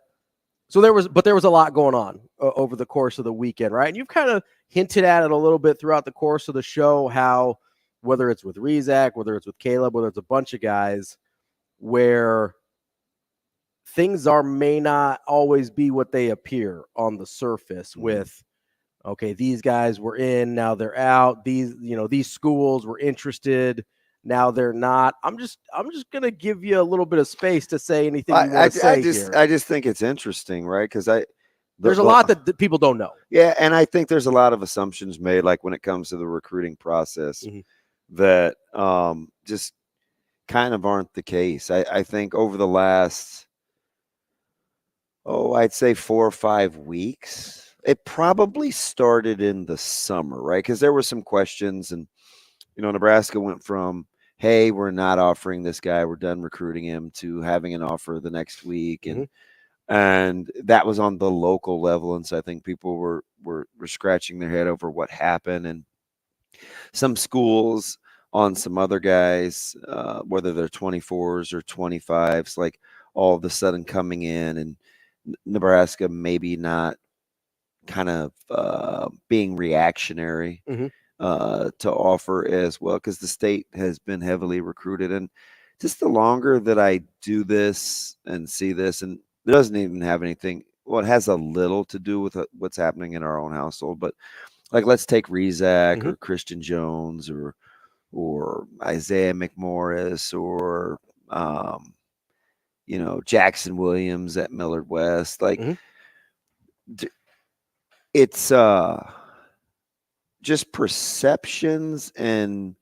there was a lot going on over the course of the weekend, right? And you've kind of hinted at it a little bit throughout the course of the show, how whether it's with Rizak, whether it's with Caleb, whether it's a bunch of guys, where things may not always be what they appear on the surface with, okay, these guys were in, now they're out. These schools were interested, now they're not. I'm just going to give you a little bit of space to say anything you want to say here. I just think it's interesting, right? Because there's a lot that people don't know. Yeah, and I think there's a lot of assumptions made, like when it comes to the recruiting process, that just kind of aren't the case. I think over the last, I'd say 4 or 5 weeks, it probably started in the summer, right? Because there were some questions, and Nebraska went from, hey, we're not offering this guy, we're done recruiting him, to having an offer the next week, and that was on the local level. And so I think people were scratching their head over what happened, and some schools on some other guys, whether they're 24s or 25s, like all of a sudden coming in, and Nebraska maybe not kind of being reactionary to offer as well, because the state has been heavily recruited. And just the longer that I do this and see this, and it doesn't even have anything, it has a little to do with what's happening in our own household, but like, let's take Rizak or Christian Jones or Isaiah McMorris or Jackson Williams at Millard West. Like, it's just perceptions and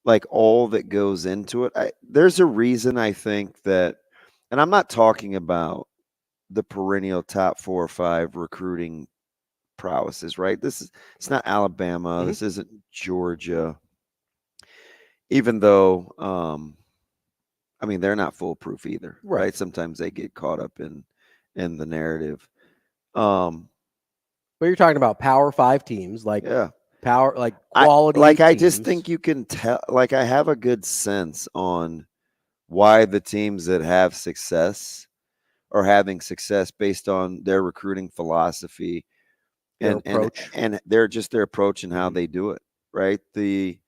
like all that goes into it. There's a reason I think that, and I'm not talking about the perennial top 4 or 5 recruiting prowesses, right? It's not Alabama. This isn't Georgia. Even though, they're not foolproof either, right? Sometimes they get caught up in the narrative. But you're talking about Power 5 teams, like power, like quality. I just think you can tell. Like, I have a good sense on why the teams that have success are having success based on their recruiting philosophy and approach, and their approach and how they do it. Right. The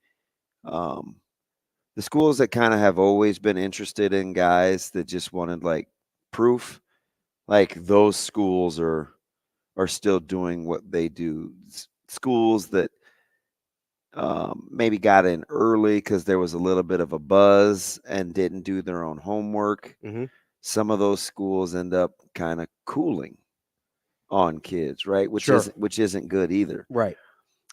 schools that kind of have always been interested in guys that just wanted like proof, like those schools are still doing what they do. Schools that maybe got in early because there was a little bit of a buzz and didn't do their own homework. Some of those schools end up kind of cooling, on kids, right? Which isn't good either. Right.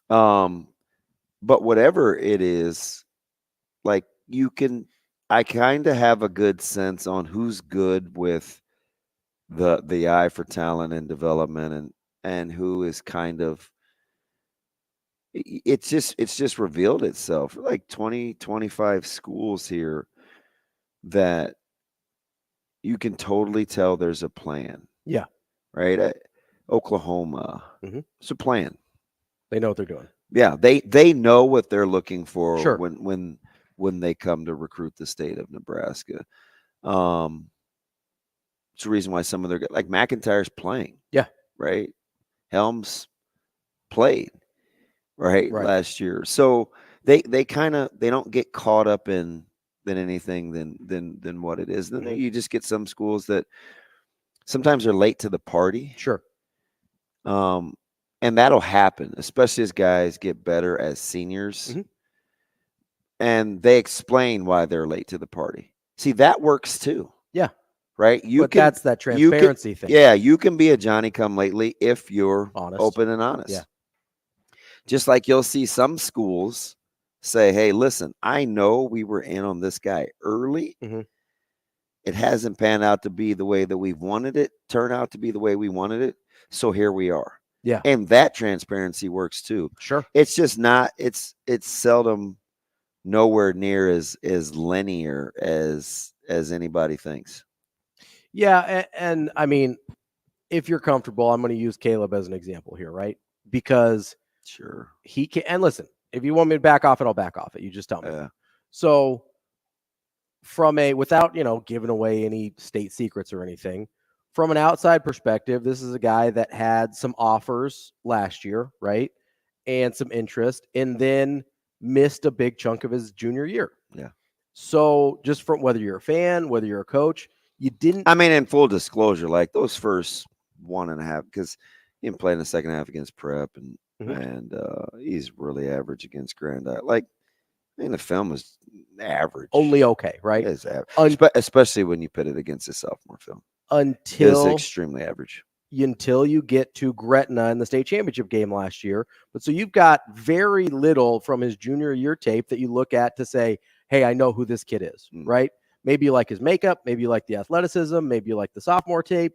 But whatever it is, like I kind of have a good sense on who's good with the eye for talent and development and who is kind of, it's just revealed itself. Like 20, 25 schools here that you can totally tell there's a plan. Yeah. Right. Oklahoma. It's a plan. They know what they're doing. Yeah. They know what they're looking for Sure. when they come to recruit the state of Nebraska. It's the reason why some of their, like McIntyre's playing. Yeah. Right. Helms played right. Last year. So they don't get caught up in anything than what it is. Then you just get some schools that sometimes are late to the party. Sure. And that'll happen, especially as guys get better as seniors. And they explain why they're late to the party. See, that works too. Yeah. Right. That's that transparency thing. Yeah. You can be a Johnny come lately if you're honest. Open and honest. Yeah. Just like you'll see some schools say, hey, listen, I know we were in on this guy early. It hasn't panned out to be the way that we've wanted it, turn out to be the way we wanted it. So here we are. Yeah. And that transparency works too. Sure. It's just not, it's seldom nowhere near as linear as anybody thinks. Yeah. And I mean, if you're comfortable, I'm going to use Caleb as an example here, right? Because sure he can, and listen, if you want me to back off it, I'll back off it. You just tell me. So from without, giving away any state secrets or anything, from an outside perspective, this is a guy that had some offers last year, right? And some interest, and then missed a big chunk of his junior year. Yeah. So just from whether you're a fan, whether you're a coach, you didn't. I mean, in full disclosure, like those first 1.5, because he didn't play in the second half against Prep, and he's really average against Grandisle. Like, the film is average. Only okay, right? It's average. Especially when you put it against a sophomore film. Until it's extremely average. Until you get to Gretna in the state championship game last year. But so you've got very little from his junior year tape that you look at to say, hey, I know who this kid is, right? Maybe you like his makeup, maybe you like the athleticism, maybe you like the sophomore tape,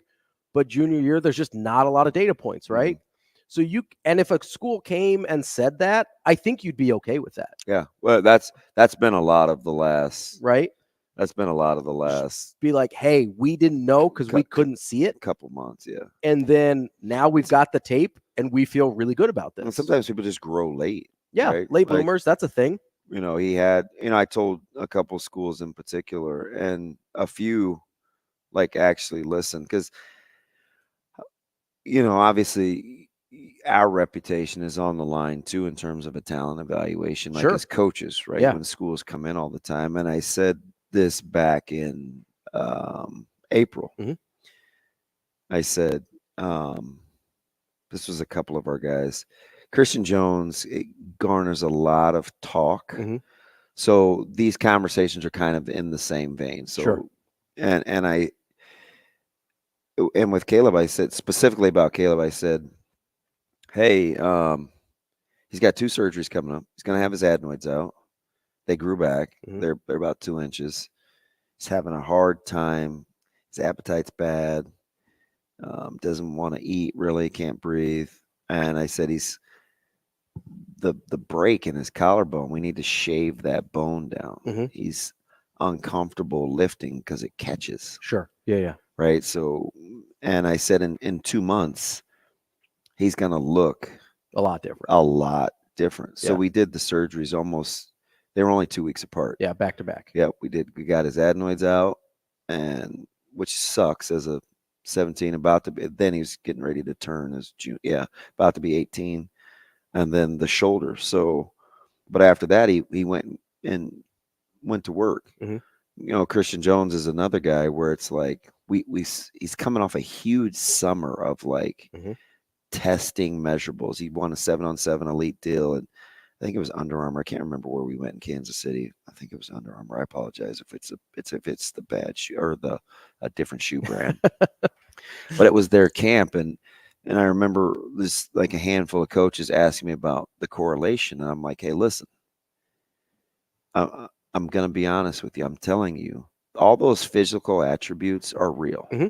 but junior year, there's just not a lot of data points, right? So and if a school came and said that, I think you'd be okay with that. Yeah. Well, that's been a lot of the last, right? That's been a lot of the last. Be like, hey, we didn't know because we couldn't see it. Couple months, yeah. And then now we've got the tape and we feel really good about this. And sometimes people just grow late. Yeah, right? late bloomers, that's a thing. He had, I told a couple schools in particular, and a few actually listened because, obviously our reputation is on the line too in terms of a talent evaluation, as coaches, right? Yeah. When schools come in all the time. And I said this back in April. I said, this was a couple of our guys. Christian Jones, it garners a lot of talk. So these conversations are kind of in the same vein. So, and with Caleb, I said specifically about Caleb, I said, hey, he's got 2 surgeries coming up. He's going to have his adenoids out. They grew back. They're about 2 inches. He's having a hard time. His appetite's bad. Doesn't want to eat, really can't breathe. And I said, he's the break in his collarbone. We need to shave that bone down. He's uncomfortable lifting because it catches. Sure. Yeah. Right. So, and I said in 2 months, he's going to look a lot different. So we did the surgeries they were only 2 weeks apart. Yeah. Back to back. Yeah. We got his adenoids out, and which sucks as a 17, then he was getting ready to turn as June. Yeah. About to be 18. And then the shoulder. So, but after that, he went to work. Christian Jones is another guy where it's like, he's coming off a huge summer of testing measurables. He won a 7-on-7 elite deal, and I think it was Under Armour. I can't remember where we went in Kansas City. I think it was Under Armour. I apologize if it's the bad shoe or a different shoe brand. But it was their camp, and And I remember this, like a handful of coaches asking me about the correlation. And I'm like, hey, listen, I'm going to be honest with you. I'm telling you, all those physical attributes are real. Mm-hmm.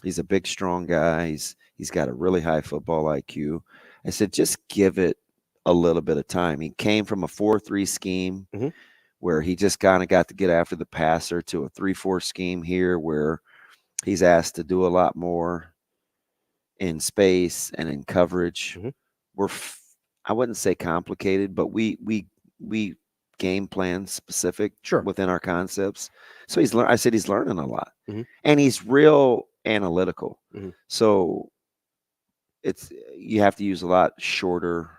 He's a big, strong guy. He's got a really high football IQ. I said, just give it a little bit of time. He came from a 4-3 scheme mm-hmm. where he just kind of got to get after the passer to a 3-4 scheme here where he's asked to do a lot more in space and in coverage. Mm-hmm. I wouldn't say complicated, but we game plan specific within our concepts. So I said he's learning a lot, mm-hmm. and he's real analytical. Mm-hmm. So you have to use a lot shorter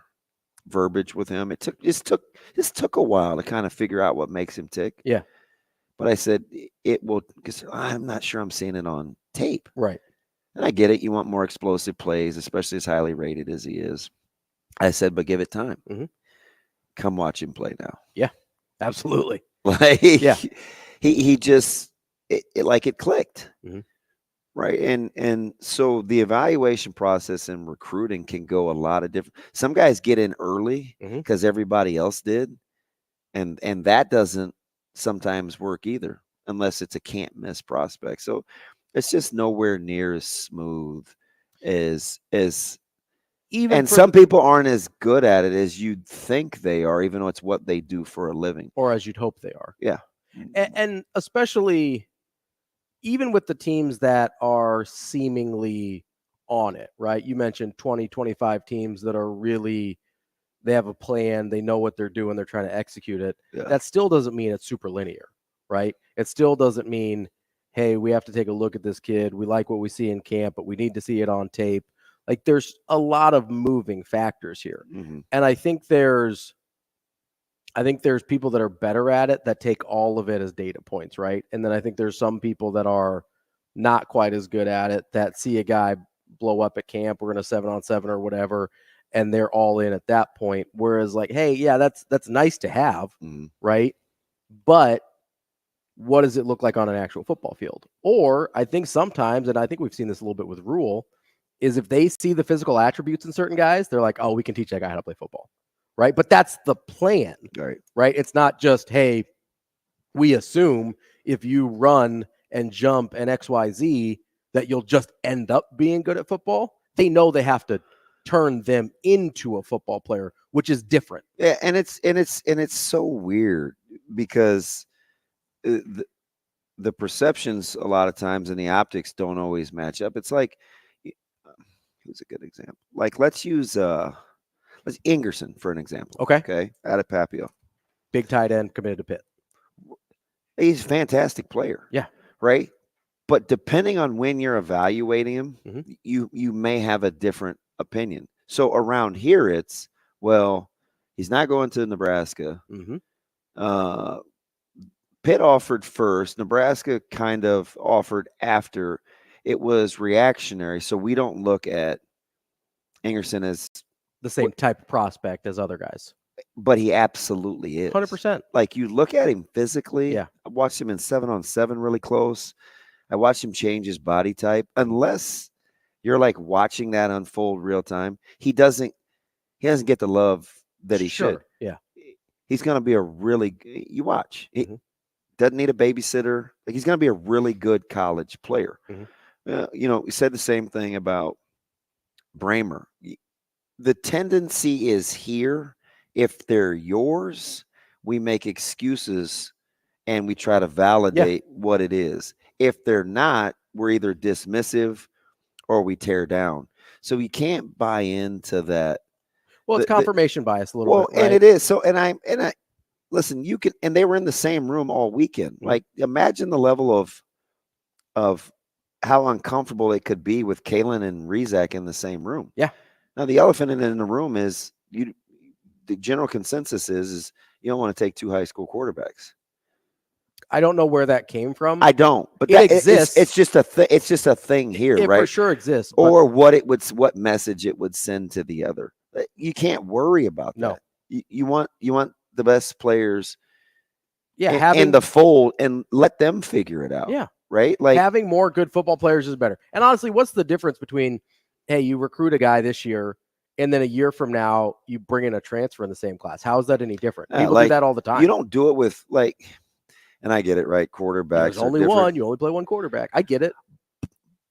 verbiage with him. It took a while to kind of figure out what makes him tick. Yeah. But I said it will, because I'm not sure I'm seeing it on tape. Right. And I get it. You want more explosive plays, especially as highly rated as he is. I said, but give it time. Mm-hmm. Come watch him play now. Yeah, absolutely. Like, yeah. He just, it clicked. Mm-hmm. Right. And so the evaluation process in recruiting can go a lot of different. Some guys get in early because everybody else did. And that doesn't sometimes work either, unless it's a can't miss prospect. So it's just nowhere near as smooth as even. And some people aren't as good at it as you'd think they are, even though it's what they do for a living. Or as you'd hope they are. Yeah. And especially even with the teams that are seemingly on it, right? You mentioned 20, 25 teams that are really, they have a plan, they know what they're doing, they're trying to execute it. Yeah. That still doesn't mean it's super linear, right? It still doesn't mean, hey, we have to take a look at this kid. We like what we see in camp, but we need to see it on tape. Like, there's a lot of moving factors here. Mm-hmm. And I think there's people that are better at it that take all of it as data points, right? And then I think there's some people that are not quite as good at it that see a guy blow up at camp, we're going to 7-on-7 or whatever, and they're all in at that point. Whereas, like, hey, yeah, that's nice to have, right? But what does it look like on an actual football field? Or I think sometimes, and I think we've seen this a little bit with Rule, is if they see the physical attributes in certain guys, they're like, oh, we can teach that guy how to play football. Right. But that's the plan. Right. It's not just, hey, we assume if you run and jump and XYZ that you'll just end up being good at football. They know they have to turn them into a football player, which is different. Yeah. And it's so weird because the perceptions a lot of times and the optics don't always match up. It's like, who's a good example? Like, let's use Ingerson for an example. Okay. Out of Papio. Big tight end committed to Pitt. He's a fantastic player. Yeah. Right. But depending on when you're evaluating him, you may have a different opinion. So around here, it's, well, he's not going to Nebraska. Pitt offered first. Nebraska kind of offered after. It was reactionary. So we don't look at Ingerson as the same type of prospect as other guys. But he absolutely is. 100%. Like, you look at him physically. Yeah. I watched him in 7-on-7 really close. I watched him change his body type. Unless you're like watching that unfold real time, he doesn't get the love that he should. Yeah. He's going to be a really, you watch. He doesn't need a babysitter. Like, he's going to be a really good college player. We said the same thing about Bramer. The tendency is here. If they're yours, we make excuses and we try to validate what it is. If they're not, we're either dismissive or we tear down. So you can't buy into that. Well, it's confirmation bias a little bit. Right? And it is. So, and I listen, you can, and they were in the same room all weekend. Like, imagine the level of how uncomfortable it could be with Kalen and Rezak in the same room. Yeah. Now, the elephant in the room is the general consensus is you don't want to take two high school quarterbacks. I don't know where that came from. I don't, but it exists. It's just a it's just a thing here, it right? For sure exists. Or what message it would send to the other. You can't worry about that. You want the best players. Yeah, in the fold and let them figure it out. Yeah. Right. Like, having more good football players is better. And honestly, what's the difference between hey, you recruit a guy this year, and then a year from now, you bring in a transfer in the same class. How is that any different? People do that all the time. You don't do it with and I get it, right? Quarterbacks. There's only one. You only play one quarterback. I get it.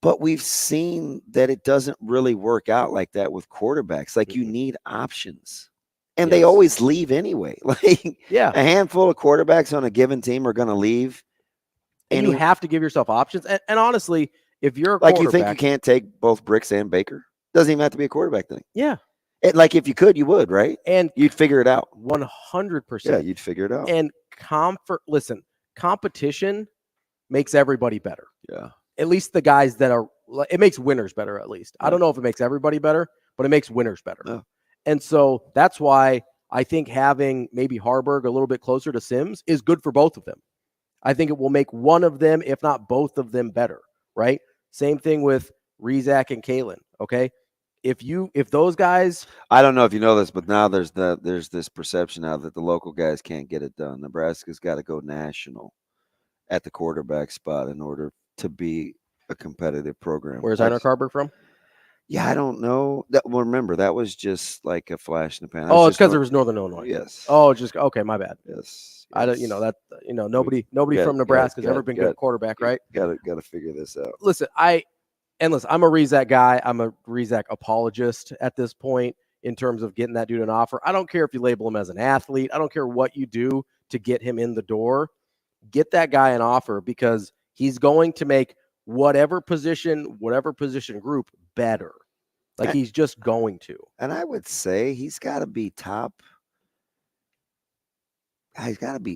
But we've seen that it doesn't really work out like that with quarterbacks. Like you need options. And they always leave anyway. A handful of quarterbacks on a given team are going to leave. And you have to give yourself options. And honestly, if you're a quarterback, you think you can't take both Bricks and Baker? Doesn't even have to be a quarterback thing. Yeah. If you could, you would, right? And you'd figure it out. 100%. Yeah, you'd figure it out. And competition makes everybody better. Yeah. At least the guys that are, it makes winners better, at least. I don't know if it makes everybody better, but it makes winners better. Yeah. And so that's why I think having maybe Harburg a little bit closer to Sims is good for both of them. I think it will make one of them, if not both of them, better, right? Same thing with Rizak and Kalen, okay? If those guys, I don't know if you know this, but now there's this perception now that the local guys can't get it done. Nebraska's got to go national at the quarterback spot in order to be a competitive program. Where's Einar Harburg from? Yeah, I don't know. Remember, that was just like a flash in the pan. Oh, it's because there was Northern Illinois. Yes. Oh, okay, my bad. Yes. I don't. Nobody from Nebraska has ever been good at quarterback, right? Got to figure this out. Listen, I'm a Rizak guy. I'm a Rizak apologist at this point in terms of getting that dude an offer. I don't care if you label him as an athlete. I don't care what you do to get him in the door. Get that guy an offer because he's going to make whatever position group better. He's just going to. And I would say he's got to be top.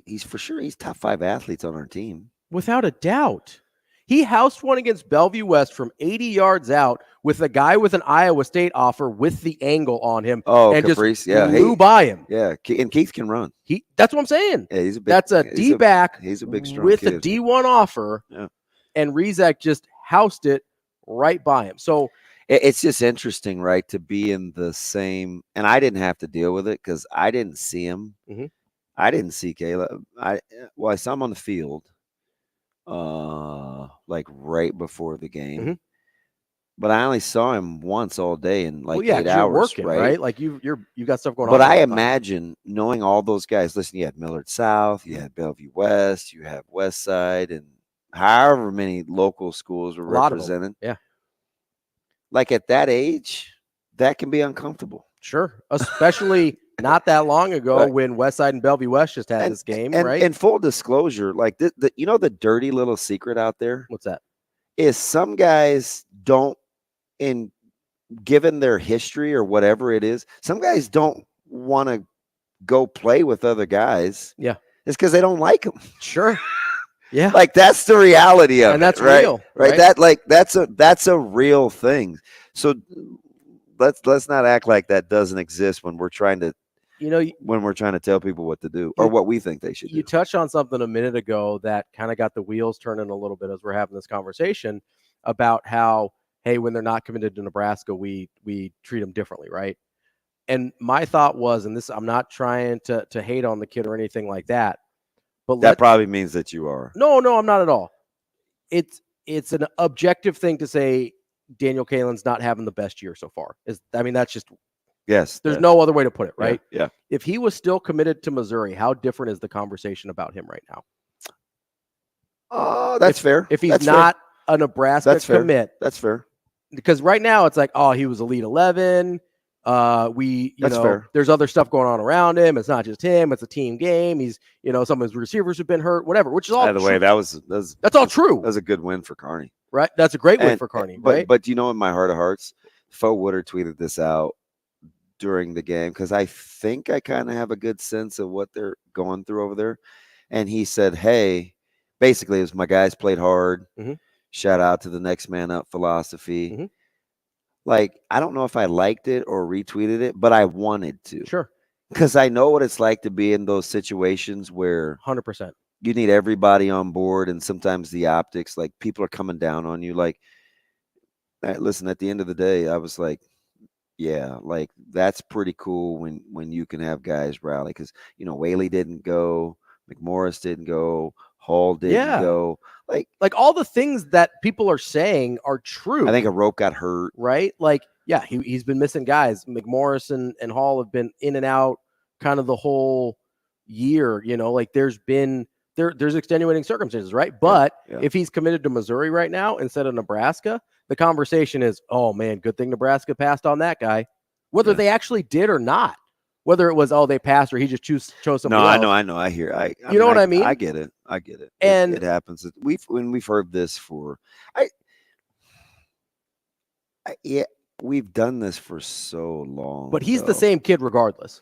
He's for sure. He's top 5 athletes on our team. Without a doubt. He housed one against Bellevue West from 80 yards out with a guy with an Iowa State offer with the angle on him. Oh, and Caprice, just flew by him. Yeah, and Keith can run. That's what I'm saying. Yeah, he's a big. That's a D-back. He's a big, strong with kid. a D1 offer. Yeah. And Rizak just housed it right by him. So it's just interesting, right, to be in the same. And I didn't have to deal with it because I didn't see him. Mm-hmm. I didn't see Caleb. I saw him on the field, right before the game. Mm-hmm. But I only saw him once all day in 8 hours. You're working, right? Like you got stuff going on. But I imagine knowing all those guys. Listen, you had Millard South, you had Bellevue West, you have West Side, and however many local schools were represented. Yeah. Like at that age, that can be uncomfortable. Sure, especially not that long ago when Westside and Bellevue West just had this game, right? And full disclosure, like the dirty little secret out there. What's that? Is some guys don't, given their history or whatever it is, some guys don't want to go play with other guys. Yeah, it's because they don't like them. Sure. Yeah, like that's the reality of and that's right? real, right? That's a real thing. So let's not act like that doesn't exist when we're trying to, when we're trying to tell people what to do or what we think they should do. You touched on something a minute ago that kind of got the wheels turning a little bit as we're having this conversation about how, hey, when they're not committed to Nebraska, we treat them differently, right? And my thought was, and this, I'm not trying to hate on the kid or anything like that. But that probably means that you are. No, I'm not at all. It's an objective thing to say Daniel Kalen's not having the best year so far. That's just yes. There's no other way to put it, right? Yeah. If he was still committed to Missouri, how different is the conversation about him right now? That's fair. If he's not a Nebraska commit, that's fair. Because right now it's like, he was Elite 11. There's other stuff going on around him. It's not just him. It's a team game. He's, some of his receivers have been hurt, whatever, which is all. By the way, that's all true. That was a good win for Kearney. Right. That's a great win for Kearney. Right. But in my heart of hearts, Fo Woodard tweeted this out during the game because I think I kind of have a good sense of what they're going through over there. And he said, hey, basically, it was my guys played hard. Mm-hmm. Shout out to the next man up philosophy. Mm-hmm. Like, I don't know if I liked it or retweeted it, but I wanted to. Sure. Because I know what it's like to be in those situations where 100%. You need everybody on board, and sometimes the optics, like people are coming down on you. Like, listen, at the end of the day, I was like, yeah, like that's pretty cool when you can have guys rally because Whaley didn't go, McMorris didn't go, Hall didn't go. Like all the things that people are saying are true. I think a rope got hurt. Right? Like, yeah, he's been missing guys. McMorris and Hall have been in and out kind of the whole year, like there's extenuating circumstances, right? But if he's committed to Missouri right now instead of Nebraska, the conversation is, oh man, good thing Nebraska passed on that guy. Whether they actually did or not, whether it was, they passed or he just chose somebody else. I know. I hear. You know what I mean? I get it. And it happens. We've heard this for. We've done this for so long. But he's the same kid regardless.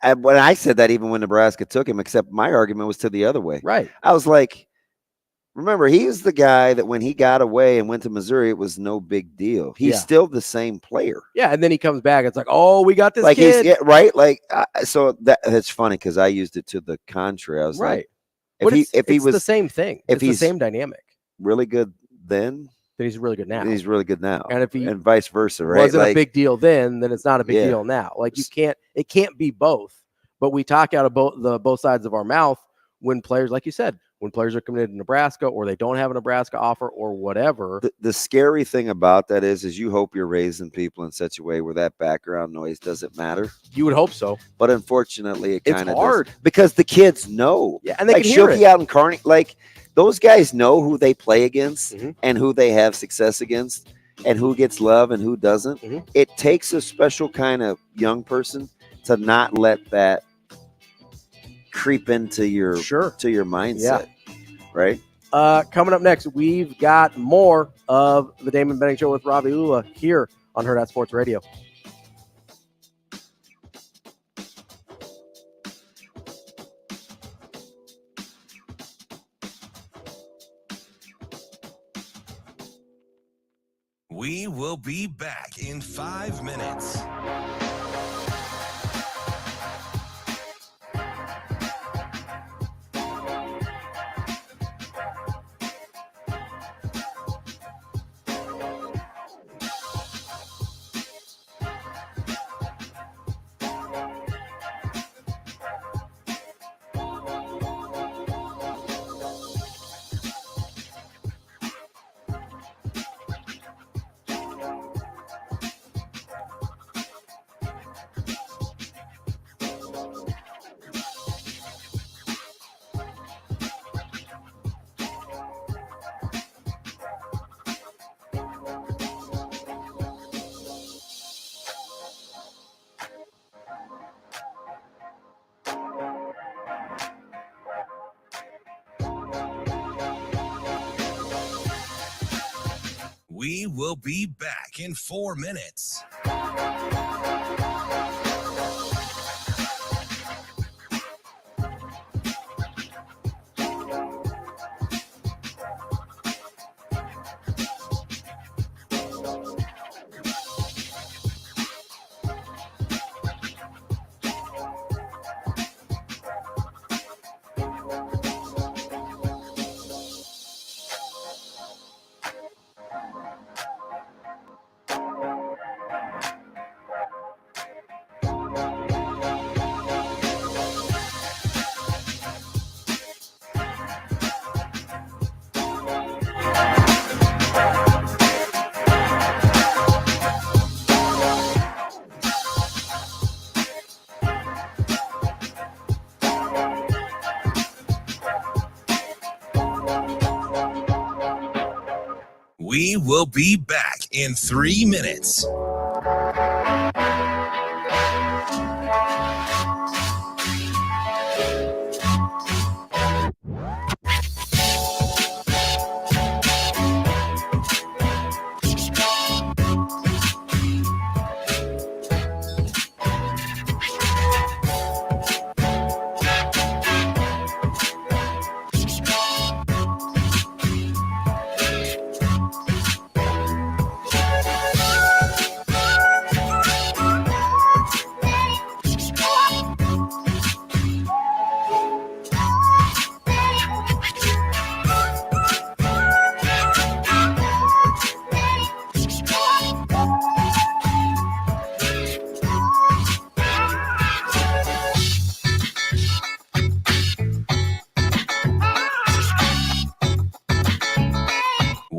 When I said that, even when Nebraska took him, except my argument was to the other way. Right. I was like, remember, he's the guy that when he got away and went to Missouri, it was no big deal. He's still the same player. Yeah, and then he comes back. It's like, oh, we got this kid. Right? Like, so that's funny because I used it to the contrary. I was like, if he was the same thing, it's the same dynamic. Really good then he's really good now. He's really good now. And if he and vice versa, right? Wasn't a big deal then it's not a big deal now. Like it can't be both. But we talk out of both sides of our mouth when players, like you said, when players are committed to Nebraska or they don't have a Nebraska offer or whatever. The scary thing about that is you hope you're raising people in such a way where that background noise doesn't matter. You would hope so. But unfortunately, it kind of hard. does. Because the kids know. Yeah, and they like can hear it. out in Kearney, like those guys know who they play against and who they have success against and who gets love and who doesn't. It takes a special kind of young person to not let that creep into your mindset. Right? Coming up next, we've got more of the Damon Benning Show with Ravi Lulla here on Hurrdat Sports Radio. We will be back in 5 minutes. We will be back in 4 minutes. We will be back in 3 minutes.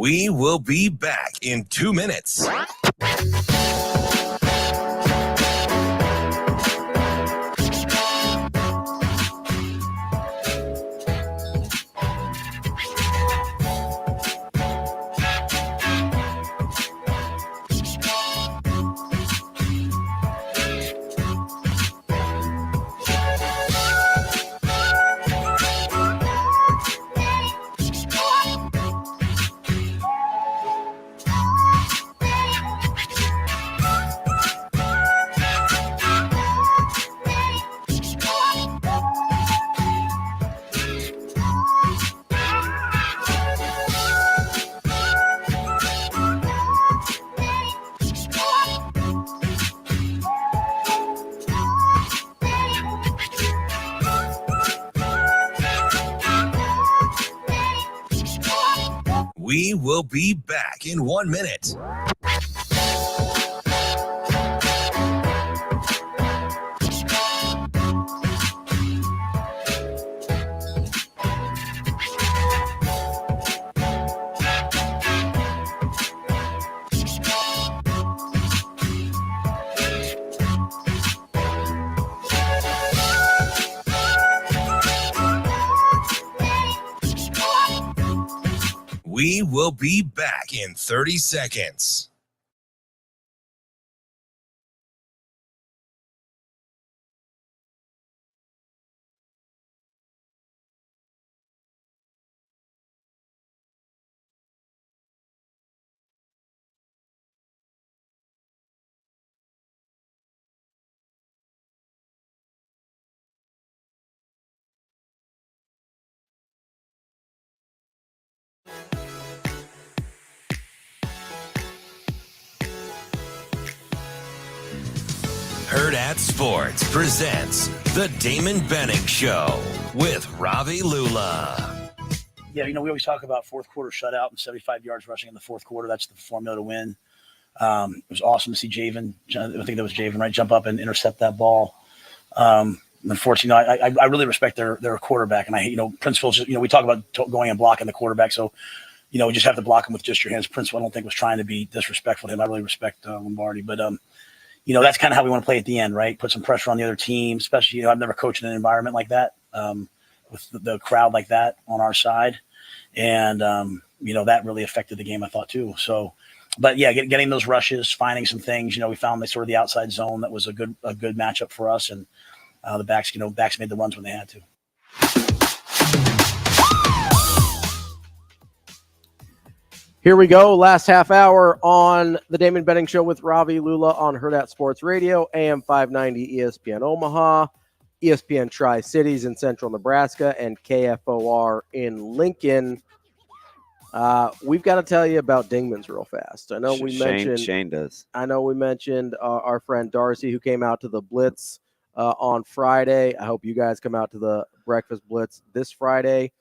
We will be back in 2 minutes. We will be back in 1 minute. We will be back in 30 seconds. Hurrdat Sports presents the Damon Benning Show with Ravi Lulla. Yeah, we always talk about fourth quarter shutout and 75 yards rushing in the fourth quarter. That's the formula to win. It was awesome to see Javen. I think that was Javen, right? Jump up and intercept that ball. Unfortunately, I really respect their quarterback, and I hate, principles. We talk about going and blocking the quarterback, so you just have to block him with just your hands. Principal, I don't think was trying to be disrespectful to him. I really respect Lombardi, but that's kind of how we want to play at the end, right? Put some pressure on the other team, especially I've never coached in an environment like that with the crowd like that on our side, and that really affected the game, I thought too. So. But yeah, getting those rushes, finding some things. We found sort of the outside zone that was a good matchup for us, and the backs made the runs when they had to. Here we go, last half hour on the Damon Benning Show with Ravi Lulla on Hurrdat Sports Radio, AM 590 ESPN Omaha, ESPN Tri-Cities in Central Nebraska, and KFOR in Lincoln. We've got to tell you about Dingman's real fast. I know we mentioned Shane does. I know we mentioned our friend Darcy, who came out to the Blitz on Friday. I hope you guys come out to the Breakfast Blitz this Friday.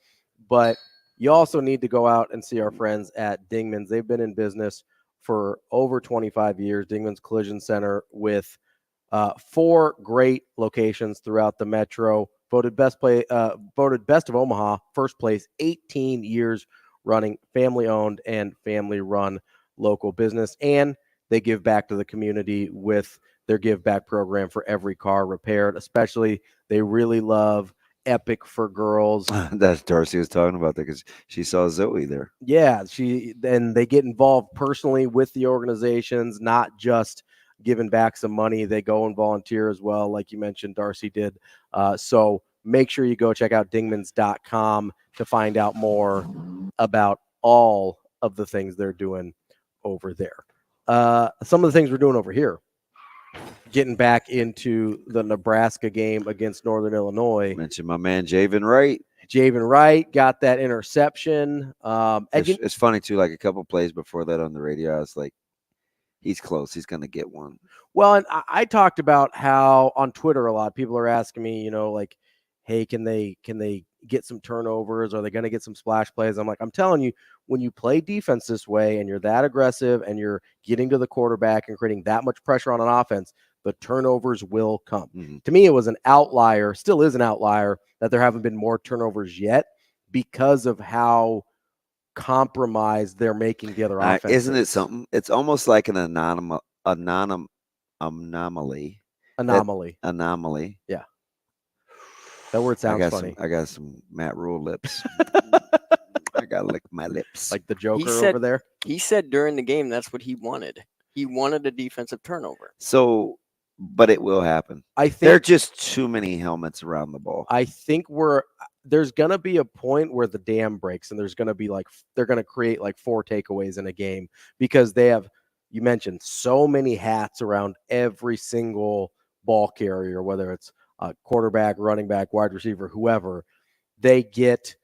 But you also need to go out and see our friends at Dingman's. They've been in business for over 25 years. Dingman's Collision Center with 4 great locations throughout the metro. Voted best of Omaha, first place, 18 years running, family-owned and family-run local business, and they give back to the community with their give back program for every car repaired. Especially, they really love Epic for Girls. That's Darcy was talking about that because she saw Zoe there. Yeah, they get involved personally with the organizations, not just giving back some money. They go and volunteer as well, like you mentioned, Darcy did. So make sure you go check out dingmans.com to find out more about all of the things they're doing over there. Some of the things we're doing over here, getting back into the Nebraska game against Northern Illinois. Mentioned my man Javen Wright. Javen Wright got that interception. It's funny too, like a couple plays before that on the radio, I was like, he's close. He's going to get one. Well, and I talked about how on Twitter a lot of people are asking me, hey, can they get some turnovers? Are they going to get some splash plays? I'm like, I'm telling you, when you play defense this way and you're that aggressive and you're getting to the quarterback and creating that much pressure on an offense, the turnovers will come. Mm-hmm. To me, it was an outlier, still is an outlier, that there haven't been more turnovers yet because of how compromise they're making the other offense. Isn't it something? It's almost like an anomaly. Anomaly. Yeah. That word sounds funny. I got some Matt Rule lips. I got to lick my lips. Like the Joker over there. He said during the game that's what he wanted. He wanted a defensive turnover. So, but it will happen. I think there are just too many helmets around the ball. I think there's going to be a point where the dam breaks and there's going to be they're going to create 4 takeaways in a game because they have, you mentioned, so many hats around every single ball carrier, whether it's a quarterback, running back, wide receiver, whoever. They get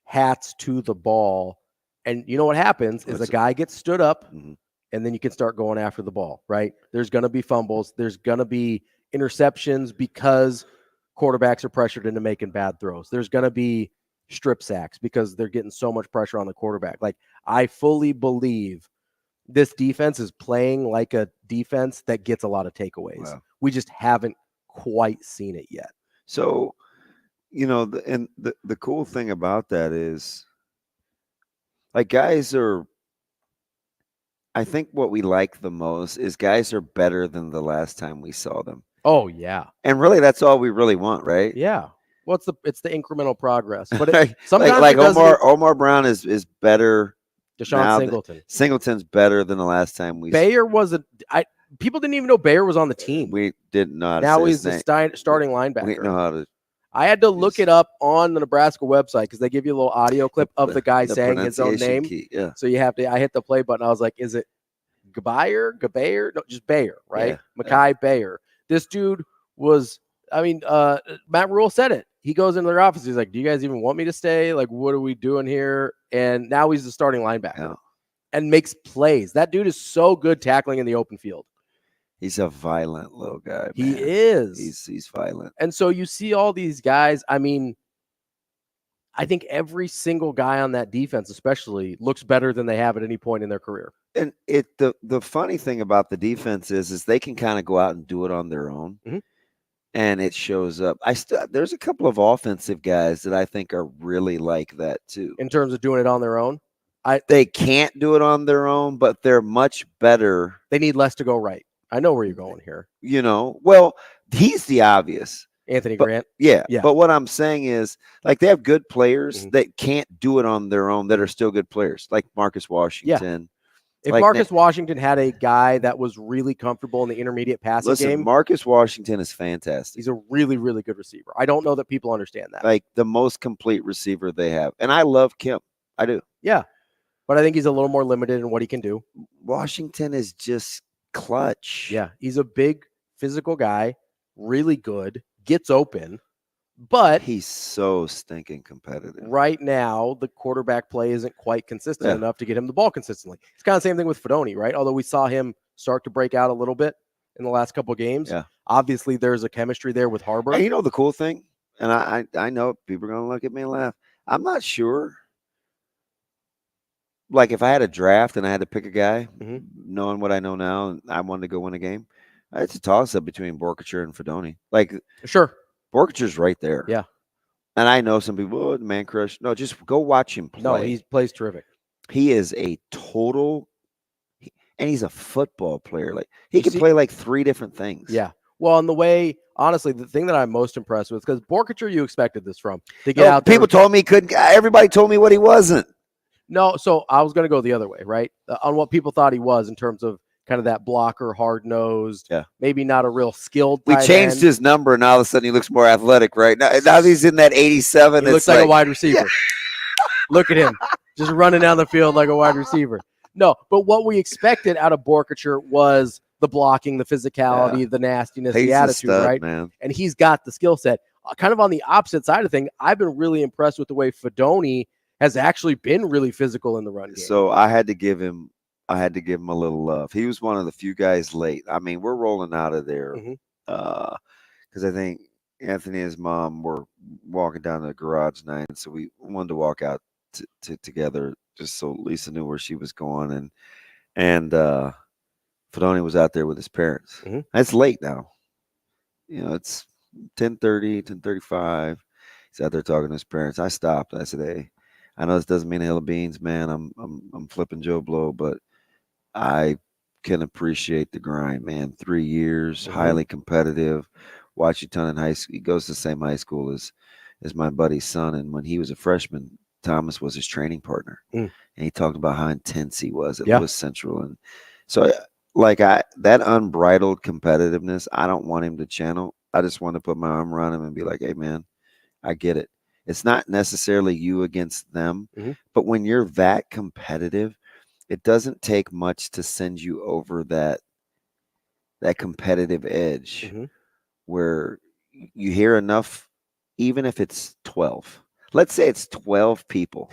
hats to the ball. And you know what happens is a guy gets stood up and then you can start going after the ball, right? There's going to be fumbles. There's going to be interceptions because quarterbacks are pressured into making bad throws. There's going to be strip sacks because they're getting so much pressure on the quarterback. I fully believe this defense is playing like a defense that gets a lot of takeaways. Wow. We just haven't quite seen it yet. So, the cool thing about that is, guys are, I think what we like the most is guys are better than the last time we saw them. Oh, yeah. And really, that's all we really want, right? Yeah. Well, it's the incremental progress. But sometimes Omar Brown is better. Deshaun Singleton. Singleton's better than the last time we saw. Bayer was people didn't even know Bayer was on the team. We didn't know how to now he's the starting linebacker. We didn't know how to. I had to look it up on the Nebraska website because they give you a little audio clip of the guy saying his own name. Yeah. So I hit the play button. I was like, is it Gabayer? No, just Bayer, right? Yeah. Mekhi Bayer. This dude was, Matt Rule said it. He goes into their office. He's like, do you guys even want me to stay? What are we doing here? And now he's the starting linebacker and makes plays. That dude is so good tackling in the open field. He's a violent little guy. Man. He is. He's violent. And so you see all these guys. I think every single guy on that defense, especially, looks better than they have at any point in their career. And the funny thing about the defense is they can kind of go out and do it on their own, and it shows up. There's a couple of offensive guys that I think are really like that too. In terms of doing it on their own, they can't do it on their own, but they're much better. They need less to go right. I know where you're going here. Well, he's the obvious. Anthony Grant. Yeah. But what I'm saying is, they have good players that can't do it on their own that are still good players, like Marcus Washington. If Marcus Washington had a guy that was really comfortable in the intermediate passing game. Marcus Washington is fantastic. He's a really, really good receiver. I don't know that people understand that. The most complete receiver they have. And I love Kim. I do. Yeah. But I think he's a little more limited in what he can do. Washington is just clutch. Yeah. He's a big physical guy, really good, gets open. But he's so stinking competitive. Right now, the quarterback play isn't quite consistent enough to get him the ball consistently. It's kind of the same thing with Fedoni, right? Although we saw him start to break out a little bit in the last couple of games. Yeah. Obviously, there's a chemistry there with Harbor. And the cool thing, and I know people are going to look at me and laugh. I'm not sure. If I had a draft and I had to pick a guy, knowing what I know now, and I wanted to go win a game, it's a toss-up between Borkature and Fedoni. Sure. Borkachure's right there. Yeah. And I know some people, the man crush. No, just go watch him play. No, he plays terrific. He is a total, and he's a football player. He can play 3 different things. Yeah. Well, on the way, honestly, the thing that I'm most impressed with, because Borkature, you expected this from. To get out there. People told me he couldn't. Everybody told me what he wasn't. No, so I was going to go the other way, right? On what people thought he was in terms of kind of that blocker, hard-nosed, maybe not a real skilled We changed end. his number, and all of a sudden he looks more athletic, right? Now he's in that 87. He looks like a wide receiver. Look at him, just running down the field like a wide receiver. No, but what we expected out of Borkature was the blocking, the physicality, the nastiness, the attitude, right? Man. And he's got the skill set. Kind of on the opposite side of things, I've been really impressed with the way Fedoni has actually been really physical in the run game. So I had to give him a little love. He was one of the few guys late. We're rolling out of there because I think Anthony and his mom were walking down to the garage night, and so we wanted to walk out together just so Lisa knew where she was going, and Fedoni was out there with his parents. It's late now. It's 10:30, 10:35. He's out there talking to his parents. I stopped. I said, hey, I know this doesn't mean a hill of beans, man. I'm flipping Joe Blow, but I can appreciate the grind, man. 3 years, highly competitive. Washington in high school. He goes to the same high school as my buddy's son, and when he was a freshman, Thomas was his training partner, and he talked about how intense he was at Lewis Central, and so that unbridled competitiveness, I don't want him to channel. I just want to put my arm around him and be like, hey, man, I get it. It's not necessarily you against them, but when you're that competitive, it doesn't take much to send you over that competitive edge where you hear enough, even if it's 12. Let's say it's 12 people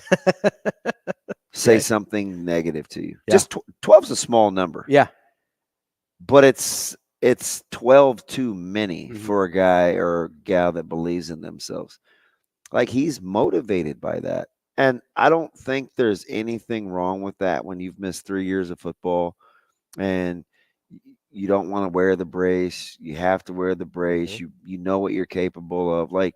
say something negative to you. Just 12 is a small number. Yeah. But it's 12 too many for a guy or a gal that believes in themselves. Like, he's motivated by that. And I don't think there's anything wrong with that when you've missed 3 years of football and you don't want to wear the brace. You have to wear the brace. You know what you're capable of. Like,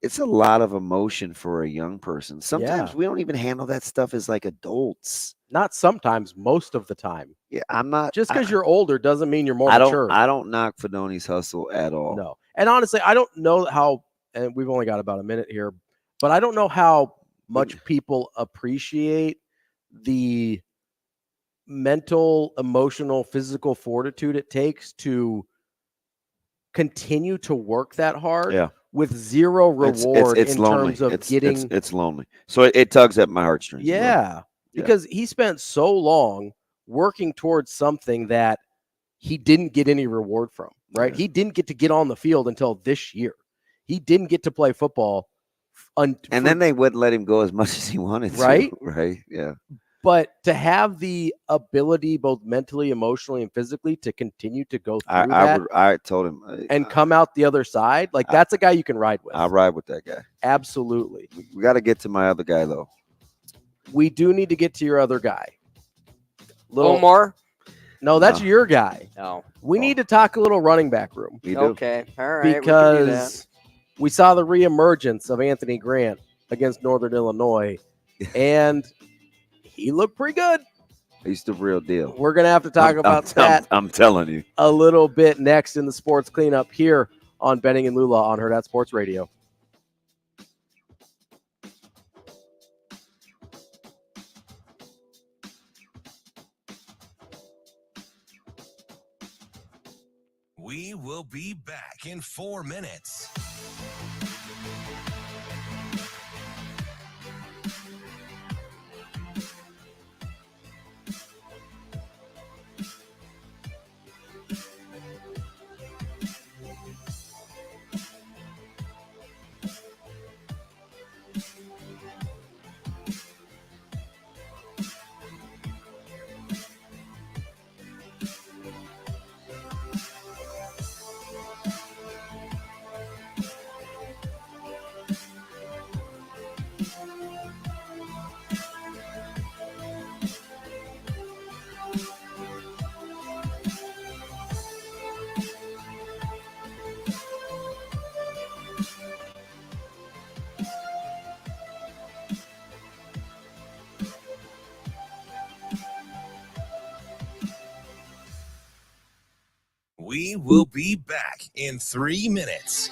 it's a lot of emotion for a young person. Sometimes we don't even handle that stuff as like adults. Not sometimes, most of the time. Yeah, I'm not. Just because you're older doesn't mean you're more mature. I don't knock Fidoni's hustle at all. No. And honestly, I don't know how, and we've only got about a minute here, but I don't know how much people appreciate the mental, emotional, physical fortitude it takes to continue to work that hard with zero reward it's in lonely. terms of getting. It's lonely. So it tugs at my heartstrings. Yeah. Because he spent so long working towards something that he didn't get any reward from, right? He didn't get on the field until this year. He didn't get to play football. And then they wouldn't let him go as much as he wanted to. Right? Right. Yeah. But to have the ability, both mentally, emotionally, and physically, to continue to go through I told him. And come out the other side, like that's a guy you can ride with. I'll ride with that guy. Absolutely. We got to get to my other guy, though. We do need to get to your other guy. Omar? No, that's your guy. No. We need to talk a little running back room. We do. Okay. All right. Because we saw the reemergence of Anthony Grant against Northern Illinois, and he looked pretty good. He's the real deal. We're going to have to talk about that. I'm telling you. A little bit next in the sports cleanup here on Benning and Lulla on Hurrdat Sports Radio. We will be back in 4 minutes. We will be back in 3 minutes.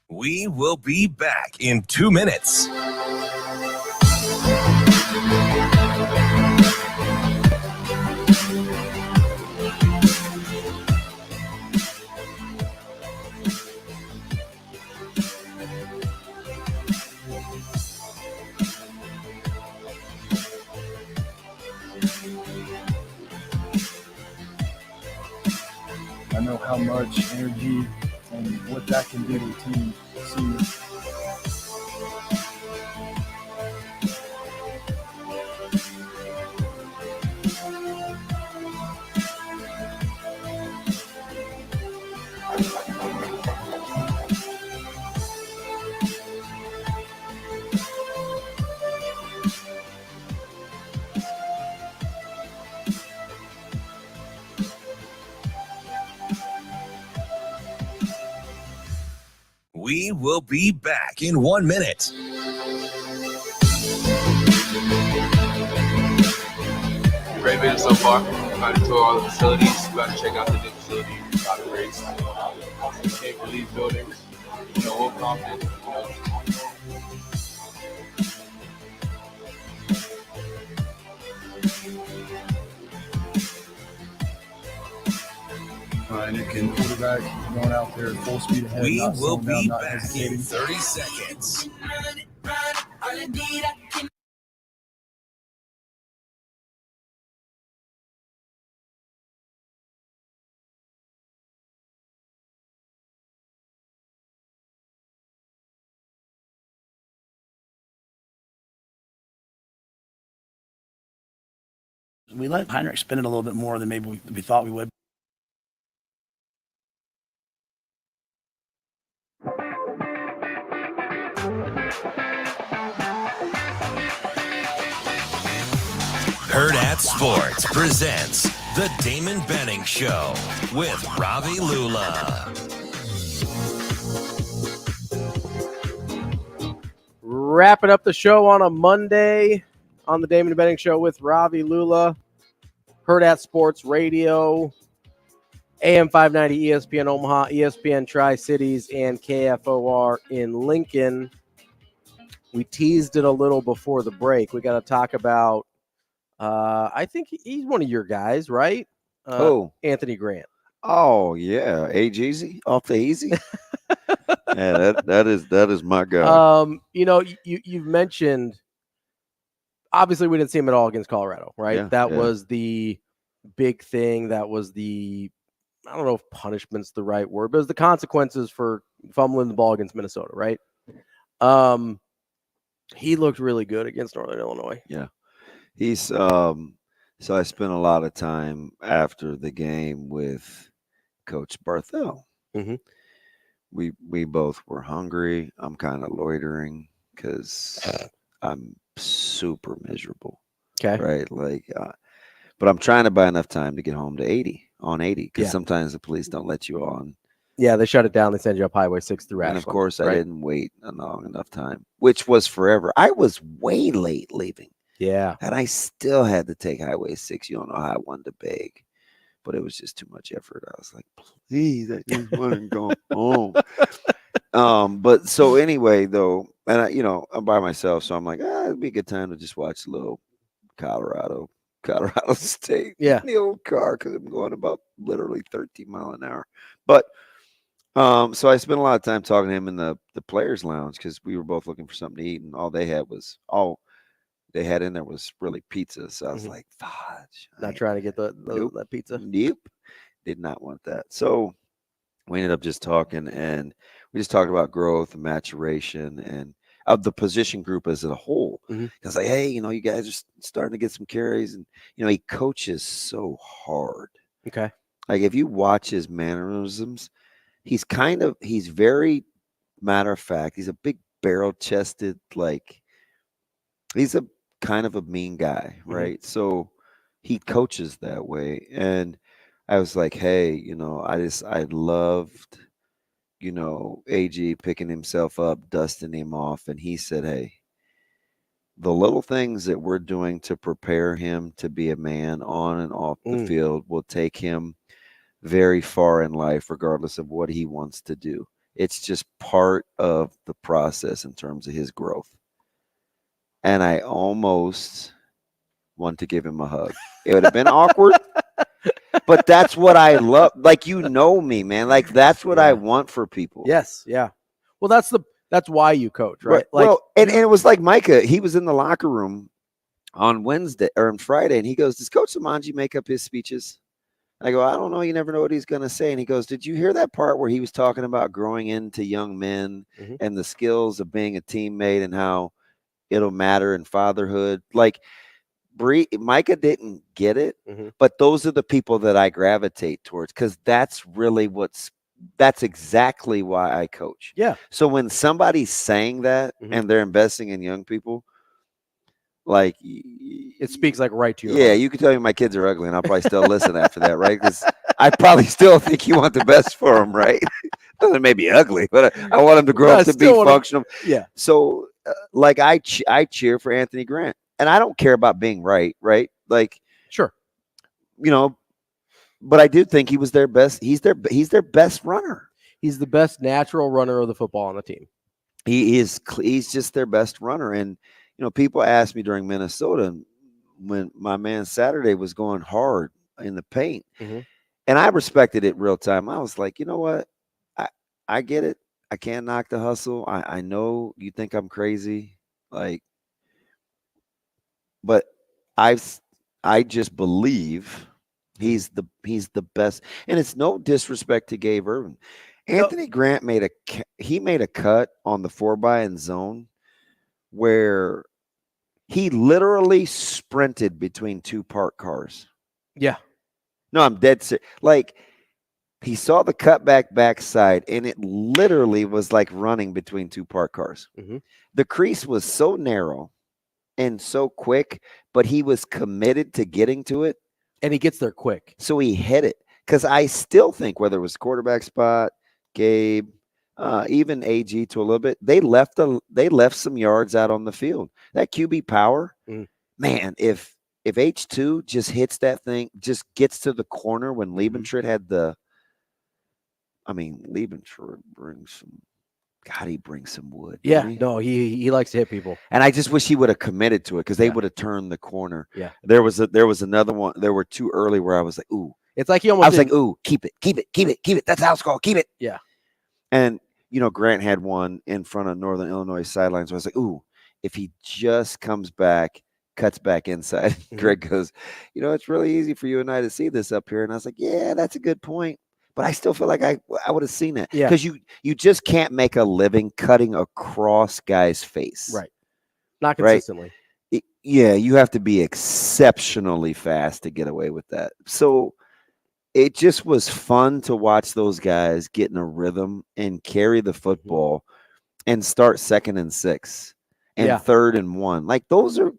We will be back in 2 minutes. I know how much energy and what that can do to a team. We will be back in 1 minute. Great visit so far. About to tour all the facilities. About to check out the new facility. About to race. Came for these buildings. We're confident. And quarterback going out there full speed ahead. We will be back in 30 seconds. We let Heinrich spin it a little bit more than maybe we thought we would. Hurrdat Sports presents the Damon Benning Show with Ravi Lulla. Wrapping up the show on a Monday on the Damon Benning Show with Ravi Lulla. Hurrdat Sports Radio, AM 590 ESPN Omaha, ESPN Tri-Cities, and KFOR in Lincoln. We teased it a little before the break. We got to talk about, I think he's one of your guys, right? Anthony Grant. Oh, yeah. Age easy, off the easy. Yeah, that is my guy. You've mentioned, obviously we didn't see him at all against Colorado, right? Yeah, that was the big thing. That was I don't know if punishment's the right word, but it was the consequences for fumbling the ball against Minnesota, right? He looked really good against Northern Illinois. Yeah. He's so I spent a lot of time after the game with Coach Barthel. Mm-hmm. We both were hungry. I'm kind of loitering because I'm super miserable. Okay. Right. But I'm trying to buy enough time to get home to 80 because sometimes the police don't let you on. Yeah, they shut it down. They send you up Highway 6 through Ashland. And of course, I didn't wait a long enough time, which was forever. I was way late leaving. Yeah. And I still had to take Highway 6. You don't know how I wanted to beg, but it was just too much effort. I was like, please, I just want to go home. But so anyway, though, and I'm by myself, so I'm like, it'd be a good time to just watch a little Colorado State. Yeah. In the old car, because I'm going about literally 13 miles an hour. But so I spent a lot of time talking to him in the players' lounge because we were both looking for something to eat, and all they had in there was really pizza. So I was like, fudge. Not trying to get that pizza. Nope. Did not want that. So we ended up just talking, and we just talked about growth and maturation and of the position group as a whole. Mm-hmm. I was like, hey, you guys are starting to get some carries, and he coaches so hard. Okay. Like if you watch his mannerisms, he's very matter of fact. He's a big barrel chested, he's a kind of a mean guy, right? Mm-hmm. So he coaches that way. And I was like, hey, I loved, AG picking himself up, dusting him off. And he said, hey, the little things that we're doing to prepare him to be a man on and off the field will take him very far in life, regardless of what he wants to do. It's just part of the process in terms of his growth. And I almost want to give him a hug. It would have been awkward, but that's what I love. Me, man. That's what I want for people. Yes. Yeah. Well, that's why you coach, right? And it was like Micah. He was in the locker room on Wednesday or on Friday, and he goes, "Does Coach Samanji make up his speeches?" And I go, "I don't know. You never know what he's going to say." And he goes, "Did you hear that part where he was talking about growing into young men and the skills of being a teammate and how it'll matter in fatherhood?" Like, Micah didn't get it, but those are the people that I gravitate towards because that's really that's exactly why I coach. Yeah. So when somebody's saying that and they're investing in young people, like, it speaks like right to you. Yeah, you can tell me my kids are ugly, and I'll probably still listen after that, right? Because I probably still think you want the best for them, right? Doesn't make me ugly, but I want them to grow up to be functional. Yeah. So, like, I cheer for Anthony Grant, and I don't care about being right? Like, sure, but I do think he was their best. He's their best runner. He's the best natural runner of the football on the team. He's just their best runner, and people asked me during Minnesota when my man Saturday was going hard in the paint, and I respected it real time. I was like, you know what? I get it. I can't knock the hustle. I know you think I'm crazy, but I just believe he's the best. And it's no disrespect to Gabe Irvin. Anthony Grant made a cut on the 4-by and zone where he literally sprinted between two parked cars. Yeah. No, I'm dead serious. Like, he saw the cutback backside, and it literally was like running between two parked cars. The crease was so narrow and so quick, but he was committed to getting to it. And he gets there quick. So he hit it. Because I still think whether it was quarterback spot, Gabe, even AG to a little bit, they left some yards out on the field. that QB power, man, if H2 just hits that thing, just gets to the corner when Liebentritt had the, I mean, Liebentritt brings some, God, he brings some wood. Yeah, no, he likes to hit people. And I just wish he would have committed to it because they would have turned the corner. Yeah. There was another one. There were two early where I was like, ooh. It's like he almost. I was like, ooh, keep it. That's house call. Keep it. Yeah. And Grant had one in front of Northern Illinois sidelines. So I was like, ooh, if he just comes back, cuts back inside. Greg goes, it's really easy for you and I to see this up here. And I was like, yeah, that's a good point. But I still feel like I would have seen it. Yeah. Because you just can't make a living cutting across guys' face. Right. Not consistently. Right? Yeah, you have to be exceptionally fast to get away with that. So it just was fun to watch those guys get in a rhythm and carry the football and start 2nd and 6 and 3rd and 1. Like those are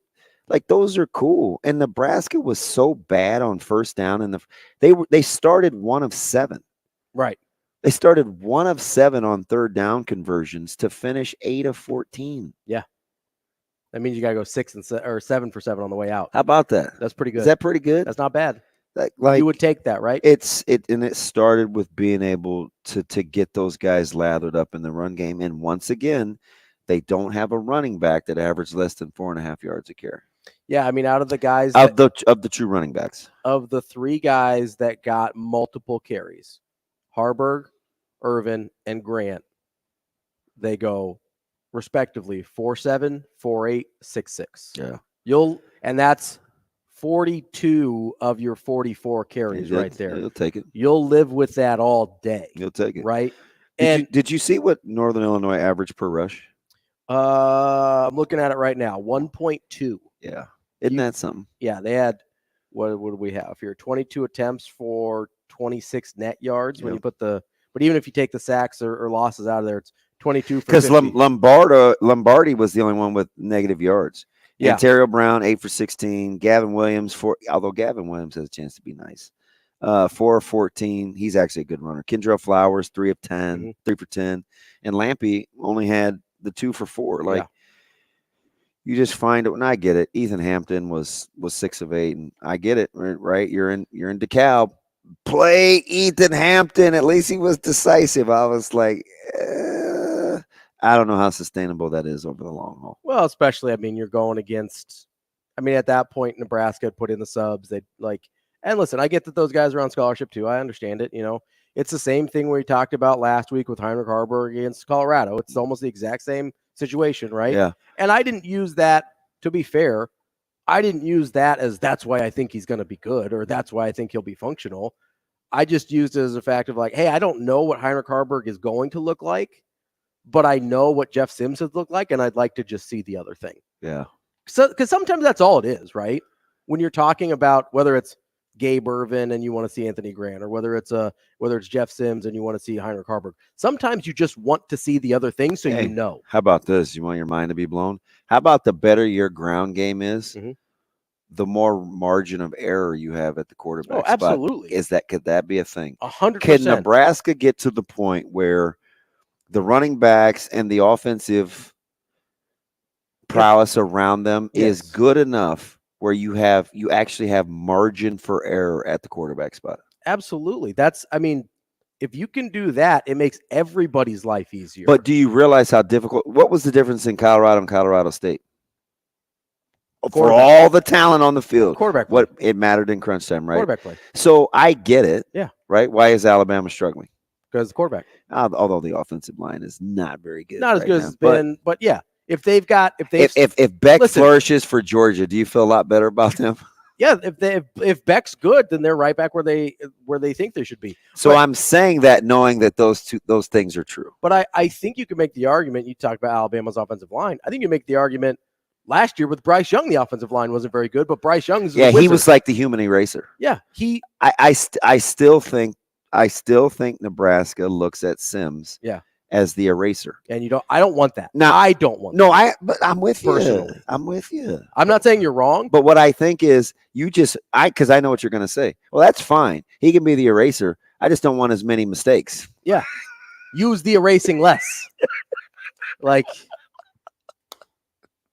cool. And Nebraska was so bad on first down, and they started 1 of 7. Right. They started 1 of 7 on 3rd down conversions to finish 8 of 14. Yeah. That means you got to go 7 for 7 on the way out. How about that? That's pretty good. Is that pretty good? That's not bad. Like you would take that, right? It started with being able to get those guys lathered up in the run game. And once again, they don't have a running back that averaged less than 4.5 yards a carry. Yeah, I mean, out of the guys of the true running backs, of the 3 guys that got multiple carries, Harburg, Irvin, and Grant, they go respectively 4.7, 4.8, 6.6. Yeah, and that's 42 of your 44 carries right there. You'll take it. You'll live with that all day. You'll take it, right? Did you see what Northern Illinois average per rush? I'm looking at it right now. 1.2. Yeah. Isn't that something? Yeah, they had what do we have here? 22 attempts for 26 net yards. When you put but even if you take the sacks or losses out of there, it's 22 for 50. Because Lombardi was the only one with negative yards. Yeah. Ontario Brown 8 for 16. Gavin Williams although Gavin Williams has a chance to be nice. 4 of 14. He's actually a good runner. Kendrell Flowers 3 of 10, 3 for 10, and Lampy only had the 2 for 4. You just find it, and I get it. Ethan Hampton was 6 of 8, and I get it, right? You're in DeKalb. Play Ethan Hampton. At least he was decisive. I was like, I don't know how sustainable that is over the long haul. Well, especially, I mean, you're going against. I mean, at that point, Nebraska had put in the subs. They and listen, I get that those guys are on scholarship too. I understand it. It's the same thing we talked about last week with Heinrich Harburg against Colorado. It's almost the exact same situation, right? Yeah. And I didn't use that, to be fair, I didn't use that as that's why I think he's going to be good or that's why I think he'll be functional. I just used it as a fact of like, hey, I don't know what Heinrich Haarberg is going to look like, but I know what Jeff Sims has looked like, and I'd like to just see the other thing. Yeah. So, because sometimes that's all it is, right? When you're talking about whether it's Gabe Ervin and you want to see Anthony Grant, or whether it's Jeff Sims and you want to see Heinrich Haarberg, sometimes you just want to see the other thing so you know. How about this? You want your mind to be blown? How about the better your ground game is, the more margin of error you have at the quarterback spot? Absolutely. Could that be a thing? 100%. Can Nebraska get to the point where the running backs and the offensive prowess around them is good enough where you actually have margin for error at the quarterback spot? Absolutely. If you can do that, it makes everybody's life easier. But do you realize how difficult? What was the difference in Colorado and Colorado State? For all the talent on the field, quarterback play. What it mattered in crunch time, right? Quarterback play. So I get it. Yeah. Right. Why is Alabama struggling? Because the quarterback. Although the offensive line is not very good. Not as good as it's been, but yeah. If Beck flourishes for Georgia, do you feel a lot better about them? Yeah, if Beck's good, then they're right back where they think they should be. So I'm saying that knowing that those things are true. But I think you can make the argument. You talked about Alabama's offensive line. I think you make the argument last year with Bryce Young. The offensive line wasn't very good, but Bryce Young's he was like the human eraser. Yeah, I still think Nebraska looks at Sims. Yeah. As the eraser. And I don't want that. Now, I don't want that. But I'm with personally. You. I'm with you. I'm not saying you're wrong. But what I think is because I know what you're going to say. Well, that's fine. He can be the eraser. I just don't want as many mistakes. Yeah. Use the erasing less. Like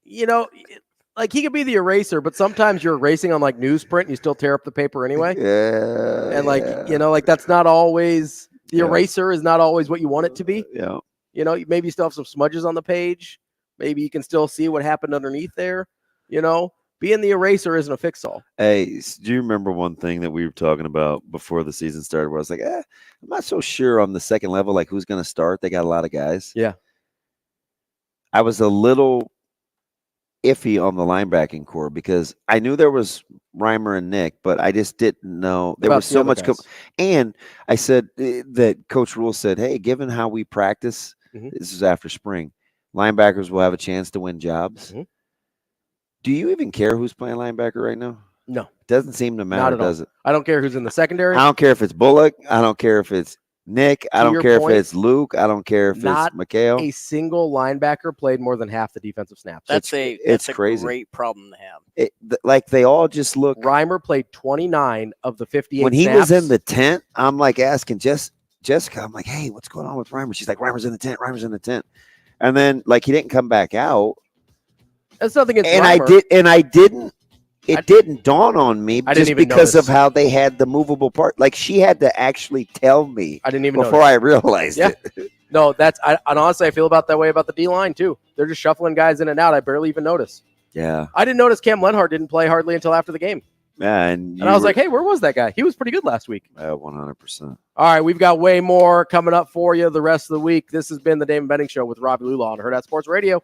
he could be the eraser, but sometimes you're erasing on like newsprint and you still tear up the paper anyway. Yeah. And that's not always. The eraser is not always what you want it to be. Yeah. Maybe you still have some smudges on the page. Maybe you can still see what happened underneath there. Being the eraser isn't a fix-all. Hey, do you remember one thing that we were talking about before the season started where I was like, I'm not so sure on the second level, like who's going to start. They got a lot of guys. Yeah. I was a little iffy on the linebacking core because I knew there was Reimer and Nick, but I just didn't know there was so much. And I said that Coach Rule said, hey, given how we practice, this is after spring, linebackers will have a chance to win jobs. Do you even care who's playing linebacker right now? No. It doesn't seem to matter, does it? I don't care who's in the secondary. I don't care if it's Bullock. I don't care if it's Nick. I don't care if it's Luke. I don't care if it's McHale. A single linebacker played more than half the defensive snaps. That's a crazy. Great problem to have. Like they all just look. Reimer played 29 of the 58 When he snaps. was in the tent, I'm like asking Jessica, I'm like, hey, what's going on with Reimer? She's like, Reimer's in the tent. Reimer's in the tent. And then like he didn't come back out. That's nothing against Reimer. It didn't dawn on me just because of how they had the movable part. Like she had to actually tell me. I didn't even before I realized it. No, and honestly, I feel about that way about the D-line too. They're just shuffling guys in and out. I barely even notice. Yeah. I didn't notice Cam Lenhart didn't play hardly until after the game. Yeah, and I was like, hey, where was that guy? He was pretty good last week. 100%. All right, we've got way more coming up for you the rest of the week. This has been the Damon Benning Show with Ravi Lulla on Hurrdat Sports Radio.